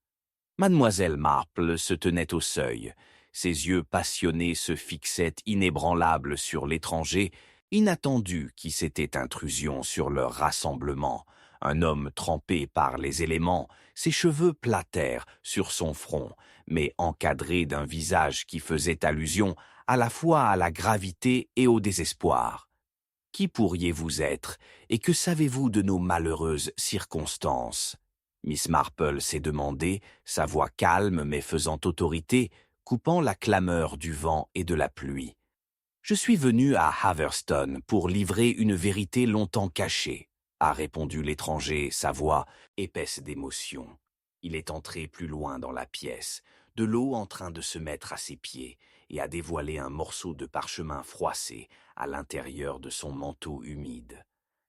Mademoiselle Marple se tenait au seuil. Ses yeux passionnés se fixaient inébranlables sur l'étranger, inattendu qui s'était intrusion sur leur rassemblement. Un homme trempé par les éléments, ses cheveux platèrent sur son front, mais encadré d'un visage qui faisait allusion à la fois à la gravité et au désespoir. « Qui pourriez-vous être, et que savez-vous de nos malheureuses circonstances ?» Miss Marple s'est demandé, sa voix calme mais faisant autorité, coupant la clameur du vent et de la pluie. « Je suis venu à Haverstone pour livrer une vérité longtemps cachée, » a répondu l'étranger, sa voix épaisse d'émotion. Il est entré plus loin dans la pièce, de l'eau en train de se mettre à ses pieds, et a dévoilé un morceau de parchemin froissé à l'intérieur de son manteau humide.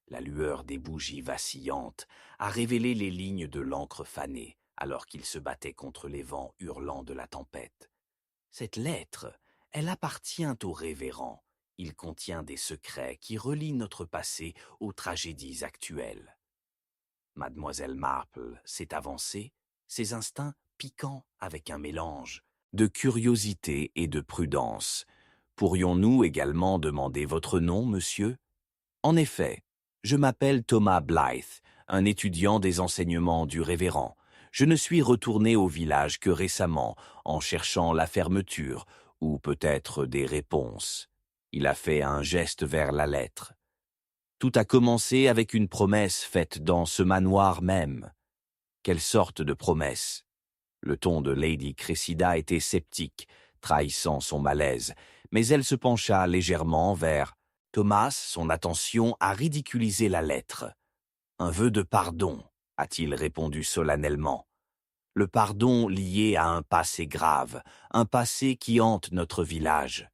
La lueur des bougies vacillantes a révélé les lignes de l'encre fanée, alors qu'il se battait contre les vents hurlants de la tempête. Cette lettre, elle appartient au révérend. Il contient des secrets qui relient notre passé aux tragédies actuelles. Mademoiselle Marple s'est avancée, ses instincts piquants avec un mélange de curiosité et de prudence. « Pourrions-nous également demander votre nom, monsieur ?» En effet, je m'appelle Thomas Blythe, un étudiant des enseignements du révérend. Je ne suis retourné au village que récemment, en cherchant la fermeture, ou peut-être des réponses. Il a fait un geste vers la lettre. Tout a commencé avec une promesse faite dans ce manoir même. Quelle sorte de promesse? Le ton de Lady Cressida était sceptique, trahissant son malaise, mais elle se pencha légèrement vers Thomas, son attention à ridiculiser la lettre. « Un vœu de pardon », a-t-il répondu solennellement. « Le pardon lié à un passé grave, un passé qui hante notre village.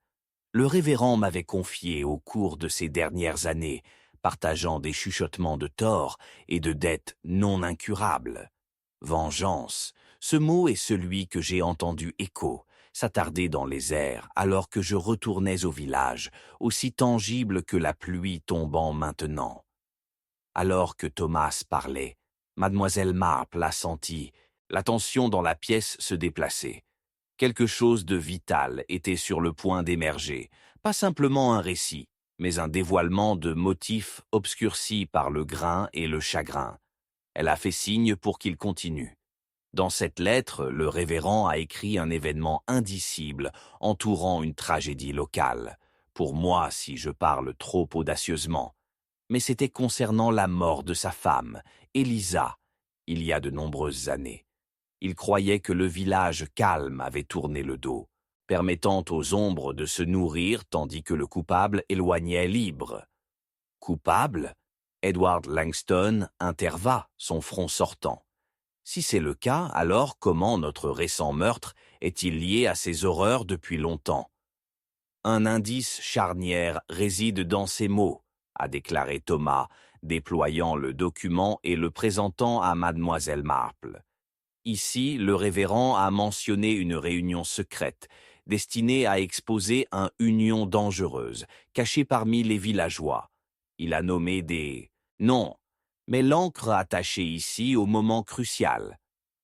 Le révérend m'avait confié au cours de ces dernières années, partageant des chuchotements de tort et de dettes non incurables. Vengeance, ce mot est celui que j'ai entendu écho, s'attarder dans les airs alors que je retournais au village, aussi tangible que la pluie tombant maintenant. » Alors que Thomas parlait, Mademoiselle Marple a senti la tension dans la pièce se déplacer. Quelque chose de vital était sur le point d'émerger, pas simplement un récit, mais un dévoilement de motifs obscurcis par le grain et le chagrin. Elle a fait signe pour qu'il continue. Dans cette lettre, le révérend a écrit un événement indicible entourant une tragédie locale. Pour moi, si je parle trop audacieusement. Mais c'était concernant la mort de sa femme, Elisa, il y a de nombreuses années. Il croyait que le village calme avait tourné le dos, permettant aux ombres de se nourrir tandis que le coupable éloignait libre. « Coupable ?» Edward Langston intervint, son front sortant. « Si c'est le cas, alors comment notre récent meurtre est-il lié à ces horreurs depuis longtemps ?»« Un indice charnière réside dans ces mots, » a déclaré Thomas, déployant le document et le présentant à Mademoiselle Marple. Ici, le révérend a mentionné une réunion secrète, destinée à exposer une union dangereuse, cachée parmi les villageois. Il a nommé des noms, mais l'encre attachée ici au moment crucial.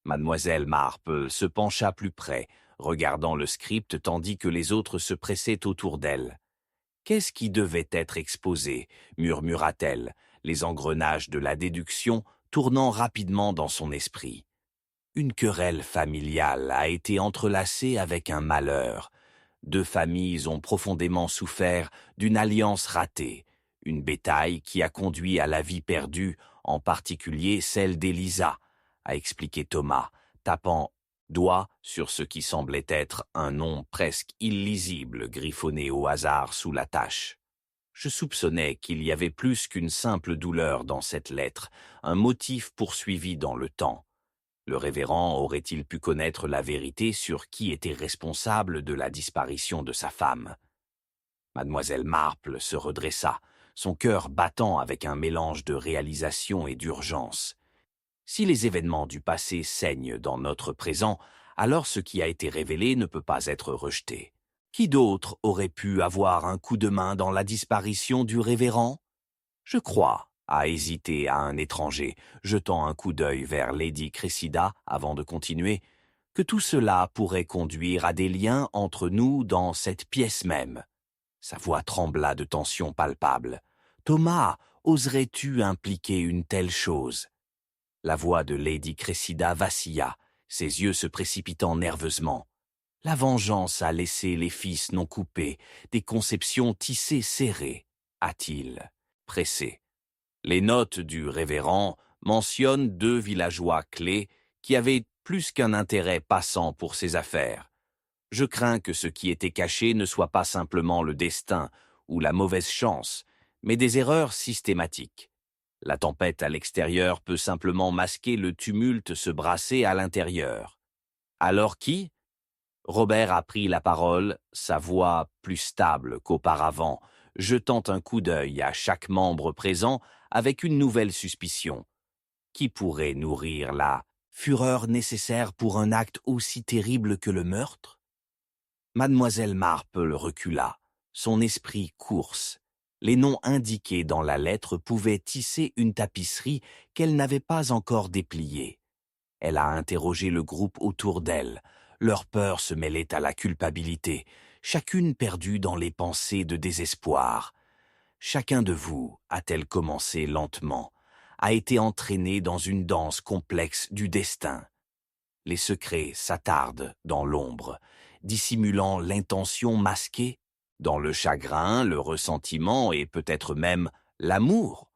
Mademoiselle Marple se pencha plus près, regardant le script tandis que les autres se pressaient autour d'elle. « Qu'est-ce qui devait être exposé ?» murmura-t-elle, les engrenages de la déduction tournant rapidement dans son esprit. Une querelle familiale a été entrelacée avec un malheur. Deux familles ont profondément souffert d'une alliance ratée, une bétaille qui a conduit à la vie perdue, en particulier celle d'Elisa, a expliqué Thomas, tapant doigt sur ce qui semblait être un nom presque illisible griffonné au hasard sous la tache. Je soupçonnais qu'il y avait plus qu'une simple douleur dans cette lettre, un motif poursuivi dans le temps. Le révérend aurait-il pu connaître la vérité sur qui était responsable de la disparition de sa femme? Mademoiselle Marple se redressa, son cœur battant avec un mélange de réalisation et d'urgence. Si les événements du passé saignent dans notre présent, alors ce qui a été révélé ne peut pas être rejeté. Qui d'autre aurait pu avoir un coup de main dans la disparition du révérend? Je crois, a hésité à un étranger, jetant un coup d'œil vers Lady Cressida avant de continuer, que tout cela pourrait conduire à des liens entre nous dans cette pièce même. Sa voix trembla de tension palpable. « Thomas, oserais-tu impliquer une telle chose ?» La voix de Lady Cressida vacilla, ses yeux se précipitant nerveusement. La vengeance a laissé les fils non coupés, des conceptions tissées serrées, a-t-il pressé. Les notes du révérend mentionnent 2 villageois clés qui avaient plus qu'un intérêt passant pour ces affaires. Je crains que ce qui était caché ne soit pas simplement le destin ou la mauvaise chance, mais des erreurs systématiques. La tempête à l'extérieur peut simplement masquer le tumulte se brasser à l'intérieur. Alors qui ? Robert a pris la parole, sa voix plus stable qu'auparavant, jetant un coup d'œil à chaque membre présent avec une nouvelle suspicion. Qui pourrait nourrir la fureur nécessaire pour un acte aussi terrible que le meurtre ? Mademoiselle Marple recula, son esprit course. Les noms indiqués dans la lettre pouvaient tisser une tapisserie qu'elle n'avait pas encore dépliée. Elle a interrogé le groupe autour d'elle. Leur peur se mêlait à la culpabilité, chacune perdue dans les pensées de désespoir. Chacun de vous, a-t-elle commencé lentement, a été entraîné dans une danse complexe du destin. Les secrets s'attardent dans l'ombre, dissimulant l'intention masquée, dans le chagrin, le ressentiment et peut-être même l'amour.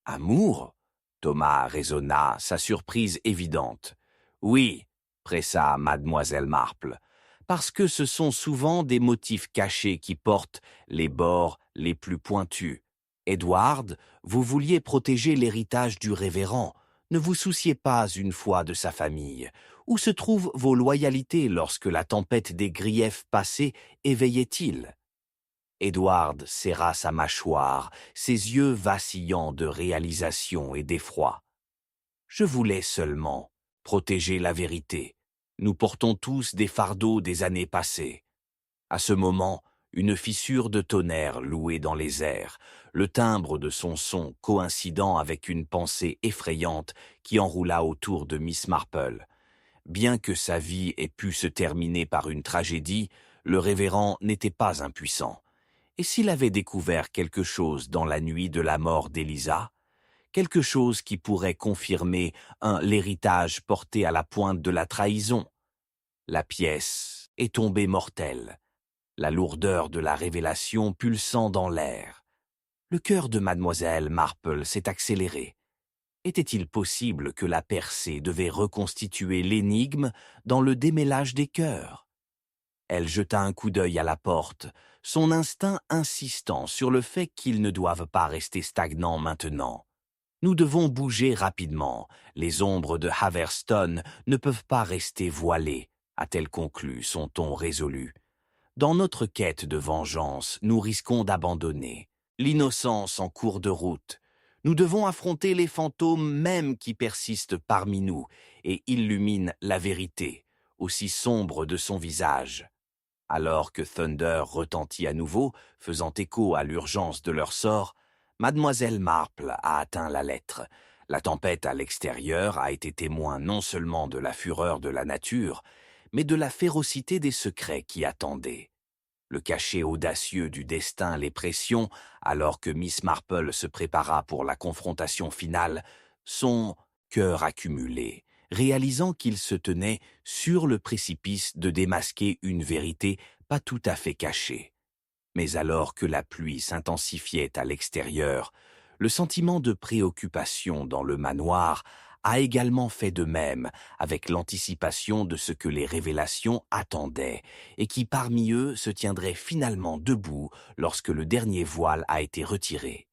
Amour ? Thomas raisonna, sa surprise évidente. Oui, pressa mademoiselle Marple, parce que ce sont souvent des motifs cachés qui portent les bords les plus pointus. Edward, vous vouliez protéger l'héritage du révérend, ne vous souciez pas une fois de sa famille. Où se trouvent vos loyautés lorsque la tempête des griefs passés éveillait-il ? Edward serra sa mâchoire, ses yeux vacillants de réalisation et d'effroi. Je voulais seulement protéger la vérité. Nous portons tous des fardeaux des années passées. À ce moment, une fissure de tonnerre louait dans les airs, le timbre de son son coïncidant avec une pensée effrayante qui enroula autour de Miss Marple. Bien que sa vie ait pu se terminer par une tragédie, le révérend n'était pas impuissant. Et s'il avait découvert quelque chose dans la nuit de la mort d'Élisa, quelque chose qui pourrait confirmer l'héritage porté à la pointe de la trahison? La pièce est tombée mortelle, la lourdeur de la révélation pulsant dans l'air. Le cœur de mademoiselle Marple s'est accéléré. Était-il possible que la percée devait reconstituer l'énigme dans le démêlage des cœurs? Elle jeta un coup d'œil à la porte, son instinct insistant sur le fait qu'ils ne doivent pas rester stagnants maintenant. Nous devons bouger rapidement. Les ombres de Haverstone ne peuvent pas rester voilées, a-t-elle conclu, son ton résolu. Dans notre quête de vengeance, nous risquons d'abandonner l'innocence en cours de route. Nous devons affronter les fantômes même qui persistent parmi nous et illuminent la vérité, aussi sombre de son visage. Alors que Thunder retentit à nouveau, faisant écho à l'urgence de leur sort, mademoiselle Marple a atteint la lettre. La tempête à l'extérieur a été témoin non seulement de la fureur de la nature, mais de la férocité des secrets qui attendaient. Le cachet audacieux du destin les pressions, alors que Miss Marple se prépara pour la confrontation finale, son cœur accumulé, réalisant qu'il se tenait sur le précipice de démasquer une vérité pas tout à fait cachée. Mais alors que la pluie s'intensifiait à l'extérieur, le sentiment de préoccupation dans le manoir a également fait de même avec l'anticipation de ce que les révélations attendaient et qui parmi eux se tiendrait finalement debout lorsque le dernier voile a été retiré.